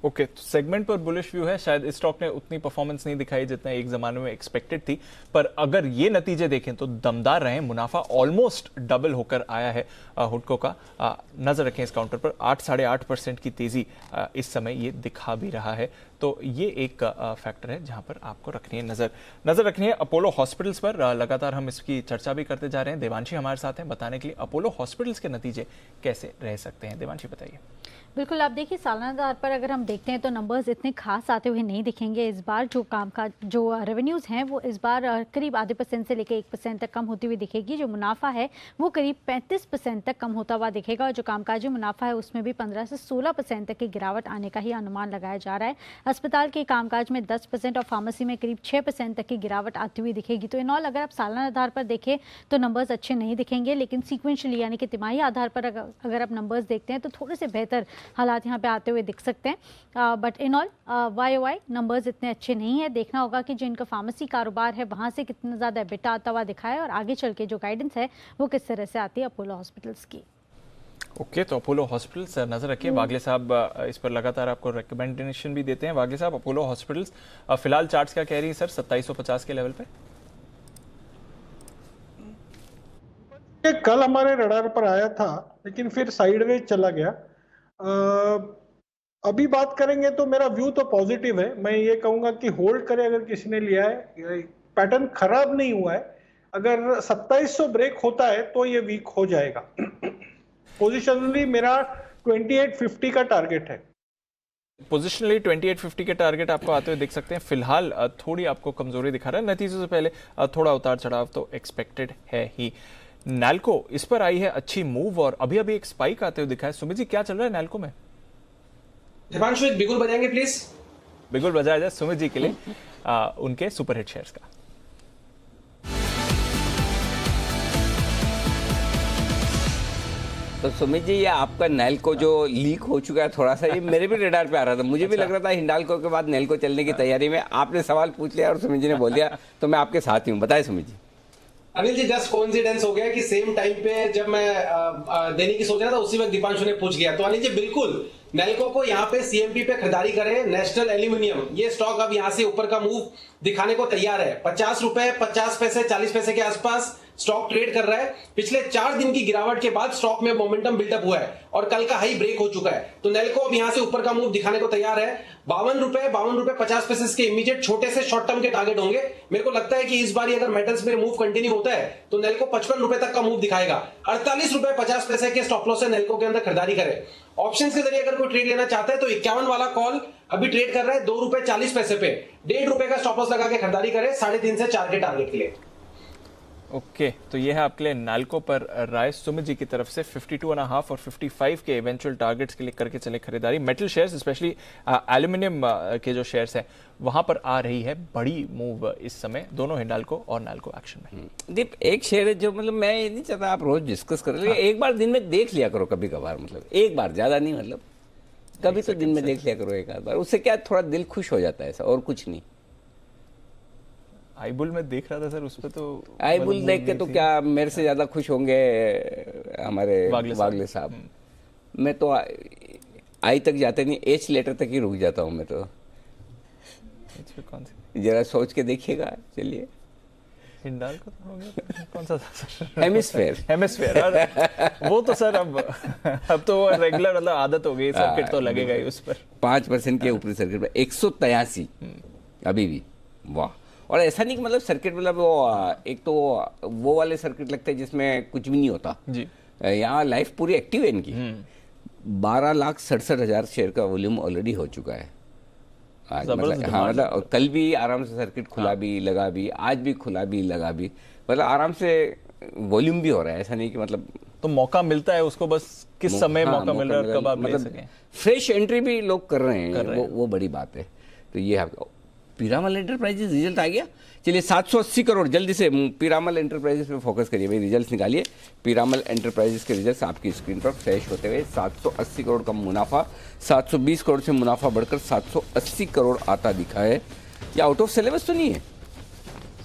ओके, तो सेगमेंट पर बुलिश व्यू है। शायद इस स्टॉक ने उतनी परफॉर्मेंस नहीं दिखाई जितना एक जमाने में एक्सपेक्टेड थी, पर अगर ये नतीजे देखें तो दमदार रहे। मुनाफा ऑलमोस्ट डबल होकर आया है हुडको का। नजर रखें इस काउंटर पर 8-8.5% की तेजी इस समय ये दिखा भी रहा है। तो ये एक फैक्टर है जहां पर आपको रखनी है नजर रखनी है। अपोलो हॉस्पिटल्स पर लगातार हम इसकी चर्चा भी करते जा रहे हैं। देवांशी हमारे साथ हैं बताने के लिए अपोलो हॉस्पिटल्स के नतीजे कैसे रह सकते हैं। देवांशी बताइए। बिल्कुल, आप देखिए सालाना आधार पर अगर हम देखते हैं तो नंबर्स इतने खास आते हुए नहीं दिखेंगे। इस बार जो जो रेवेन्यूज़ हैं वो इस बार करीब आधे % से लेकर 1% तक कम होती हुई दिखेगी। जो मुनाफा है वो करीब 35% तक कम होता हुआ दिखेगा और जो कामकाजी मुनाफा है उसमें भी 15 से 16% तक की गिरावट आने का ही अनुमान लगाया जा रहा है। अस्पताल के कामकाज में 10% और फार्मेसी में करीब 6% तक की गिरावट आती हुई दिखेगी। तो इन ऑल अगर आप सालाना आधार पर देखें तो नंबर्स अच्छे नहीं दिखेंगे, लेकिन सीक्वेंशली यानी कि तिमाही आधार पर अगर आप नंबर्स देखते हैं तो थोड़े से बेहतर हालात यहाँ पे आते हुए दिख सकते हैं। But in all YOY numbers इतने अच्छे नहीं है। देखना होगा कि जो इनका फार्मेसी कारोबार है वहाँ से कितना ज़्यादा एबिटा आता हुआ दिखा है और आगे चल के जो गाइडेंस है वो किस तरह से आती है अपोलो हॉस्पिटल्स की। ओके, तो अपोलो हॉस्पिटल्स नजर रखिए। वागले साहब इस पर लगातार आपको रिकमेंडेशन भी देते हैं। वागले साहब, अपोलो हॉस्पिटल्स फिलहाल चार्ट्स क्या कह रही है सर 2750 के लेवल पे? कल हमारे रडार पर आया था लेकिन फिर साइडवेज चला गया। अभी बात करेंगे तो मेरा व्यू तो पॉजिटिव है। मैं ये कहूंगा कि होल्ड करे अगर किसी ने लिया है, पैटर्न खराब नहीं हुआ है। अगर 2700 ब्रेक होता है तो ये वीक हो जाएगा। पोजिशनली मेरा 2850 का टारगेट है। पोजिशनली 2850 के टारगेट आपको आते हुए दिख सकते हैं। फिलहाल थोड़ी आपको कमजोरी दिखा रहा है। नतीजों से पहले थोड़ा उतार चढ़ाव तो एक्सपेक्टेड है ही। नैल्को इस पर आई है अच्छी मूव और अभी अभी एक स्पाइक आते हुए दिखा है। सुमित जी क्या चल रहा है नैल्को में? दीपांशु एक बिगुल बजाएंगे प्लीज? बिगुल बजाया जाए सुमित जी के लिए उनके सुपरहिट शेयर्स का। तो सुमित जी, ये आपका नैल्को जो लीक हो चुका है थोड़ा सा, ये मेरे भी रेडार पे आ रहा था। मुझे भी लग रहा था हिंडाल्को के बाद नैल्को चलने की तैयारी में। आपने सवाल पूछ लिया और सुमित जी ने बोल दिया, तो मैं आपके साथ ही हूँ। बताए सुमित जी। अनिल जी, जस्ट कोइंसिडेंस हो गया कि सेम टाइम पे जब मैं देने की सोच रहा था उसी वक्त दीपांशु ने पूछ लिया। तो अनिल जी बिल्कुल नैल्को को यहाँ पे सीएमपी पे खरीदारी करें। नेशनल एल्यूमिनियम ये स्टॉक अब यहाँ से ऊपर का मूव दिखाने को तैयार है। 50 रुपए 50 पैसे 40 पैसे के आसपास स्टॉक ट्रेड कर रहा है। पिछले 4 दिन की गिरावट के बाद स्टॉक में मोमेंटम बिल्डअप हुआ है और कल का हाई ब्रेक हो चुका है। तो नैल्को अब यहां से ऊपर का मूव दिखाने को तैयार है। 52 रुपए 50 पैसे के इमीडिएट छोटे से शॉर्ट टर्म के टारगेट होंगे। मेरे को लगता है कि इस बार अगर मेटल्स में मूव कंटिन्यू होता है तो नैल्को 55 रुपए तक का मूव दिखाएगा। 48 रुपए 50 पैसे के स्टॉप लॉस से नैल्को के अंदर खरीदारी करें। ऑप्शंस के जरिए अगर कोई ट्रेड लेना चाहता है तो 51 वाला कॉल अभी ट्रेड कर रहा है 2 रुपए 40 पैसे पे। 1.5 रुपए का स्टॉप लॉस लगा के खरीदारी करें 3.5 से 4 के टारगेट के लिए। ओके तो ये है आपके लिए नैल्को पर राय। सुमित जी की तरफ से 52.5 और 55 के इवेंचुअल टारगेट्स के लिए करके चले खरीदारी। मेटल शेयर्स स्पेशली एल्यूमिनियम के जो शेयर्स हैं वहां पर आ रही है बड़ी मूव इस समय, दोनों हिंडाल्को और नैल्को एक्शन में। दीप, एक शेयर है जो मतलब मैं ये नहीं चाहता आप रोज डिस्कस कर रहे, एक बार दिन में देख लिया करो कभी कभार, मतलब एक बार, ज्यादा नहीं, मतलब कभी तो दिन में देख लिया करो एक आध बार। उससे क्या थोड़ा दिल खुश हो जाता है, ऐसा और कुछ नहीं। आईबुल में देख रहा था सर, उस पर तो आईबुल देख के तो क्या मेरे से ज्यादा खुश होंगे हमारे वागले साहब। मैं तो आई तक जाते नहीं, एच लेटर तक ही रुक जाता हूँ मैं तो। कौन सी जरा सोच के देखिएगा। चलिए हिंडाल्को तो हो गया, कौन सा था सर? हेमिस्फेयर वो तो सर अब तो रेगुलर मतलब आदत हो गई, सर्किट तो लगेगा ही उस पर। 5% के ऊपरी सर्किट पर 183 अभी भी, वाह। और ऐसा नहीं कि मतलब सर्किट मतलब वो एक तो वो वाले सर्किट लगते हैं जिसमें कुछ भी नहीं होता जी। यहाँ लाइफ पूरी एक्टिव है इनकी। 12,67,000 शेयर का वॉल्यूम ऑलरेडी हो चुका है आज। मतलब हाँ, मतलब कल भी आराम से सर्किट खुला भी लगा भी, आज भी खुला भी लगा भी, मतलब आराम से वॉल्यूम भी हो रहा है। ऐसा नहीं कि मतलब तो मौका मिलता है उसको, बस किस समय मौका मिल रहा है कब आप ले सकें। फ्रेश एंट्री भी लोग कर रहे हैं, वो बड़ी बात है। तो ये आपका पीरामल एंटरप्राइजेस रिजल्ट आ गया। चलिए 780 करोड़, जल्दी से पीरामल एंटरप्राइजेस पे फोकस करिए भाई, रिजल्ट्स निकालिए। पीरामल एंटरप्राइजेस के रिजल्ट्स आपकी स्क्रीन पर फ्लैश होते हुए 780 करोड़ का मुनाफा, 720 करोड़ से मुनाफा बढ़कर 780 करोड़ आता दिखा है। ये आउट ऑफ सिलेबस तो नहीं है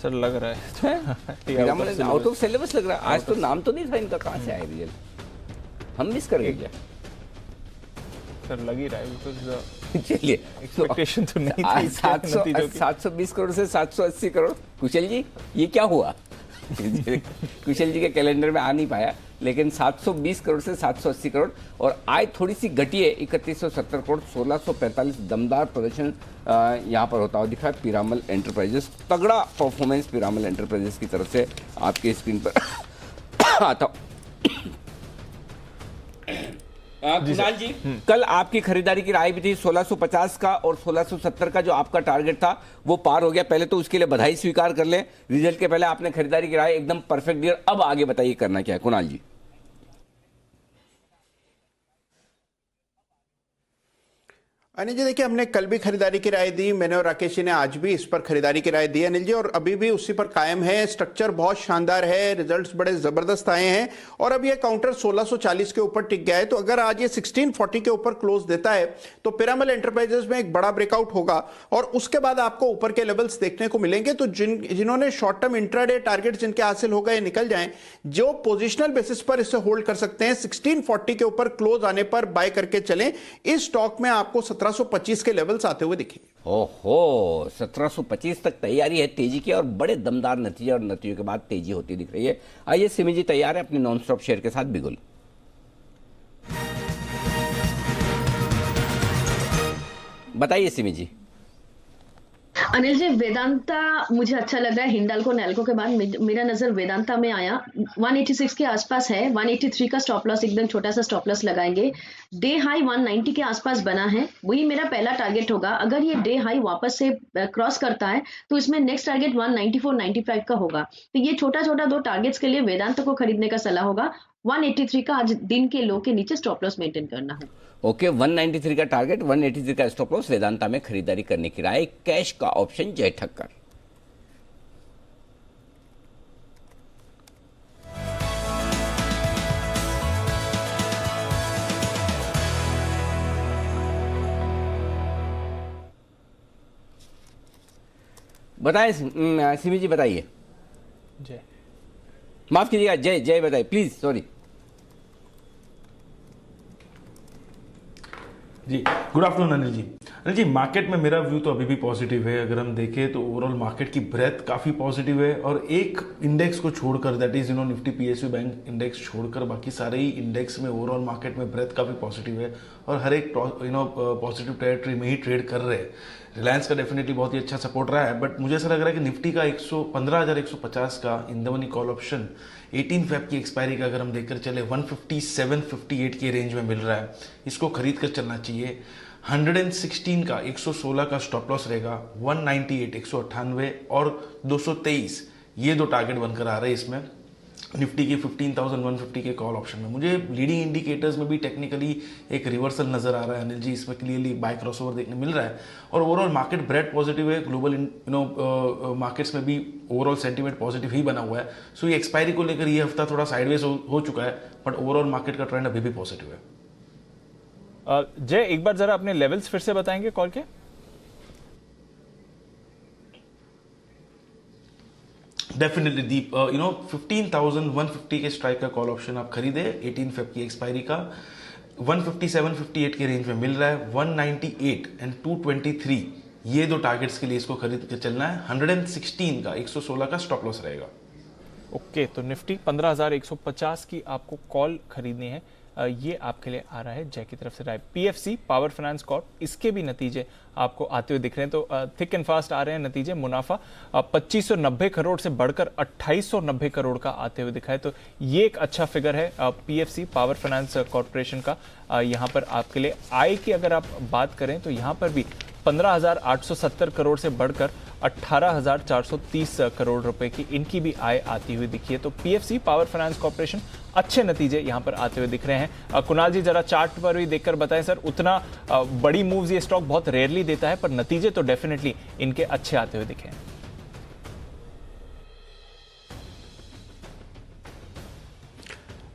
सर? लग रहा है पीरामल आउट ऑफ सिलेबस लग रहा है। आज तो नाम तो नहीं था इनका, कहाँ से आया रिजल्ट? हम मिस कर गए क्या सर? लग ही रहा है। चलिए एक्सपेक्टेशन तो नहीं थी। 720 करोड़ से 780 करोड़। कुशल जी ये क्या हुआ? कुशल जी के कैलेंडर में आ नहीं पाया, लेकिन 720 करोड़ से 780 करोड़। और आय थोड़ी सी घटी है, 3170 करोड़, 1645। दमदार प्रदर्शन यहाँ पर होता हुआ दिखा है पीरामल एंटरप्राइजेस। तगड़ा परफॉर्मेंस पीरामल एंटरप्राइजेस की तरफ से आपकी स्क्रीन पर आता। कुणाल जी, कल आपकी खरीदारी की राय भी थी 1650 का, और 1670 का जो आपका टारगेट था वो पार हो गया। पहले तो उसके लिए बधाई स्वीकार कर लें। रिजल्ट के पहले आपने खरीदारी की राय एकदम परफेक्ट दी। अब आगे बताइए करना क्या है कुणाल जी? अनिल जी देखिए, हमने कल भी खरीदारी की राय दी, मैंने और राकेश जी ने आज भी इस पर खरीदारी की राय दी अनिल जी, और अभी भी उसी पर कायम है। स्ट्रक्चर बहुत शानदार है, रिजल्ट्स बड़े जबरदस्त आए हैं, और अब ये काउंटर 1640 के ऊपर टिक गया है। तो अगर आज ये 1640 के ऊपर क्लोज देता है तो पिरामल एंटरप्राइजेस में एक बड़ा ब्रेकआउट होगा, और उसके बाद आपको ऊपर के लेवल्स देखने को मिलेंगे। तो जिन्होंने शॉर्ट टर्म इंट्राडे टारगेट जिनके हासिल हो गए निकल जाएं, जो पोजिशनल बेसिस पर इसे होल्ड कर सकते हैं 1640 के ऊपर क्लोज आने पर बाय करके चलें। इस स्टॉक में आपको 1725 के लेवल्स आते हुए दिखेंगे। ओहो, 1725 तक तैयारी है तेजी की, और बड़े दमदार नतीजे, और नतीजों के बाद तेजी होती दिख रही है। आइए सिमी जी तैयार है अपने नॉन स्टॉप शेयर के साथ बिगुल। बताइए सिमी जी। अनिल जी, वेदांता मुझे अच्छा लग रहा है। हिंडाल्को नैल्को के बाद मेरा नजर वेदांता में आया। 186 के आसपास है, 183 का स्टॉप लॉस, एकदम छोटा सा स्टॉप लॉस लगाएंगे। डे हाई 190 के आसपास बना है, वही मेरा पहला टारगेट होगा। अगर ये डे हाई वापस से क्रॉस करता है तो इसमें नेक्स्ट टारगेट 194-95 का होगा। तो ये छोटा छोटा 2 टारगेट्स के लिए वेदांता को खरीदने का सलाह होगा। 183 का आज दिन के लो के नीचे स्टॉप लॉस मेंटेन करना है। ओके, 193 का टारगेट, 183 का स्टॉप लॉस, वेदांता में खरीदारी करने की राय। कैश का ऑप्शन जय ठक्कर। बताएं सिमी जी, बताइए। जय, माफ कीजिएगा, जय बताइए प्लीज, सॉरी। जी, good afternoon Anil ji. Anil ji, market में मेरा व्यू तो अभी भी पॉजिटिव है। अगर हम देखें तो ओवरऑल मार्केट की ब्रेथ काफ़ी पॉजिटिव है, और एक इंडेक्स को छोड़कर, that is Nifty PSU bank index छोड़कर बाकी सारे ही इंडेक्स में ओवरऑल मार्केट में ब्रेथ काफ़ी पॉजिटिव है, और हर एक पॉजिटिव टेरिटरी में ही ट्रेड कर रहे हैं। रिलायंस का डेफिनेटली बहुत ही अच्छा सपोर्ट रहा है, बट मुझे ऐसा लग रहा है कि निफ्टी का 15,150 का in the money call option 18 Feb की एक्सपायरी का अगर हम देखकर चले 157-58 के रेंज में मिल रहा है, इसको खरीद कर चलना चाहिए। 116 का 116 का स्टॉप लॉस रहेगा, 198 198 और 223 ये 2 टारगेट बनकर आ रहे हैं इसमें निफ्टी के 15,150 के कॉल ऑप्शन में। मुझे लीडिंग इंडिकेटर्स में भी टेक्निकली एक रिवर्सल नजर आ रहा है अनिल जी, इसमें क्लियरली बाय क्रॉसओवर देखने मिल रहा है, और ओवरऑल मार्केट ब्रेड पॉजिटिव है। ग्लोबल मार्केट्स में भी ओवरऑल सेंटीमेंट पॉजिटिव ही बना हुआ है। सो ये एक्सपायरी को लेकर ये हफ्ता थोड़ा साइडवेज हो चुका है, बट ओवरऑल मार्केट का ट्रेंड अभी भी पॉजिटिव है। जय, एक बार जरा अपने लेवल्स फिर से बताएंगे कॉल के। डेफिनेटली दीप 15,150 के स्ट्राइक का कॉल ऑप्शन आप खरीदे 18 फेब की एक्सपायरी का। 157-58 के रेंज में मिल रहा है। 198 एंड 223 ये 2 टारगेट्स के लिए इसको खरीद के चलना है। 116 का 116 का स्टॉप लॉस रहेगा। ओके, तो निफ्टी 15,150 की आपको कॉल खरीदनी है, ये आपके लिए आ रहा है जय की तरफ से राय। पीएफसी पावर फाइनेंस कॉर्प, इसके भी नतीजे आपको आते हुए दिख रहे हैं, तो थिक एंड फास्ट आ रहे हैं नतीजे। मुनाफा 2590 करोड़ से बढ़कर 2890 करोड़ का आते हुए दिखा है, तो ये एक अच्छा फिगर है पीएफसी पावर फाइनेंस कॉर्पोरेशन का। यहाँ पर आपके लिए आय की अगर आप बात करें तो यहाँ पर भी 15,870 करोड़ से बढ़कर 18,430 करोड़ रुपए की इनकी भी आय आती हुई दिखी है। तो पीएफसी पावर फाइनेंस कॉर्पोरेशन अच्छे नतीजे यहां पर आते हुए दिख रहे हैं। कुणाल जी, जरा चार्ट पर भी देखकर बताएं सर, उतना बड़ी मूव्स ये स्टॉक बहुत रेयरली देता है, पर नतीजे तो डेफिनेटली इनके अच्छे आते हुए दिखे हैं।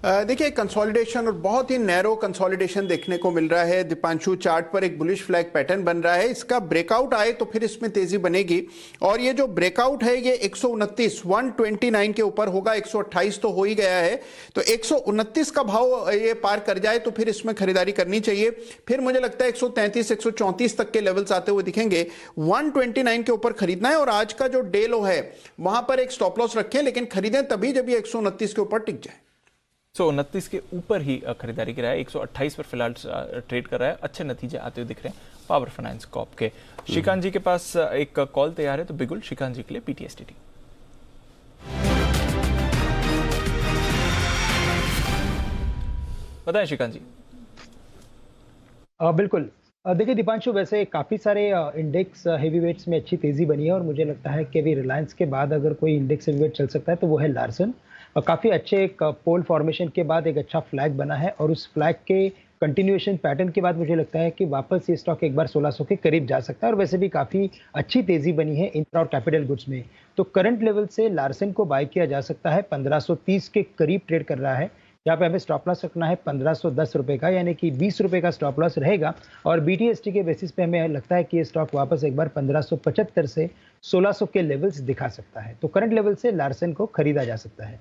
देखिए, कंसोलिडेशन और बहुत ही नैरो कंसोलिडेशन देखने को मिल रहा है। दीपांशु, चार्ट पर एक बुलिश फ्लैग पैटर्न बन रहा है। इसका ब्रेकआउट आए तो फिर इसमें तेजी बनेगी, और ये जो ब्रेकआउट है ये 129 के ऊपर होगा। 128 तो हो ही गया है, तो 129 का भाव ये पार कर जाए तो फिर इसमें खरीदारी करनी चाहिए। फिर मुझे लगता है 133 134 तक के लेवल्स आते हुए दिखेंगे। 129 के ऊपर खरीदना है, और आज का जो डे लो है वहां पर एक स्टॉप लॉस रखें, लेकिन खरीदें तभी जब ये 129 के ऊपर टिक जाए। 129 के ऊपर ही खरीदारी की रहा है। 128 पर फिलहाल ट्रेड कर रहा है। अच्छे नतीजे आते हुए दिख रहे हैं पावर फाइनेंस कॉर्प के। श्रीकांत जी के पास एक कॉल तैयार है, तो बिगुल श्रीकांत जी के लिए पीटीएसटीटी। बताएं श्रीकांत जी। बिल्कुल, देखिए दीपांशु, वैसे काफ़ी सारे इंडेक्स हेवी वेट्स में अच्छी तेज़ी बनी है, और मुझे लगता है कि अभी रिलायंस के बाद अगर कोई इंडेक्स हेवी वेट चल सकता है तो वो है लार्सन। और काफ़ी अच्छे एक पोल फॉर्मेशन के बाद एक अच्छा फ्लैग बना है, और उस फ्लैग के कंटिन्यूएशन पैटर्न के बाद मुझे लगता है कि वापस ये स्टॉक एक बार 1600 के करीब जा सकता है, और वैसे भी काफ़ी अच्छी तेज़ी बनी है इंफ्रा और कैपिटल गुड्स में। तो करंट लेवल से लार्सन को बाय किया जा सकता है। 1530 के करीब ट्रेड कर रहा है। यहाँ पे हमें स्टॉप लॉस रखना है 1510 रुपये का, यानी कि 20 रुपये का स्टॉप लॉस रहेगा। और बीटीएसटी के बेसिस पे हमें लगता है कि ये स्टॉक वापस एक बार 1575 से 1600 के लेवल्स दिखा सकता है। तो करंट लेवल से लार्सन को खरीदा जा सकता है।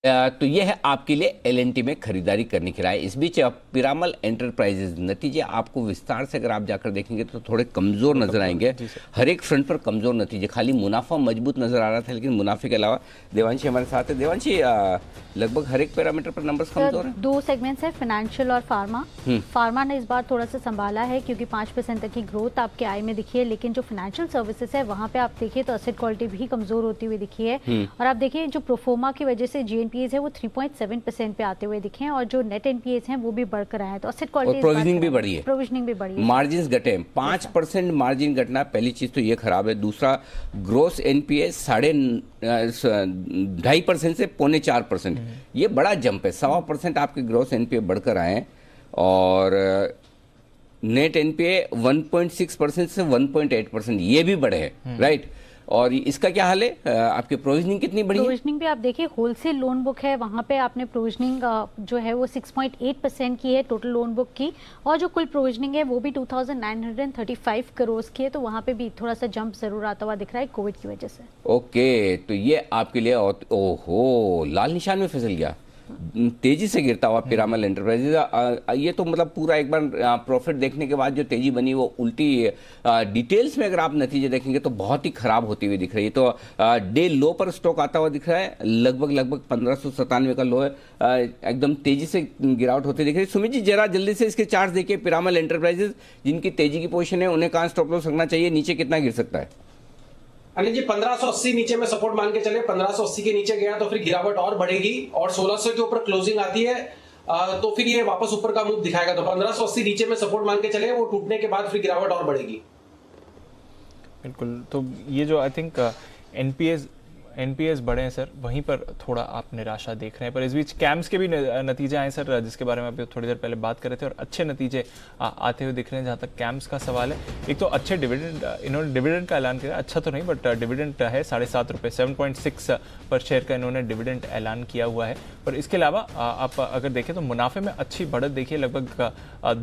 तो यह है आपके लिए एलएनटी में खरीदारी करने की राय। इस बीच पिरामल एंटरप्राइजेज नतीजे आपको विस्तार से अगर आप जाकर देखेंगे तो थोड़े कमजोर नजर आएंगे, हर एक फ्रंट पर कमजोर नतीजे। खाली मुनाफा मजबूत नजर आ रहा था, लेकिन मुनाफे के अलावा देवांशी हमारे साथ है। देवांशी, लगभग हर एक पैरामीटर पर नंबर्स कमजोर हैं। दो सेगमेंट्स है, फाइनेंशियल और फार्मा। फार्मा ने इस बार थोड़ा सा संभाला है क्योंकि 5% तक की ग्रोथ आपके आय में दिखी है, लेकिन जो फाइनेंशियल सर्विसेज है वहाँ पे आप देखिए तो एसेट क्वालिटी भी कमजोर होती हुई दिखी है। और आप देखिए जो प्रोफोमा की वजह से GNPAs है वो 3.7% पे आते हुए दिखे हैं और जो नेट NPAs हैं वो भी बढ़कर आए हैं। तो एसेट क्वालिटी, प्रोविजनिंग भी बढ़ी है, प्रोविजनिंग भी बढ़ी है, मार्जिन घटे। 5% मार्जिन घटना, पहली चीज तो ये खराब है। दूसरा, ग्रोस NPA 2.5% से 4.25%, ये बड़ा जंप है। 1.25% आपके ग्रोस NPA बढ़कर आए हैं और नेट NPA 1.6% से 1.8%, ये भी बढ़े हैं, राइट। और इसका क्या हाल है? आपकी प्रोविजनिंग कितनी बढ़ी है? प्रोविजनिंग भी आप देखिए, होलसेल लोन बुक है वहाँ पे आपने प्रोविजनिंग जो है वो 6.8% की है टोटल लोन बुक की, और जो कुल प्रोविजनिंग है वो भी 2,935 करोड़ की है। तो वहाँ पे भी थोड़ा सा जंप जरूर आता हुआ दिख रहा है कोविड की वजह से। ओके, तो ये आपके लिए ओहो, लाल निशान में फिसल गया, तेजी से गिरता हुआ पिरामल एंटरप्राइजेज। ये तो मतलब पूरा एक बार प्रॉफिट देखने के बाद जो तेजी बनी वो उल्टी, डिटेल्स में अगर आप नतीजे देखेंगे तो बहुत ही खराब होती हुई दिख रही है। तो डे लो पर स्टॉक आता हुआ दिख रहा है, लगभग 1597 का लो है, एकदम तेजी से गिरावट होती दिख रही है। सुमित जी, जरा जल्दी से इसके चार्ट देखिए, पिरामल एंटरप्राइजेज जिनकी तेजी की पोजीशन है उन्हें कहाँ स्टॉप लॉस रखना चाहिए, नीचे कितना गिर सकता है? अनिल जी, 1580 नीचे में सपोर्ट मान के चले, 1580 के नीचे गया तो फिर गिरावट और बढ़ेगी और 1600 के ऊपर क्लोजिंग आती है तो फिर ये वापस ऊपर का मूव दिखाएगा। तो 1580 नीचे में सपोर्ट मान के चले, वो टूटने के बाद फिर गिरावट और बढ़ेगी। बिल्कुल, तो ये जो आई थिंक NPAs बढ़े हैं सर, वहीं पर थोड़ा आप निराशा देख रहे हैं। पर इस बीच कैम्स के भी नतीजे आए सर, जिसके बारे में अभी थोड़ी देर पहले बात कर रहे थे, और अच्छे नतीजे आते हुए दिख रहे हैं। जहाँ तक कैम्स का सवाल है, एक तो अच्छे डिविडेंड, इन्होंने डिविडेंड का ऐलान किया, अच्छा तो नहीं बट डिविडेंड है 7.5 रुपये, 7.6 पर शेयर का इन्होंने डिविडेंड ऐलान किया हुआ है। पर इसके अलावा आप अगर देखें तो मुनाफे में अच्छी बढ़त देखिए, लगभग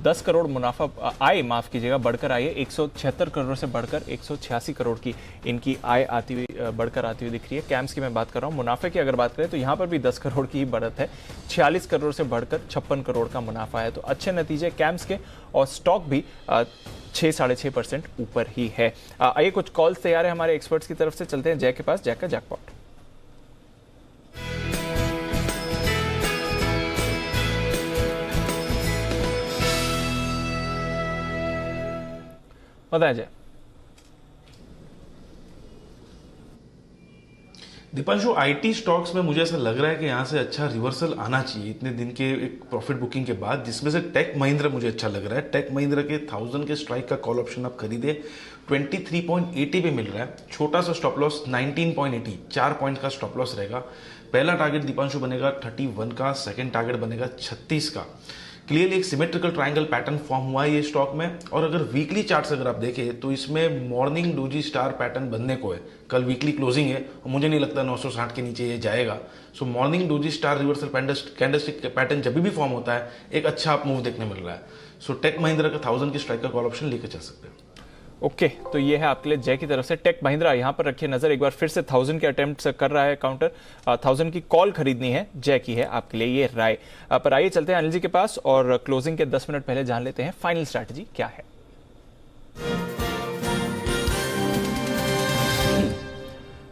10 करोड़ मुनाफा आय, माफ कीजिएगा, बढ़कर आई है। 176 करोड़ से बढ़कर 186 करोड़ की इनकी आय आती हुई बढ़कर आती हुई दिख रही है। कैम्स की मैं बात कर रहा हूँ। मुनाफे की अगर बात करें तो यहाँ पर भी 10 करोड़ की ही बढ़त है, 46 करोड़ से बढ़कर 56 करोड़ का मुनाफा है। तो अच्छे नतीजे कैम्स के, और स्टॉक भी 6-6.5% ऊपर ही है। आइए कुछ कॉल्स तैयार है हमारे एक्सपर्ट्स की तरफ से, चलते हैं जय के पास, जय का जैकपॉट। बताया जय। दीपांशु, आईटी स्टॉक्स में मुझे ऐसा लग रहा है कि यहाँ से अच्छा रिवर्सल आना चाहिए इतने दिन के एक प्रॉफिट बुकिंग के बाद, जिसमें से टेक महिंद्रा मुझे अच्छा लग रहा है। टेक महिंद्रा के 1000 के स्ट्राइक का कॉल ऑप्शन आप खरीदे, 23.80 पे मिल रहा है। छोटा सा स्टॉप लॉस 19.80, 4 पॉइंट का स्टॉप लॉस रहेगा। पहला टारगेट दीपांशु बनेगा 31 का, सेकेंड टारगेट बनेगा 36 का। क्लियरली एक सिमेट्रिकल ट्रायंगल पैटर्न फॉर्म हुआ है ये स्टॉक में, और अगर वीकली चार्ट्स अगर आप देखें तो इसमें मॉर्निंग डोजी स्टार पैटर्न बनने को है। कल वीकली क्लोजिंग है और मुझे नहीं लगता 960 के नीचे ये जाएगा। सो morning doji star reversal candlestick pattern जब भी फॉर्म होता है एक अच्छा आप मूव देखने मिल रहा है। सो टेक महिंद्रा का 1000 की स्ट्राइक का कॉल ऑप्शन लेकर चल सकते हैं। ओके, तो ये है आपके लिए जय की तरफ से टेक महिंद्रा। यहाँ पर रखिए नजर, एक बार फिर से 1000 के अटेम्प्ट कर रहा है काउंटर, 1000 की कॉल खरीदनी है, जय की है आपके लिए ये राय। पर आइए चलते हैं अनिल जी के पास और क्लोजिंग के 10 मिनट पहले जान लेते हैं फाइनल स्ट्रैटेजी क्या है।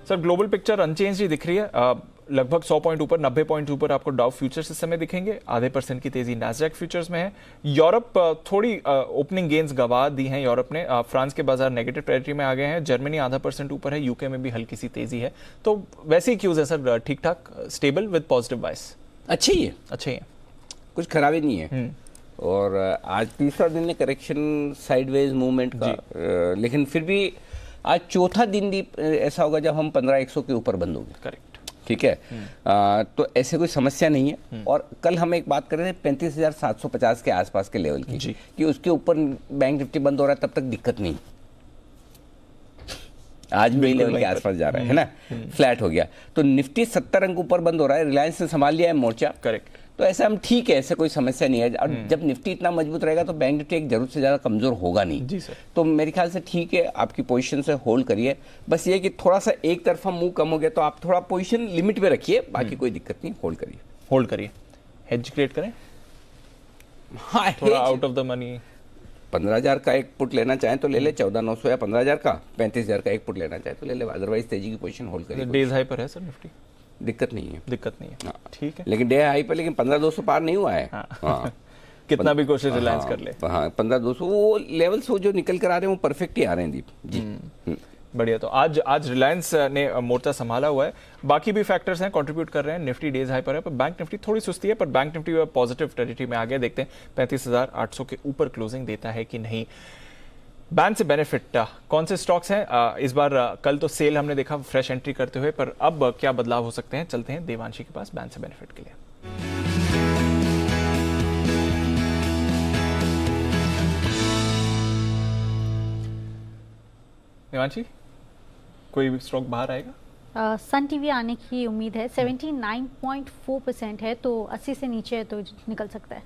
सर, ग्लोबल पिक्चर अनचेंज ही दिख रही है, लगभग 100 पॉइंट ऊपर, 90 पॉइंट ऊपर आपको डाउ फ्यूचर्स इस समय दिखेंगे। आधे % की तेजी नैस्डैक फ्यूचर्स में है। यूरोप थोड़ी ओपनिंग गेंस गवा दी हैं यूरोप ने, फ्रांस के बाजार नेगेटिव टेरिटरी में आ गए हैं, जर्मनी आधा % ऊपर है, यूके में भी हल्की सी तेजी है। तो वैसे ही क्यूज है सर, ठीक ठाक स्टेबल विद पॉजिटिव वाइस। अच्छे ही है, अच्छे ही है, कुछ खराबी नहीं है। और आज तीसरा दिन है करेक्शन साइडवेज मूवमेंट का, लेकिन फिर भी आज चौथा दिन भी ऐसा होगा जब हम 15,100 के ऊपर बंद होंगे। करेक्ट, ठीक है। तो ऐसे कोई समस्या नहीं है। और कल हम एक बात कर रहे थे 35,750 के आसपास के लेवल की, कि उसके ऊपर बैंक निफ्टी बंद हो रहा है, तब तक दिक्कत नहीं। आज भी लेवल के आसपास जा रहा है ना, फ्लैट हो गया। तो निफ्टी 70 अंक ऊपर बंद हो रहा है, रिलायंस ने संभाल लिया है मोर्चा। करेक्ट, तो ऐसा हम ठीक है, ऐसा कोई समस्या नहीं है। और जब निफ्टी इतना मजबूत रहेगा तो बैंक निफ्टी एक जरूरत से ज़्यादा कमज़ोर होगा नहीं जी सर। तो मेरे ख्याल से ठीक है, आपकी पोजीशन से होल्ड करिए। बस ये कि थोड़ा सा एक तरफा मूव कम हो गया तो आप थोड़ा पोजीशन लिमिट में रखिए, बाकी कोई दिक्कत नहीं, होल्ड करिए। हेज क्रिएट करें, हाँ थोड़ा आउट ऑफ द मनी। 15,000 का एक पुट लेना चाहें तो ले ले, 14,900 या 15,000 का, 35,000 का एक पुट लेना चाहे तो ले ले, अदरवाइज तेजी की पोजीशन होल्ड करिए। डेज हाई पर है सर निफ्टी, दिक्कत नहीं है, ठीक है। लेकिन डे हाई पर लेकिन 15,200 पार नहीं हुआ है। हाँ। कितना भी कोशिश रिलायंस कर ले। हाँ 15,200 वो लेवल्स वो जो निकल कर आ रहे हैं वो परफेक्ट ही आ रहे हैं दीप जी। बढ़िया। तो आज रिलायंस ने मोर्चा संभाला हुआ है, बाकी भी फैक्टर्स हैं कंट्रीब्यूट कर रहे हैं। निफ्टी डेज हाई पर है, पर बैंक निफ्टी थोड़ी सुस्ती है, पर बैंक निफ्टी पॉजिटिव टेरिटरी में आ गया। देखते हैं 35,800 के ऊपर क्लोजिंग देता है कि नहीं। बैन से बेनिफिट कौन से स्टॉक्स हैं इस बार? कल तो सेल हमने देखा फ्रेश एंट्री करते हुए, पर अब क्या बदलाव हो सकते हैं? चलते हैं देवांशी के पास बैन से बेनिफिट के लिए। देवांशी, कोई भी स्टॉक बाहर आएगा? सन टीवी आने की उम्मीद है, 79.4% है, तो 80 से नीचे है तो निकल सकता है।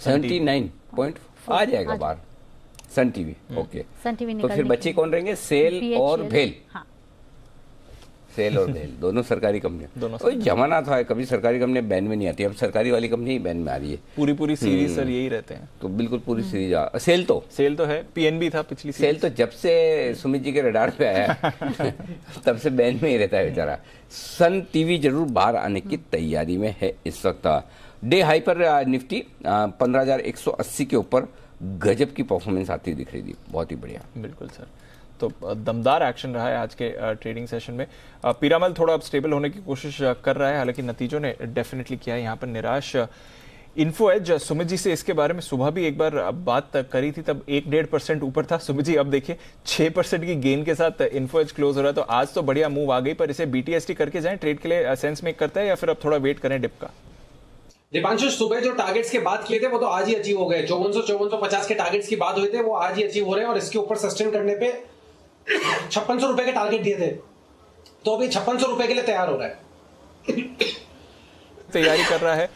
79.4 आ जाएगा बाहर Sun TV. Okay, Sun TV तो फिर बच्चे कौन रहेंगे? सेल और भेल। हाँ। सेल और भेल दोनों सरकारी कंपनियां। कोई जमाना था कभी सरकारी कंपनी बैन में नहीं आती, अब सरकारी वाली कंपनी ही बैन में आ रही है। पूरी सीरीज सर यही रहते हैं, तो बिल्कुल पूरी सीरीज। सेल तो है, पीएनबी था पिछली सेल तो जब से सुमित जी के रडार पे आया तब से बैन में ही रहता है बेचारा। सन टीवी जरूर बाहर आने की तैयारी में है इस वक्त। डे हाई पर निफ्टी 15,180 के ऊपर गजब की परफॉर्मेंस आती दिख रही थी, बहुत ही बढ़िया। बिल्कुल सर, तो दमदार एक्शन रहा है आज के ट्रेडिंग सेशन में। पीरामल थोड़ा अब स्टेबल होने की कोशिश कर रहा है, हालांकि नतीजों ने डेफिनेटली किया है यहाँ पर निराश। इन्फो एज, सुमित जी से इसके बारे में सुबह भी एक बार बात करी थी, तब 1-1.5% ऊपर था। सुमित जी अब देखिए 6% की गेन के साथ इन्फो एज क्लोज हो रहा है, तो आज तो बढ़िया मूव आ गई, पर इसे BTST करके जाएं ट्रेड के लिए सेंस मेक करता है, या फिर अब थोड़ा वेट करें डिप का? दीपांशु, सुबह जो टारगेट्स के बात किए थे वो तो आज ही अचीव हो गए। 5450 के टारगेट्स की बात हुए थे, वो आज ही अचीव हो रहे हैं, और इसके ऊपर सस्टेन करने पे 5600 रुपए के टारगेट दिए थे, तो अभी 5600 रुपए के लिए तैयार हो रहा है। तैयारी कर रहा है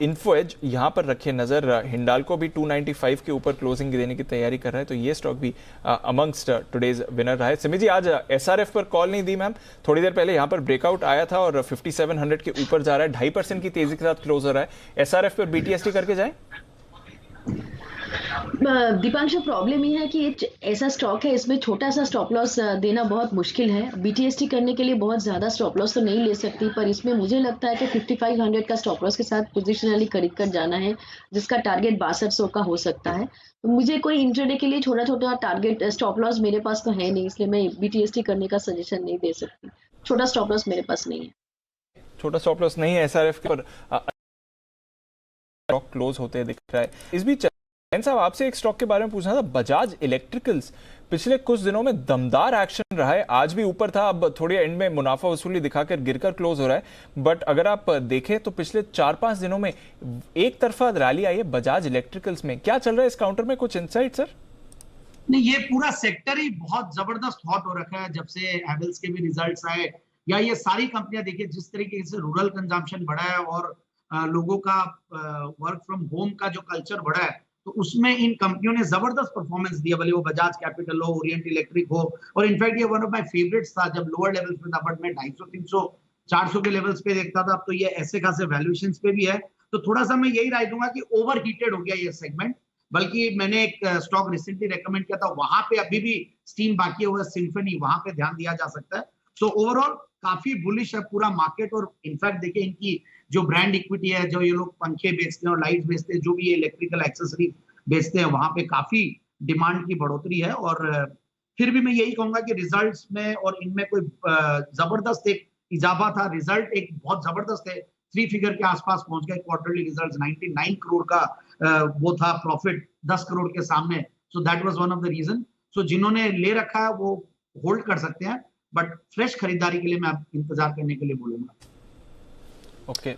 इन्फो एज। यहां पर रखिए नजर, हिंडाल्को भी 295 के ऊपर क्लोजिंग देने की तैयारी कर रहा है, तो ये स्टॉक भी अमंगस्ट टुडेज विनर रहा है। सिमी जी, आज SRF पर कॉल नहीं दी मैम, थोड़ी देर पहले यहां पर ब्रेकआउट आया था और 5700 के ऊपर जा रहा है, 2.5% की तेजी के साथ क्लोज हो रहा है। SRF पर BTST करके जाए? दीपांशु, प्रॉब्लम ये है कि ऐसा स्टॉक है, इसमें छोटा सा स्टॉप लॉस देना बहुत मुश्किल है। BTST करने के लिए बहुत ज्यादा स्टॉप लॉस तो नहीं ले सकती, पर इसमें मुझे लगता है कि 5500 का स्टॉप लॉस के साथ पोजिशनली खरीद कर जाना है, जिसका टारगेट 6200 का हो सकता है। तो मुझे कोई इंट्राडे के लिए छोटा टारगेट स्टॉप लॉस मेरे पास तो है नहीं, इसलिए मैं BTST करने का सजेशन नहीं दे सकती। छोटा स्टॉप लॉस मेरे पास नहीं है। छोटा स्टॉप लॉस नहीं है SRF के, पर स्टॉक क्लोज होते दिख रहा है। इस बीच साहब, आपसे एक स्टॉक के बारे में पूछना था, बजाज इलेक्ट्रिकल्स। पिछले कुछ दिनों में दमदार एक्शन रहा है, आज भी ऊपर था, अब थोड़ी एंड में मुनाफा वसूली दिखाकर गिरकर क्लोज हो रहा है। बट अगर आप देखें तो पिछले 4-5 दिनों में एक तरफा रैली आई है बजाज इलेक्ट्रिकल्स में। क्या चल रहा है इस काउंटर में, कुछ इनसाइट सर? नहीं, ये पूरा सेक्टर ही बहुत जबरदस्त हॉट हो रखा है जब से हैवेल्स के भी रिजल्ट्स आए, या ये सारी कंपनियां देखिए जिस तरीके से रूरल कंजम्पशन बढ़ा है और लोगों का वर्क फ्रॉम होम का जो कल्चर बढ़ा है, तो उसमें इन कंपनियों ने जबरदस्त परफॉर्मेंस दिया, भले वो बजाज कैपिटल हो, ओरिएंट इलेक्ट्रिक हो, और इनफैक्ट ये वन ऑफ माय फेवरेट्स था जब लोअर लेवल्स पे था, बट मैं 250, 300, 400 के लेवल्स पे देखता था। अब तो ये ऐसे खासे वैल्यूएशंस पे भी है, तो थोड़ा सा मैं यही राय दूंगा कि ओवर हीटेड हो गया ये सेगमेंट। बल्कि मैंने एक स्टॉक रिसेंटली रेकमेंड किया था, वहां पे अभी भी स्टीम बाकी हुआ सिम्फनी, वहां पे ध्यान दिया जा सकता है। सो ओवरऑल काफी बुलिश है पूरा मार्केट, और इनफैक्ट देखिए इनकी जो ब्रांड इक्विटी है, जो ये लोग पंखे बेचते हैं और लाइट्स बेचते हैं, जो भी ये इलेक्ट्रिकल एक्सेसरी बेचते हैं, वहां पे काफी डिमांड की बढ़ोतरी है। और फिर भी मैं यही कहूंगा कि रिजल्ट्स में और इनमें कोई जबरदस्त एक इजाफा था। रिजल्ट एक बहुत जबरदस्त है, 3 फिगर के आसपास पहुंच गए क्वार्टरली रिजल्ट्स, 99 करोड़ का वो था प्रॉफिट 10 करोड़ के सामने। So that was one of the reason. So जिन्होंने ले रखा है वो होल्ड कर सकते हैं, बट फ्रेश खरीदारी के लिए मैं इंतजार करने के लिए बोलूंगा। ओके,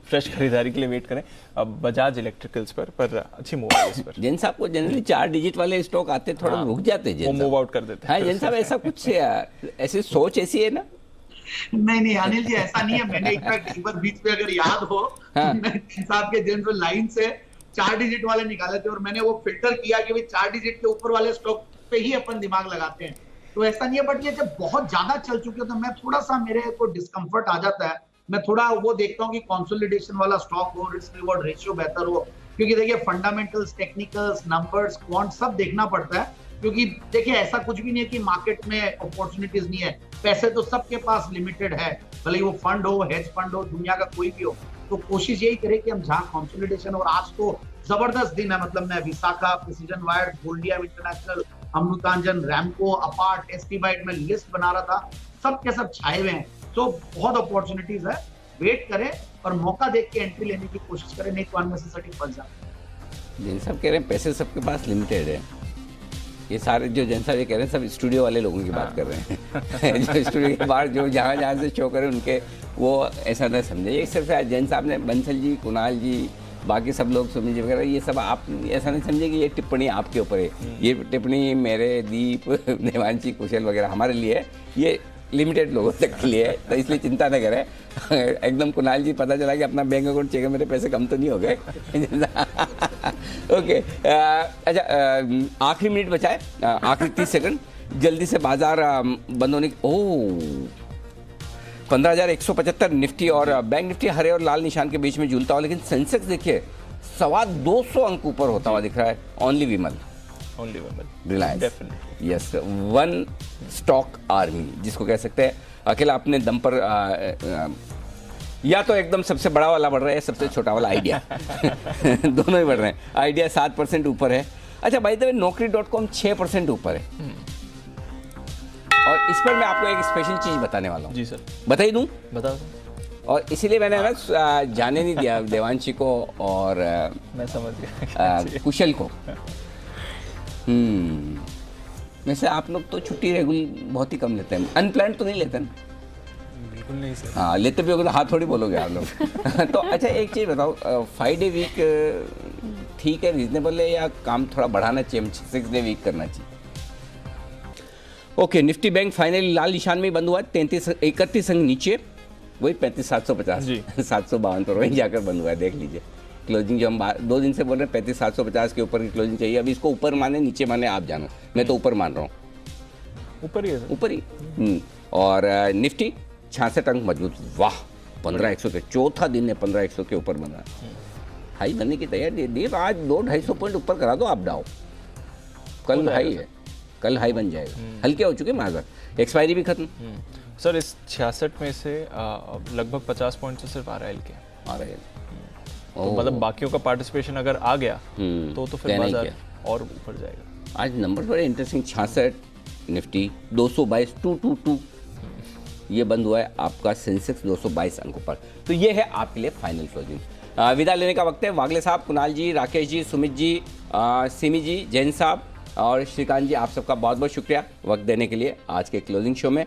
फ्रेश खरीदारी के लिए वेट करें अब बजाज इलेक्ट्रिकल्स पर अच्छी मूव है इस पर। जैन साहब को जनरली 4 डिजिट वाले स्टॉक आते थोड़ा रुक जाते हैं, वो मूव आउट कर देते हैं। हाँ जैन साहब, ऐसा कुछ ऐसी सोच ऐसी है ना? नहीं अनिल जी ऐसा नहीं है। मैंने इनफैक्ट एक बार बीच पे अगर याद हो साहब के जनरल लाइन से 4 डिजिट वाले निकाले थे और मैंने वो फिल्टर किया कि भाई 4 डिजिट के ऊपर वाले स्टॉक पे ही अपन दिमाग लगाते हैं, तो ऐसा नहीं है। बट ये जब बहुत ज्यादा चल चुके तो मैं थोड़ा सा, मेरे को डिस्कम्फर्ट आ जाता है। मैं थोड़ा वो देखता हूँ कि कंसोलिडेशन वाला स्टॉक हो, रिस्क रिवॉर्ड रेशियो बेहतर हो, क्योंकि देखिए फंडामेंटल्स, टेक्निकल्स, नंबर्स, क्वांट सब देखना पड़ता है। क्योंकि देखिए ऐसा कुछ भी नहीं है कि मार्केट में अपॉर्चुनिटीज नहीं है, पैसे तो सबके पास लिमिटेड है, भले वो फंड हो, हेज फंड हो, दुनिया का कोई भी हो। तो कोशिश यही करें कि हम जहां कंसोलिडेशन, और आज तो जबरदस्त दिन है, मतलब मैं Visaka, precision wires, Goldiam international, Amrutanjan, Ramco, अपार्ट, एसटी बाइट में लिस्ट बना रहा था, सब के सब छाए हुए हैं। तो बहुत अपॉर्चुनिटीज है, वेट करें और मौका देख के एंट्री लेने की कोशिश करें, नहीं तो अननेसेसरी फंस जाए। जैन साहब कह रहे हैं पैसे सबके पास लिमिटेड है। ये सारे जो जैन साहब ये कह रहे हैं सब स्टूडियो वाले लोगों की बात कर रहे हैं जो स्टूडियो के बाहर जो जहाँ से शो करें उनके, वो ऐसा ना समझे। ये सिर्फ जैन साहब ने, बंसल जी, कुणाल जी, बाकी सब लोग, सुमित जी वगैरह, ये सब आप ऐसा नहीं समझे कि ये टिप्पणी आपके ऊपर है। ये टिप्पणी मेरे, दीप, देवांशी, कुशल वगैरह हमारे लिए है, ये लिमिटेड लोगों तक के लिए है, तो इसलिए चिंता न करें। एकदम कुणाल जी पता चला कि अपना बैंक अकाउंट चेक है, मेरे पैसे कम तो नहीं हो गए। ओके, अच्छा, आखिरी मिनट बचा है, आखिरी 30 सेकंड, जल्दी से बाजार बंद होने की। ओह, 15,175 निफ्टी और बैंक निफ्टी हरे और लाल निशान के बीच में झूलता हुआ, लेकिन सेंसेक्स देखिए 225 अंक ऊपर होता हुआ दिख रहा है। Only Vimal, Reliance, Yes, one stock army जिसको कह सकते हैं, अकेला अपने दम पर या तो एकदम सबसे बड़ा वाला बढ़ रहा है, सबसे छोटा वाला आइडिया दोनों ही बढ़ रहे हैं। आइडिया 7% ऊपर है। अच्छा, बाय द वे Naukri.com 6% ऊपर है, और इस पर मैं आपको एक स्पेशल चीज बताने वाला हूँ। जी सर, बताई दूं? बताओ। और इसीलिए मैंने ना जाने नहीं दिया देवांशी को और मैं समझ गया कुशल को। वैसे आप लोग तो छुट्टी रेगुलर बहुत ही कम लेते हैं, अनप्लान तो नहीं लेते ना? बिल्कुल नहीं सर। हाँ, लेते भी होगे तो हाथ थोड़ी बोलोगे आप लोग। तो अच्छा, एक चीज़ बताओ, 5 डे वीक ठीक है, रीजनेबल है, या काम थोड़ा बढ़ाना चाहिए, 6 डे वीक करना चाहिए? ओके, निफ्टी बैंक फाइनली लाल निशान में ही बंद हुआ है, 31 अंक नीचे, वही 35,750, 752 पर वहीं जाकर बंद हुआ है। देख लीजिए क्लोजिंग, जो हम 2 दिन से बोल रहे हैं 35,750 के ऊपर की क्लोजिंग चाहिए। अभी इसको ऊपर माने नीचे माने आप जानो, मैं तो ऊपर मान रहा हूँ, ऊपर ही है, ऊपर ही। और निफ्टी 66 अंक मजबूत, वाह, 15,100 के चौथा दिन है 15,100 के ऊपर बना, हाई बनने की तैयारी है। आज 200-250 पॉइंट ऊपर करा दो आप, डाउ कल हाई है, कल हाई बन जाएगा। हल्के हो चुके मार्केट, एक्सपायरी भी खत्म। सर, इस 66 में से लगभग 50 पॉइंट तो सिर्फ RIL के आ रहे हैं, तो मतलब बाकियों का पार्टिसिपेशन अगर आ गया तो फिर बाजार और ऊपर जाएगा। आज नंबर बड़े इंटरेस्टिंग, 66 निफ्टी 222, 222 ये बंद हुआ है आपका सेंसेक्स 222 अंकों पर। तो ये है आपके लिए फाइनल क्लोजिंग। विदा लेने का वक्त है। वागले साहब, कुणाल जी, राकेश जी, सुमित जी, सिमी जी, जैन साहब और श्रीकांत जी, आप सबका बहुत बहुत शुक्रिया वक्त देने के लिए आज के क्लोजिंग शो में।